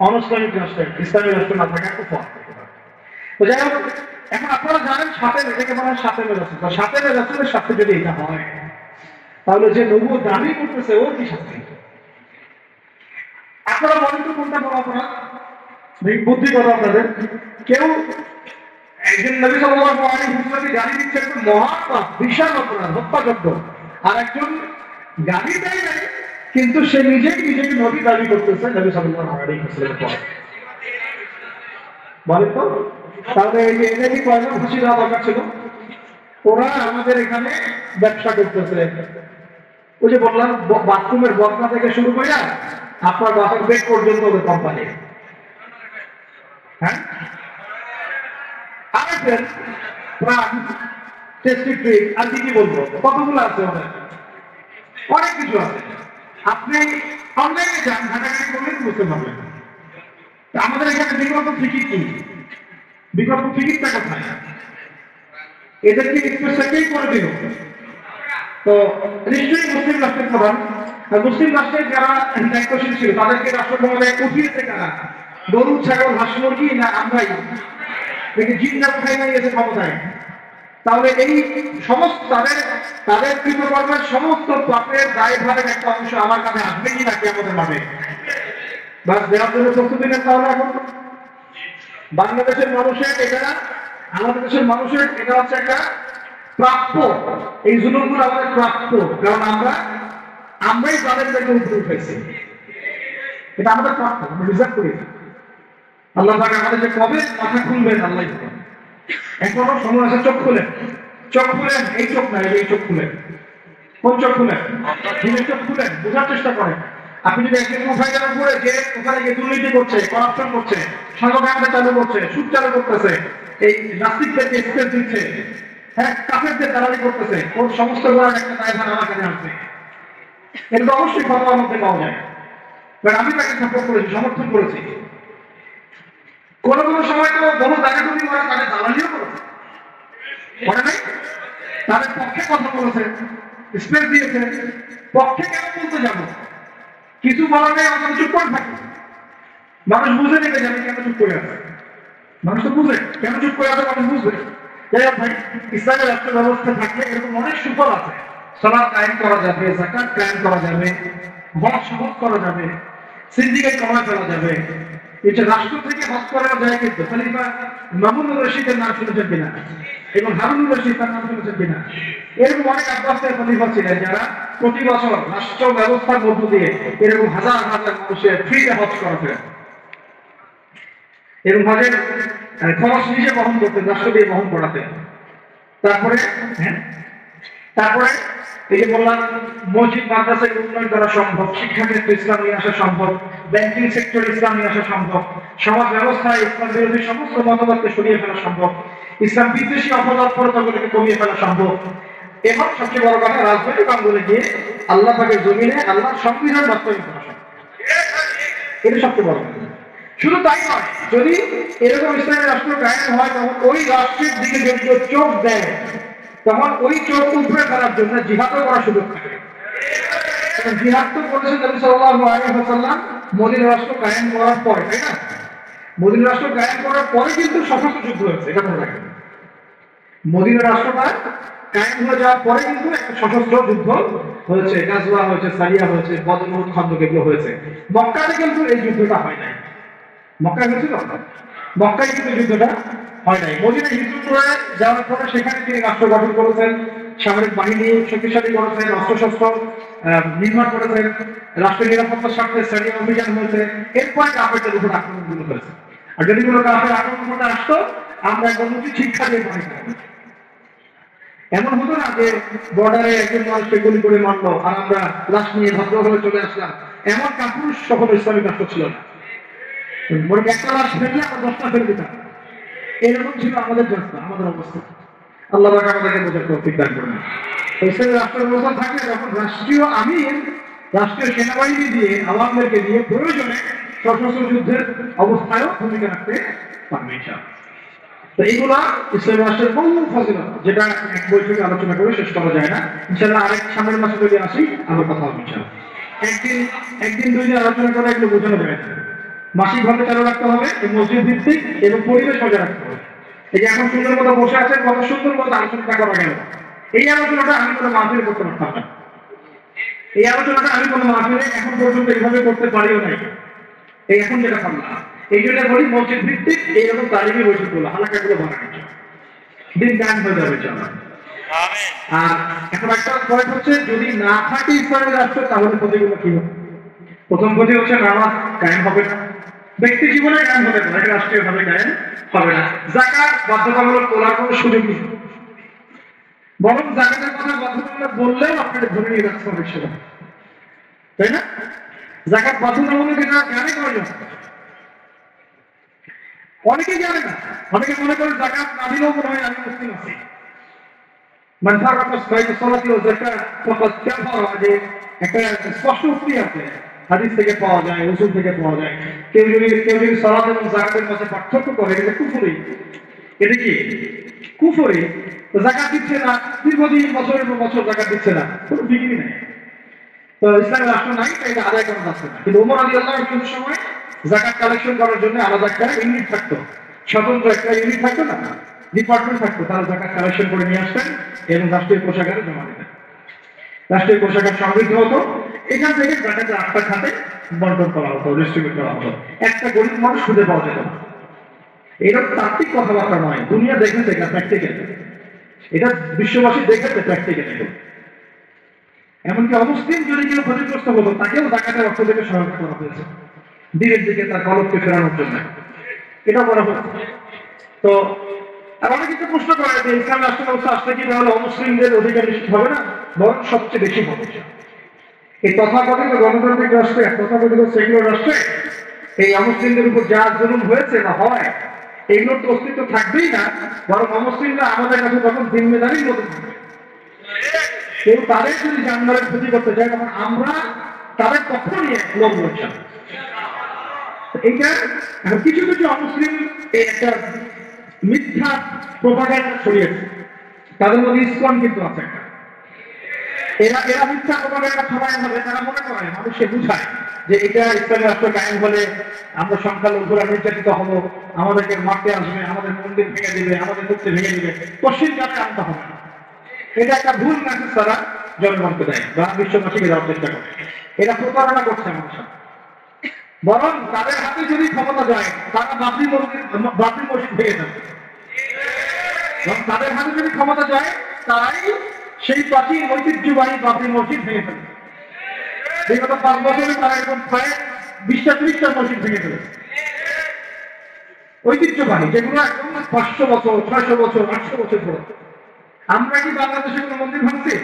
অনৈসলামিক রাষ্ট্রের, ইসলামী রাষ্ট্র না থাকার উপর। তো যাই হোক, এখন আপনারা জানেন সাথে এটাকে বলা হয় সাথে রাসূল। সাথে রাসূলের সাথে যদি এটা হয়, তাহলে যে নবুয়ত দাবি করতেছে ওর কি শাস্তি? আপনারা বলেন তো কোনটা বড় অপরাধ? বুদ্ধি কথা আপনাদের। কেউ একজন নবী সাল্লাল্লাহু আলাইহি ওয়াসাল্লামকে গালি দিচ্ছে, একটা মহাপাপ, বিশাল অপরাধ, হত্যাযোগ্য। আর একজন গালি দেয় নাই, কিন্তু সে নিজেকে নবী দাবি করতেছে নবী সাল্লাল্লাহু আলাইহি ওয়াসাল্লামের পর। বলেন তো, তাহলে এটা কি কয়জন ফাঁসি দেওয়া দরকার ছিল? ওরা আমাদের এখানে ব্যবসা করতেছে। ওই যে বললাম, বাথরুমের বদনা থেকে শুরু করে আপনার বাসার বেড পর্যন্ত ওদের কোম্পানি। হ্যাঁ, আরেকজন প্রাণ, টেস্টিফিক, আর কি বলবো, কতগুলো আছে ওদের, অনেক কিছু আছে। আপনি অনলাইনে যান, ঘাটাঘাটি করলে বুঝতে পারবেন। আমাদের এখানে বিকল্প টিকিট কি? বিকল্প টিকিটটা কোথায়? এদেরকে এক্সপ্রেস থেকেই করে দিল। তো নিশ্চয়ই মুসলিম রাষ্ট্রের প্রধান, মুসলিম রাষ্ট্রের যারা দায়িত্বশীল ছিল তাদেরকে রাষ্ট্র ক্ষমতায় উঠিয়েছে কারা? গরু, ছাগল, হাঁস, মুরগি, না আমরাই? দেখে জিন্দা উঠাই নিয়েছে ক্ষমতায়। তাহলে এই সমস্ত তাদের কৃতকর্মের সমস্ত পাপের দায়ভারের একটা অংশ আমার কাছে আসবে কি নাকি আমাদের মাঠে? বাস দেওয়ার জন্য প্রস্তুতি নেন। তাহলে এখন বাংলাদেশের মানুষের এটা, আমাদের দেশের মানুষের এটা হচ্ছে একটা প্রাপ্য। এই জুলুমগুলো আমাদের প্রাপ্য, কারণ আমরাই তাদের থেকে উপরে উঠেছি। এটা আমাদের প্রাপ্য, আমরা রিজার্ভ করি। আল্লাহ পাক আমাদের যে কবে কথা খুলবেন আল্লাহ জানেন। এখনো সময় আছে, চোখ খুলেন, চোখ খুলেন। এই চোখ না, এই চোখ খুলেন। কোন চোখ খুলেন? নিজের চোখ খুলেন, বোঝার চেষ্টা করেন। আপনি যদি একদিন কোথায় যেন পড়ে যে ওখানে গিয়ে দুর্নীতি করছে, করাপশন করছে, সংঘ ব্যবসা চালু করছে, সুদ চালু করতেছে, এই নাস্তিকদেরকে এক্সপ্রেস দিচ্ছে, হ্যাঁ কাফেরদের দালালি করতেছে, ওর সমস্ত করার একটা দায়ভার আমার কাছে আসবে, এটা অবশ্যই ফতোয়ার মধ্যে পাওয়া যায়। বাট আমি তাকে সাপোর্ট করেছি, সমর্থন করেছি। কোনো কোনো সময় তো বহু দালালি করে তাদের দালালিও করেছে, করে নাই? তাদের পক্ষে কথা বলেছে, স্পেস দিয়েছে। পক্ষে কেন বলতে যাবো? কিছু বলা নেই, অন্তত চুপ করে থাকে। মানুষ বুঝে নেবে যে আমি কেন চুপ করে আছে। মানুষ তো বুঝে কেন চুপ করে আছে, মানুষ বুঝবে। যাই হোক ভাই, ইসলামের রাষ্ট্র ব্যবস্থা থাকলে এরকম অনেক সুফল আছে। সালাত কায়েম করা যাবে, যাকাত কায়েম করা যাবে, হজ সহজ করা যাবে, সিন্ডিকেট কমায় ফেলা যাবে। এটা রাষ্ট্র থেকে হজ করা যায়। কিন্তু খলিফা মামুনুর রশিদের নাম শুনেছেন কিনা, এবং হারুনুর রশিদ তার নাম শুনেছেন কিনা? এরকম অনেক আব্বাসের খলিফা ছিলেন যারা প্রতি বছর রাষ্ট্র ব্যবস্থার মধ্য দিয়ে এরকম হাজার হাজার মানুষের ফ্রিতে হজ করাতেন, এরকম হজের খরচ নিজে বহন করতেন, রাষ্ট্র দিয়ে বহন করাতেন। তারপরে তারপরে এই যে বললাম, মসজিদ মাদ্রাসায় উন্নয়ন করা সম্ভব, শিক্ষাক্ষেত্রে ইসলাম নিয়ে আসা সম্ভব, ব্যাংকিং সেক্টরে ইসলাম নিয়ে আসা সম্ভব, সমাজ ব্যবস্থায় ইসলাম বিরোধী সমস্ত মতবাদকে সরিয়ে ফেলা সম্ভব, ইসলাম বিদ্বেষী অপতৎপরতাগুলোকে কমিয়ে ফেলা সম্ভব, এবং সবচেয়ে বড় কথা রাজনৈতিক আন্দোলনে গিয়ে আল্লাহ পাকের জমিনে আল্লাহর সংবিধান বাস্তবায়ন করা সম্ভব। এটা সবচেয়ে বড় কথা। শুধু তাই নয়, যদি এরকম ইসলামী রাষ্ট্র কায়েম হয়, তখন ওই রাষ্ট্রের দিকে যদি কেউ চোখ দেয়, তখন ওই চোখ উপরে ফেলার জন্য জিহাদও করার সুযোগ থাকে। জিহাদ তো করেছেন নবী সাল্লাল্লাহু আলাইহি ওয়াসাল্লাম মদিনা রাষ্ট্র কায়েম করার পরে, তাই না? মদিনা রাষ্ট্র কায়েম করার পরে কিন্তু সশস্ত্র যুদ্ধ হয়েছে, এটা মনে রাখবেন। মদিনা রাষ্ট্রটা কায়েম হয়ে যাওয়ার পরে কিন্তু একটা সশস্ত্র যুদ্ধ হয়েছে, গাজওয়া হয়েছে, সারিয়া হয়েছে, বদর, উহুদ, খন্দক এগুলো হয়েছে। মক্কাতে কিন্তু এই যুদ্ধটা হয় নাই। মক্কায় হয়েছিল, মক্কায় কিন্তু যুদ্ধটা হয় নাই। মদিনায় হিজরত করে যাওয়ার পরে সেখানে তিনি রাষ্ট্র গঠন করেছেন, সামরিক বাহিনী শক্তিশালী করেছেন, অস্ত্রশস্ত্র নির্মাণ করেছেন, রাষ্ট্রের নিরাপত্তার স্বার্থে সারিয়া অভিযান হয়েছে। এরপরে কাফেরদের উপর আক্রমণগুলো হয়েছে। আর যদি কোনো কাফের আক্রমণ করতে আসতো, আমরা একদম উচিত শিক্ষা দিয়ে পাঠাতাম। এমন হতো না যে বর্ডারে একজন মানুষকে গুলি করে মারলো আর আমরা লাশ নিয়ে ভদ্রভাবে চলে আসলাম। এমন কাপুরুষ কখনো ইসলামিক রাষ্ট্র ছিল না। বরং একটা লাশ ফেললে আমরা 10টা ফেলে দিতাম। এরকম ছিল আমাদের রাস্তা, আমাদের অবস্থা। আল্লাহ পাক আমাদেরকে বোঝার তৌফিক দান করুন। ইসলামী রাষ্ট্র ব্যবস্থা থাকলে যখন রাষ্ট্রীয় আমির রাষ্ট্রীয় সেনাবাহিনী দিয়ে আওয়ামদেরকে দিয়ে প্রয়োজনে সশস্ত্র যুদ্ধের অবস্থায়ও ভূমিকা রাখতে পারবে ইনশাআল্লাহ। তো এইগুলা ইসলামী রাষ্ট্রের বহু ফজিলত, যেটা এক বৈঠকে আলোচনা করে শেষ করা যায় না। ইনশাআল্লাহ আরেক সামনের মাসে যদি আসি আবার কথা হবে ইনশাআল্লাহ। একদিন দুই দিন আলোচনা করে এগুলো বোঝানো যায় না। মাসিকভাবে চালু রাখতে হবে, মসজিদ ভিত্তিক এবং পরিবেশ বজায় রাখতে হবে। এই যে এখন সুন্দর মতো বসে আছেন, কত সুন্দর মতো আলোচনাটা করা গেল। এই আলোচনাটা আমি কোনো মাহফিলে করতে পারতাম না। এই আলোচনাটা আমি কোনো মাহফিলে এখন পর্যন্ত এইভাবে করতে পারিও নাই। এই এখন যেটা পারলাম, এই জন্য বলি মসজিদ ভিত্তিক এইরকম তারিখে বৈঠকগুলো হালাকাগুলো বানানো দিন গান হয়ে যাবে চলো। আর এখন একটা পয়েন্ট হচ্ছে, যদি না থাকে ইসলামী রাষ্ট্র তাহলে ক্ষতিগুলো কি হবে? প্রথম ক্ষতি হচ্ছে নামাজ কায়েম হবে না, ব্যক্তি জীবনে কায়েম হবে না, রাষ্ট্রীয় ভাবে কায়েম হবে না। যাকাত বাধ্যতামূলক তোলার কোনো সুযোগ নেই, বরং যাকাতের কথা বাধ্যতামূলক বললেও আপনাকে ধরে নিয়ে যাচ্ছে অনেক সময়, তাই না? যাকাত বাধ্যতামূলক এটা জানে কয়জন? অনেকে জানে না। অনেকে মনে করে যাকাত না দিলেও মনে হয় আমি মুসলিম আছি। মান ফারাকা বাইনা সালাতি ওয়া যাকাত ফাকাদ কাফারা, যে একটা স্পষ্ট উক্তি আছে, হাদিস থেকে পাওয়া যায়, উসুল থেকে পাওয়া যায়। কেউ যদি সালাত এবং যাকাতের মধ্যে পার্থক্য করে, এটা কুফরি। এটা কি কুফরি? তো যাকাত দিচ্ছে না, দীর্ঘদিন বছরের পর বছর যাকাত দিচ্ছে না, কোনো ফিকিরই নাই। তো ইসলামী রাষ্ট্র নাই, এটা আদায় করা যাচ্ছে না। কিন্তু ওমর রাদিয়াল্লাহু আনহুর সময় যাকাত কালেকশন করার জন্য আলাদা একটা ইউনিট থাকতো, স্বতন্ত্র একটা ইউনিট থাকতো না, ডিপার্টমেন্ট থাকতো। তারা যাকাত কালেকশন করে নিয়ে আসতেন এবং রাষ্ট্রীয় কোষাগারে জমা দিতেন। রাষ্ট্রীয় কোষাগার সমৃদ্ধ হতো, এখান থেকে যাকাতের আটটা খাতে বন্টন করা হতো, ডিস্ট্রিবিউট করা হতো। একটা গরিব মানুষ খুঁজে পাওয়া যেত না। এরকম তাত্ত্বিক কথাবার্তা নয়, দুনিয়া দেখেছে এটা প্র্যাকটিক্যাল, এটা বিশ্ববাসী দেখেছে প্র্যাকটিক্যাল। এমনকি অমুসলিম যদি কেউ ক্ষতিগ্রস্ত হতো, তাকেও যাকাতের অর্থ থেকে সহায়তা করা হয়েছে দিনের দিকে তার কলবকে ফেরানোর জন্য, এটা করা হয়েছে। তো অনেকে কিন্তু প্রশ্ন করে যে ইসলাম রাষ্ট্র ব্যবস্থা আসলে কি তাহলে অমুসলিমদের অধিকার নিশ্চিত হবে না? বরং সবচেয়ে বেশি হবে। এই তথাকথিত গণতান্ত্রিক রাষ্ট্রে, তথাকথিত সেকুলার রাষ্ট্রে এই অমুসলিমদের উপর যা জুলুম হয়েছে বা হয়, এগুলোর তো অস্তিত্ব থাকবেই না, বরং অমুসলিমরা আমাদের কাছে তখন জিম্মেদারির মতো থাকবে। কেউ তাদের যদি জানমালের ক্ষতি করতে চায় তখন আমরা তাদের পক্ষ নিয়ে লোক বলছিলাম। এইটা কিছু কিছু অমুসলিম এই একটা মিথ্যা প্রোপাগান্ডা ছড়িয়েছে, তাদের মধ্যে ইসকন কিন্তু আছে একটা। এরা মিথ্যা প্রোপাগান্ডা ছড়ায় হবে, তারা মনে করে মানুষকে বুঝায় যে এটা ইসলামী রাষ্ট্র কায়েম হলে আমরা সংখ্যালঘুরা নির্যাতিত হবো, আমাদেরকে মারতে আসবে, আমাদের মন্দির ভেঙে দিবে, আমাদের মূর্তি ভেঙে দিবে, পশ্চিম যাতে আনতে হবে না। এটা একটা ভুল মেসেজ তারা জনগণকে দেয় বা বিশ্ববাসীকে দেওয়ার চেষ্টা করে। এরা প্রতারণা করছে আমাদের সাথে। বরং তাদের হাতে যদি ক্ষমতা যায় তারা বাবরি মসজিদ ভেঙে যাবে, এবং তাদের হাতে যদি ক্ষমতা যায় তারাই সেই প্রাচীন ঐতিহ্যবাহী বাবরি মসজিদ ভেঙে ফেলবে। বিগত 5 বছরে তারা এখন প্রায় 20-30টা মসজিদ ভেঙে ফেলেছে, ঐতিহ্যবাহী, যেগুলো একদম 500 বছর, 600 বছর, 800 বছর পরে। আমরা কি বাংলাদেশে কোনো মন্দির ভাঙছি?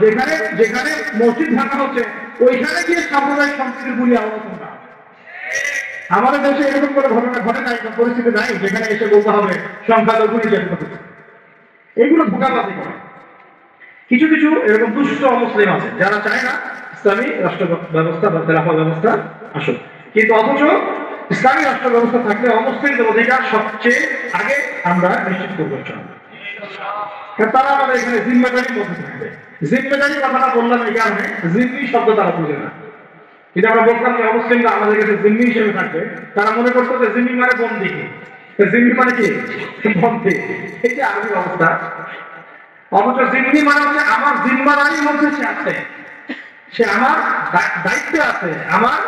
যেখানে যেখানে মসজিদ ভাঙা হচ্ছে ওইখানে গিয়ে সাম্প্রদায়িক সম্প্রীতির গুলি আহত না। আমাদের দেশে এরকম কোনো ঘটনা ঘটে নাই, পরিস্থিতি নাই যেখানে এসে বলতে হবে সংখ্যালঘু নির্যাতিত হচ্ছে। এগুলো ধোঁকাবাজি করে। কিছু কিছু এরকম দুষ্ট অমুসলিম আছে যারা চায় না ইসলামী রাষ্ট্র ব্যবস্থা বা খেলাফত ব্যবস্থা আসুক, কিন্তু অথচ ইসলামী রাষ্ট্র ব্যবস্থা থাকলে অমুসলিমদের অধিকার সবচেয়ে আগে আমরা নিশ্চিত করবো। তারা আমাদের এখানে জিম্মেদারির মধ্যে থাকবে। জিম্মেদারি কথাটা বললাম এই কারণে, জিম্মি শব্দ তারা বুঝে না। কিন্তু আমরা বলতাম যে অমুসলিমরা আমাদের কাছে জিম্মি হিসেবে থাকবে, তারা মনে করতো যে জিম্মি মানে বন্দী। জিম্মি মানে কি? বন্দী। এটা আরবি অবস্থা। অথচ জিম্মি মানে হচ্ছে আমার জিম্মাদারির মধ্যে সে আছে, সে আমার দায়িত্বে আছে, আমার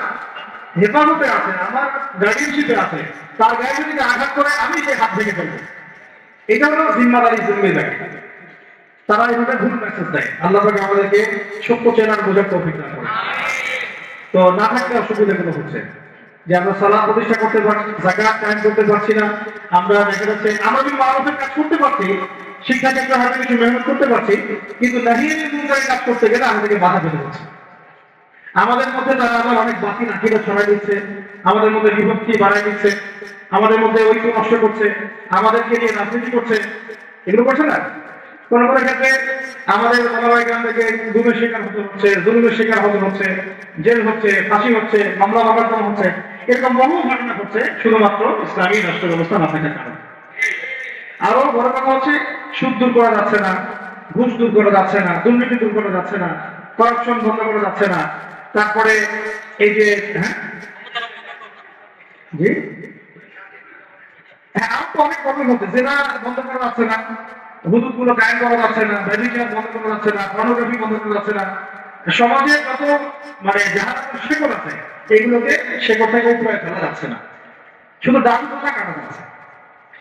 হেফাজতে আছে, আমার গার্ডিয়ানশিপে আছে। তার গায়ে যদি আঘাত করে আমি সে হাত ভেঙে ফেলবো। এটা হলো জিম্মাদারি, জিম্মেদারি। তারা এভাবে ভুল মেসেজ দেয়। আল্লাহ পাক আমাদেরকে সত্য চেনার বোঝার তৌফিক দান করুন। তো না থাকলে অসুবিধা কোনো হচ্ছে যে আমরা সালাত প্রতিষ্ঠা করতে পারছি, যাকাত কায়েম করতে পারছি না, আমরা দেখা যাচ্ছে আমরা যদি মারুফের কাজ করতে পারছি, শিক্ষা ক্ষেত্রে হয়তো কিছু মেহনত করতে পারছি, কিন্তু নাহিয়ার মুনকারের কাজ করতে গেলে আমাদেরকে বাধা পেতে হচ্ছে। আমাদের মধ্যে তারা আবার অনেক বাকি নাকিরা ছড়াই দিচ্ছে, আমাদের মধ্যে বিভক্তি বাড়াই দিচ্ছে, আমাদের মধ্যে ঐক্য নষ্ট করছে, আমাদেরকে নিয়ে রাজনীতি করছে। এগুলো করছে না? কোনো কোনো ক্ষেত্রে আমাদের ওলামায়ে কেরাম থেকে গুমের শিকার হতে হচ্ছে, জুলুমের শিকার হতে হচ্ছে, জেল হচ্ছে, ফাঁসি হচ্ছে, মামলা মোকদ্দমা হচ্ছে। এরকম বহু ঘটনা হচ্ছে শুধুমাত্র ইসলামী রাষ্ট্র ব্যবস্থা না থাকার কারণে। আরো বড় কথা হচ্ছে সুদ দূর করা যাচ্ছে না, ঘুষ দূর করা যাচ্ছে না, দুর্নীতি দূর করা যাচ্ছে না, করাপশন বন্ধ করা যাচ্ছে না। তারপরে এই যে জি আর তো অনেক প্রবলেম হচ্ছে, জেনা বন্ধ করা যাচ্ছে না, হুদুদ গুলো কায়েম করা যাচ্ছে না, ব্যভিচার বন্ধ করা যাচ্ছে না, পর্নোগ্রাফি বন্ধ করা যাচ্ছে না। সমাজে যত মানে যাহার শেকড় আছে এগুলোকে শেকড় থেকে উপরে ফেলা যাচ্ছে না, শুধু ডালটা কাটা যাচ্ছে।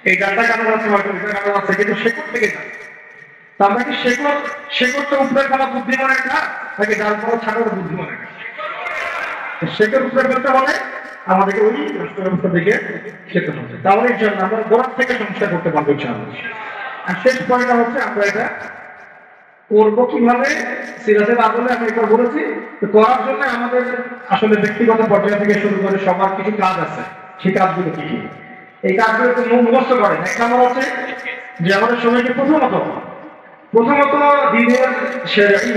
এই ডালটা কাটা যাচ্ছে, হয়তো এটা কাটা যাচ্ছে, কিন্তু শেকড় থেকে যাচ্ছে। তা আমরা কি শেকড়টা উপরে ফেলা বুদ্ধিমানের কাজ নাকি ডাল ফেলা ছাড়ানো বুদ্ধিমানের কাজ? শেকড় উপরে ফেলতে হলে আমাদেরকে ওই রাষ্ট্র ব্যবস্থা থেকে খেতে হবে, তাহলে ইনশাআল্লাহ আমরা গোড়ার থেকে সংস্কার করতে পারবো ইনশাআল্লাহ। আর শেষ পয়েন্টটা হচ্ছে আমরা এটা করবো কিভাবে। সিরাজের আদলে আমি একবার বলেছি, করার জন্য আমাদের আসলে ব্যক্তিগত পর্যায় থেকে শুরু করে সবার কিছু কাজ আছে। সেই কাজগুলো কি? এই কাজগুলো একটু মুখস্থ করেন। এক নম্বর হচ্ছে যে আমাদের সবাইকে প্রথমত দিনের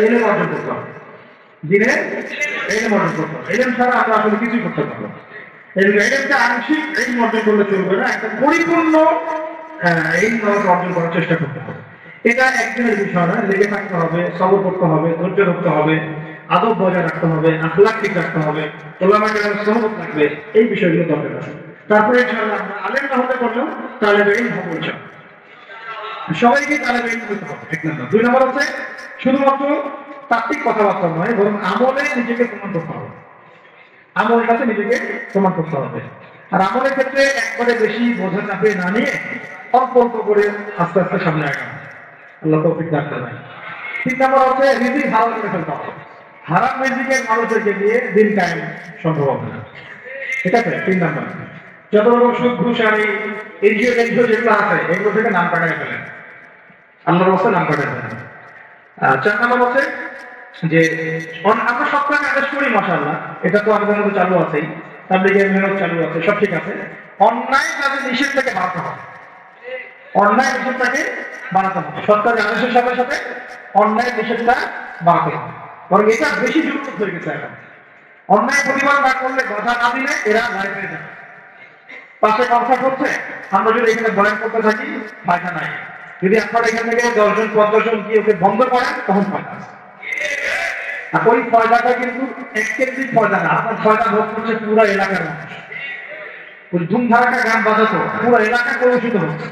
এলেম অর্জন করতে হবে। দিনের এলেম অর্জন করতে হবে। এলেম ছাড়া আমরা আসলে কিছুই করতে পারবো না। এলেমটা আংশিক এলেম অর্জন করলে চলবে না, একটা পরিপূর্ণ এই অর্জন করার চেষ্টা করতে হবে। এটা একদিনের বিষয় না, লেগে থাকতে হবে, সবর করতে হবে, ধৈর্য রাখতে হবে, আদব বজায় রাখতে হবে, আখলাক ঠিক রাখতে হবে, ওলামায়ে কেরামের সহবত থাকবে, এই বিষয়গুলো দরকার আছে। তারপরে ইনশাআল্লাহ আমরা আলেম না হতে পারলেও তালেবে ইলম হবো ইনশাআল্লাহ। সবাইকে তালেবে ইলম হতে হবে, এক নম্বর। দুই নম্বর হচ্ছে শুধুমাত্র তাত্ত্বিক কথাবার্তা নয়, বরং আমলে নিজেকে প্রমাণ করতে হবে। আমলটাতে নিজেকে প্রমাণ করতে হবে। আর আমলের ক্ষেত্রে একবারে বেশি বোঝা চাপে না নিয়ে অল্প অল্প করে আস্তে আস্তে সামনে আগানো, আল্লাহ তৌফিক দান করেন। 3 নম্বর হচ্ছে রিজিক হালাল করে ফেলতে হবে। হারাম রিজিকের মানুষদেরকে দিয়ে দিন কায়েম সম্ভব হবে না। ঠিক আছে? 3 নম্বর। যত রকম সুদ ঘুষ আর এনজিও যেগুলো আছে এগুলো থেকে নাম কাটাই ফেলেন, আল্লাহর রাস্তায় নাম কাটাই ফেলেন। 4 নম্বর হচ্ছে যে আমরা সপ্তাহে আদেশ করি মাশাআল্লাহ, এটা তো আমাদের মধ্যে চালু আছেই, তাবলীগের মেহনত চালু আছে, সব ঠিক আছে। অন্যায় কাজে নিষেধটাকে বাড়াতে হবে, অন্যায় নিষেধটাকে বাড়াতে হবে। সরকারি আদেশের সাথে সাথে অন্যায় নিষেধটা বাড়াতে হবে, বরং এটা বেশি জরুরি হয়ে গেছে এখন। অন্যায় প্রতিবাদ না করলে, বাধা না দিলে এরা লাইভ হয়ে যাবে। পাশে কনসার্ট হচ্ছে, আমরা যদি এখানে বয়ান করতে থাকি ফায়দা নাই। যদি আপনারা এখান থেকে 10 জন 15 জন গিয়ে ওকে বন্ধ করেন তখন ফায়দা আছে। আর ওই ফয়দাটা কিন্তু এককেন্দ্রিক ফয়দা না, আপনার ফয়দা ভোগ করছে পুরো এলাকার মানুষ। ওই ধুমধারাকা গান বাজাতো পুরো এলাকা কলুষিত হচ্ছে,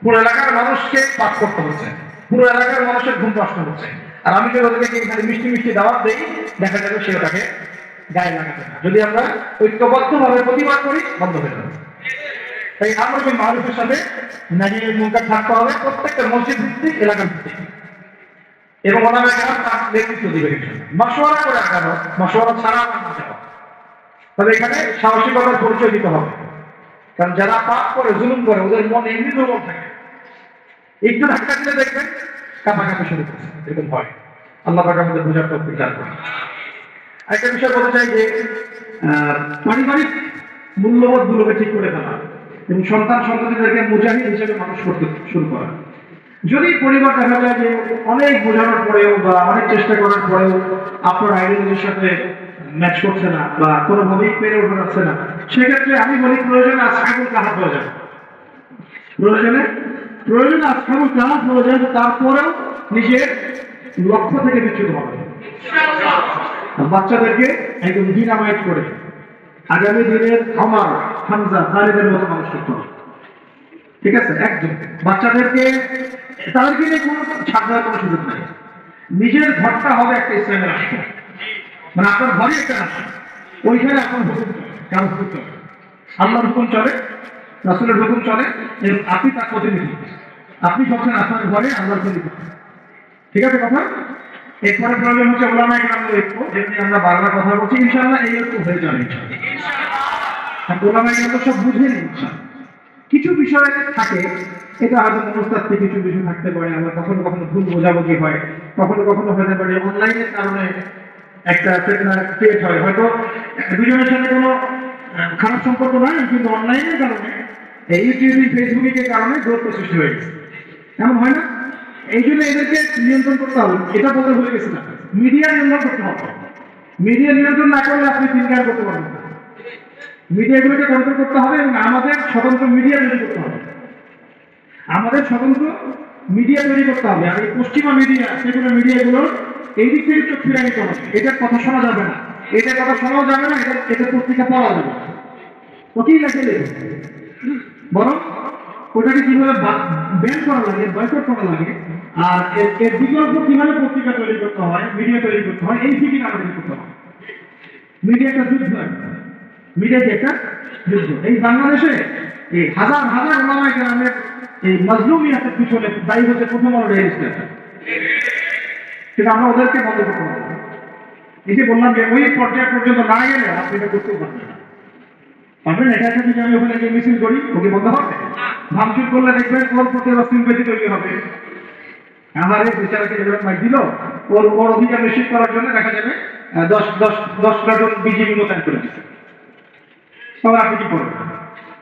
পুরো এলাকার মানুষকে পাপ করতে হচ্ছে, পুরো এলাকার মানুষের ঘুম নষ্ট হচ্ছে। আর আমি যদি ওদেরকে এখানে মিষ্টি মিষ্টি দাওয়াত দেই, দেখা যাবে সে ওটাকে গায়ে লাগাবে না। যদি আমরা ঐক্যবদ্ধভাবে প্রতিবাদ করি, বন্ধ হয়ে যাবে। তাই আমরা ওই মানুষের সাথে নাজির মুনকার থাকতে হবে, প্রত্যেকটা মসজিদ ভিত্তিক, এলাকা ভিত্তিক, এবং ওনারা তার নেতৃত্ব দিবে। মশওয়ারা করে আগানো, মশওয়ারা ছাড়া না যাওয়া। তবে এখানে সাহসিকতার পরিচয় দিতে হবে, কারণ যারা পাপ করে, জুলুম করে, ওদের মন এমনি দুর্বল থাকে। একটু ধাক্কা দিলে দেখবেন কাঁপাকাঁপি শুরু করছে, এরকম হয়। আল্লাহ পাক আমাদের বোঝার তৌফিক দান করুন। একটা বিষয় বলতে চাই যে পারিবারিক মূল্যবোধ গুলোকে ঠিক করে ফেলা এবং সন্তানদেরকে মুজাহিদ হিসেবে মানুষ করতে শুরু করা। যদি পরিবার দেখা যায় যে অনেক বোঝানোর পরেও বা অনেক চেষ্টা করার পরেও আপনার আইডিওলজির সাথে ম্যাচ করছে না বা কোনোভাবেই পেরে ওঠা যাচ্ছে না, সেক্ষেত্রে আমি বলি প্রয়োজনে আসহাবুল কাহাফ হয়ে যাবে। প্রয়োজনে আসহাবুল কাহাফ হয়ে যাবে, তারপরেও নিজের লক্ষ্য থেকে বিচ্যুত হবে। বাচ্চাদেরকে একদম ডিনামাইট করে আগামী দিনের ওমর, হামজা, খালিদের মতো মানুষ করতে হবে। ঠিক আছে? একদম বাচ্চাদেরকে তাদেরকে নিয়ে কোনো ছাড় দেওয়ার কোনো সুযোগ নাই। নিজের ঘরটা হবে একটা ইসলামের রাষ্ট্র, মানে আপনার ঘরই একটা রাষ্ট্র, ওইখানে আপনার হুকুম চলে, কারণ হুকুম চলে, আল্লাহর হুকুম চলে, রাসূলের হুকুম চলে, এবং আপনি তার প্রতিনিধি। আপনি সবসময় আপনার ঘরে আল্লাহর প্রতিনিধি। ঠিক আছে কথা? এরপরে প্রয়োজন হচ্ছে ওলামায়ে কেরামের ঐক্য, যেমনি আমরা বারবার কথা বলছি, ইনশাআল্লাহ এই ঐক্য হয়ে যাবে ইনশাআল্লাহ। ওলামায়ে কেরাম সব বুঝে নিন। কিছু বিষয় থাকে, এটা হয়তো মনস্তাত্ত্বিক কিছু বিষয় থাকতে পারে, আবার কখনো কখনো ভুল বোঝাবুঝি হয়, কখনো কখনো হতে পারে অনলাইনের কারণে একটা ক্রিয়েট হয়। হয়তো দুজনের সাথে কোনো খারাপ সম্পর্ক নয়, কিন্তু অনলাইনের কারণে, ইউটিউব ফেসবুকের কারণে দূরত্ব সৃষ্টি হয়ে গেছে। এমন হয় না? এই জন্য এদেরকে নিয়ন্ত্রণ করতে হবে। এটা বলতে ভুলে গেছি না, মিডিয়া নিয়ন্ত্রণ করতে হবে। মিডিয়া নিয়ন্ত্রণ না করলে আপনি দিন কাজ করতে পারবেন না। মিডিয়াগুলোকে কন্ট্রোল করতে হবে এবং আমাদের স্বতন্ত্র মিডিয়া তৈরি করতে হবে। আমাদের স্বতন্ত্র মিডিয়া তৈরি করতে হবে। আর এই পশ্চিমা মিডিয়া, সেগুলো মিডিয়াগুলোর এই দিক থেকে চোখ ফিরে নিতে হবে। এটার কথা শোনা যাবে না, এটার কথা শোনাও যাবে না, এটা পত্রিকা পাওয়া যাবে না, ওকেই লেখে দেবে। বরং ওটাকে কিভাবে ব্যান করা লাগে, বয়কট করা লাগে, আর এর বিকল্প কিভাবে পত্রিকা তৈরি করতে হয়, মিডিয়া তৈরি করতে হয়, এই ফিকির আমাদের করতে হবে। মিডিয়া একটা যুদ্ধ, মিডিয়া একটা যুদ্ধ। এই বাংলাদেশে এই হাজার হাজার ওলামায়ে কেরামের এই মাজলুমিয়াতের পিছনে দায়ী হচ্ছে প্রথম আলো রেজিস্টার। কিন্তু আমরা ওদেরকে বন্ধ করতে পারবো না। এই যে বললাম যে ওই পর্যায় পর্যন্ত না গেলে আপনি এটা করতেও পারবেন না। পারবেন? এটা একটা যদি আমি ওখানে গিয়ে মিছিল করি, ওকে বন্ধ হবে? ভাঙচুর করলে দেখবেন ওর প্রতি আবার সিম্পেথি তৈরি হবে। আমারে বিচারকে মাইক দিল, ওর অধিকার নিশ্চিত করার জন্য দেখা যাবে 10 জন বিজেপি মোতায়েন করে দিচ্ছে। তবে আপনি কি করবেন?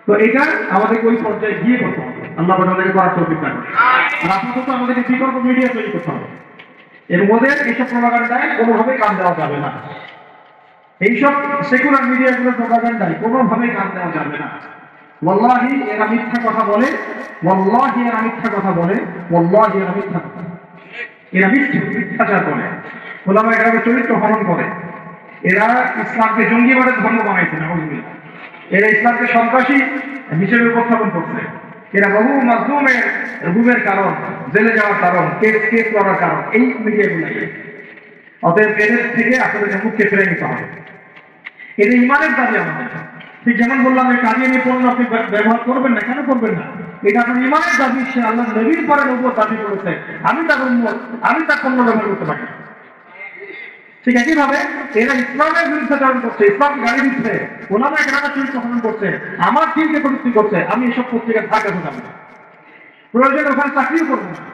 তো এটা আমাদেরকে ওই পর্যায়ে গিয়ে করতে হবে। আল্লাহ আমাদেরকে করার তৌফিক দান করুন। আর আপাতত আমাদেরকে বিকল্প মিডিয়া তৈরি করতে হবে, এবং ওদের এইসব প্রপাগান্ডায় কোনোভাবেই কান দেওয়া যাবে না। এইসব সেকুলার মিডিয়াগুলোর প্রপাগান্ডায় কোনোভাবেই কান দেওয়া যাবে না। ওয়াল্লাহি এরা মিথ্যা কথা বলে, ওয়াল্লাহি এরা মিথ্যা কথা বলে, ওয়াল্লাহি এরা মিথ্যা কথা, এরা মিথ্যাচার করে, ওলামায়ে কেরামের চরিত্র হরণ করে। এরা ইসলামকে জঙ্গিবাদের ধর্ম বানাইছে না, এরা ইসলামকে সন্ত্রাসী হিসেবে উপস্থাপন করছে। এরা বহু মাজলুমের গুমের কারণ, জেলে যাওয়ার কারণ, কেস করার কারণ এই মিডিয়াগুলাই। অতএব এদের থেকে আপনাদেরকে মুখকে ফিরে নিতে হবে। এদের ইমানের দাবি আমাদের। ঠিক যেমন বললাম, এই কাদিয়ানি পণ্য আপনি ব্যবহার করবেন না, কেন করবেন না? এটা আপনার ইমানের দাবি। সে আল্লাহ নবীর পরে নবুয়ত দাবি করেছে, আমি তার উম্মত, আমি তার পণ্য ব্যবহার করতে পারি। ঠিক একইভাবে এরা ইসলামের বিরুদ্ধাচরণ করছে, ইসলামকে গালি দিচ্ছে, ওলামায়ে কেরামের চরিত্র হনন করছে, আমার দিনকে কটূক্তি করছে। আমি এসব পত্রিকার ধার কাছে যাবো না, প্রয়োজন ওখানে চাকরিও করবো না,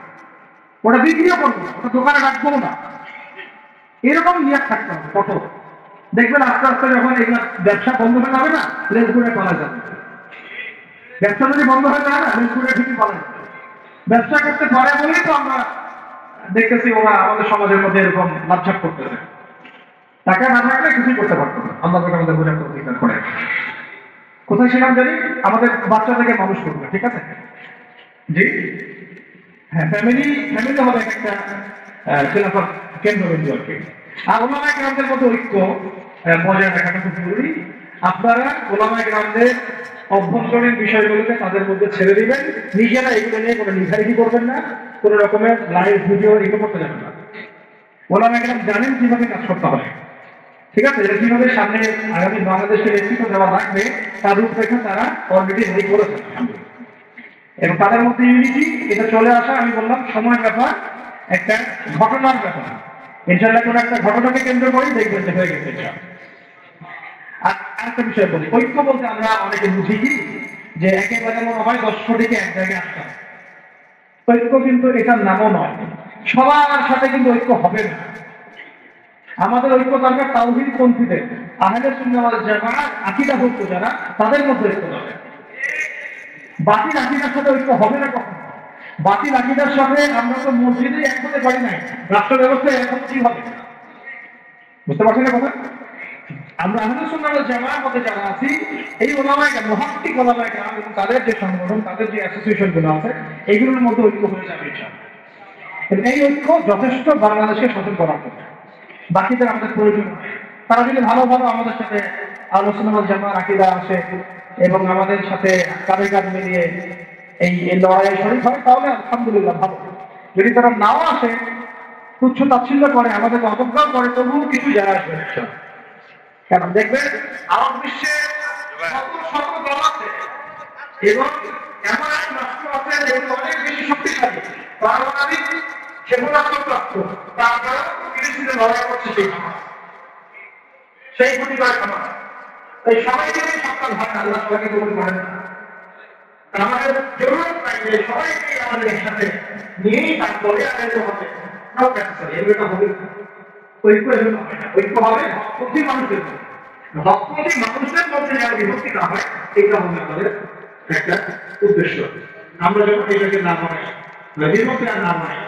ওটা বিক্রিও করবো না, ওটা দোকানে রাখবো না। এরকম নিয়াত থাকতে হবে কঠোর। দেখবেন আস্তে আস্তে যখন এগুলা ব্যবসা বন্ধ হয়ে যাবে না, রেল করে পালা যাবে। ব্যবসা যদি বন্ধ হয়ে যায় না, রেল করে ঠিকই পালা যাবে। ব্যবসা করতে পারে বলেই তো আমরা দেখতেছি ওরা আমাদের সমাজের মধ্যে এরকম লাভঝাপ করতেছে। টাকা না থাকলে কিছুই করতে পারতো না। আল্লাহ তাআলা আমাদের বোঝার তৌফিক দান করেন। কোথায় ছিলাম জানি? আমাদের বাচ্চা থেকে মানুষ করবে, ঠিক আছে? জি হ্যাঁ, ফ্যামিলি হবে একটা খেলাফত কেন্দ্রবিন্দু আর কি। আর ওলামায়ে কেরামদের মধ্যে ঐক্য বজায় রাখাটা খুব জরুরি। আপনারা ওলামায়ে কেরামদের অভ্যন্তরীণ বিষয়গুলোকে তাদের মধ্যে ছেড়ে দিবেন, নিজেরা এগুলো নিয়ে কোনো নিঘারিঘি করবেন না, কোনো রকমের লাইভ ভিডিও এগুলো করতে যাবেন না। ওলামায়ে কেরাম জানেন কিভাবে কাজ করতে হবে, ঠিক আছে? এটা কিভাবে সামনে আগামী বাংলাদেশের নেতৃত্ব দেওয়া লাগবে তার রূপরেখা তারা অলরেডি রেডি করেছেন এবং তাদের মধ্যে ইউনিটি এটা চলে আসা, আমি বললাম সময় ব্যাপার, একটা ঘটনার ব্যাপার। ইনশাআল্লাহ কোনো একটা ঘটনাকে কেন্দ্র করেই দেখবেন যে হয়ে গেছে। আর আরেকটা বিষয় বলি, ঐক্য বলতে আমরা অনেকে বুঝি কি যে একেবারে মনে হয় 10 কোটিকে এক জায়গায় আসতে হবে। ঐক্য কিন্তু এটার নামও নয়। সবার সাথে কিন্তু ঐক্য হবে না। আমাদের ঐক্য দরকার তাওহীদ পন্থীদের, আহলে সুন্নাহ ওয়াল জামাআত আকীদাভুক্ত যারা, তাদের মধ্যে ঐক্য দরকার। বাতিল আকীদার সাথে ঐক্য হবে না কখনো। বাতিল আকীদার সাথে আমরা তো মসজিদে এক হতে পারি নাই, রাষ্ট্র ব্যবস্থায় এখন কি হবে? বুঝতে পারছেন না কথা? আমরা আহলে সুন্নাহ ওয়াল জামাআতের মধ্যে যারা আছি, এই ওলামায়ে কেরাম, মুহাক্কিক ওলামায়ে কেরাম এবং তাদের যে সংগঠন, তাদের যে অ্যাসোসিয়েশন গুলো আছে, এইগুলোর মধ্যে ঐক্য হয়ে যাবে ইনশাআল্লাহ। এই ঐক্য যথেষ্ট বাংলাদেশকে সচেতন করার জন্য। বাকিদের আমাদের প্রয়োজন নেই। তারা যদি ভালো আমাদের সাথে আলোচনা জামার আকীদা আসে এবং আমাদের সাথে কাঁধে কাঁধ মিলিয়ে এই লড়াইয়ে শরীক হয়, তাহলে আলহামদুলিল্লাহ ভালো। যদি তারা নাও আসে, তুচ্ছ তাচ্ছিল্য করে, আমাদেরকে অবজ্ঞা করে, তবুও কিছু যায় আসবে না। কারণ দেখবেন আরব বিশ্বে শত দল আছে এবং এমন এক রাষ্ট্র আছে যেগুলো অনেক বেশি শক্তিশালী, পারমাণবিক ক্ষেপণাস্ত্রপ্রাপ্ত, তারপরেও ফিলিস্তিনে লড়াই করছে সেই প্রতিবার খামার। এই সবাইকে সরকার ভাগ আল্লাহ সবাইকে কবুল করেন না। আমাদের জরুরত নাই যে সবাইকে আমাদের একসাথে নিয়েই তারপরে আগাইতে হবে। এগুলোটা হবে ঐক্য, এগুলো হবে না। ঐক্য হবে হকপন্থী মানুষের মধ্যে। হকপন্থী মানুষের মধ্যে যেন বিভক্তি না হয়, এটা হবে আমাদের একটা উদ্দেশ্য। আমরা যখন এটাকে না বানাই, বিভক্তি আর না বানাই,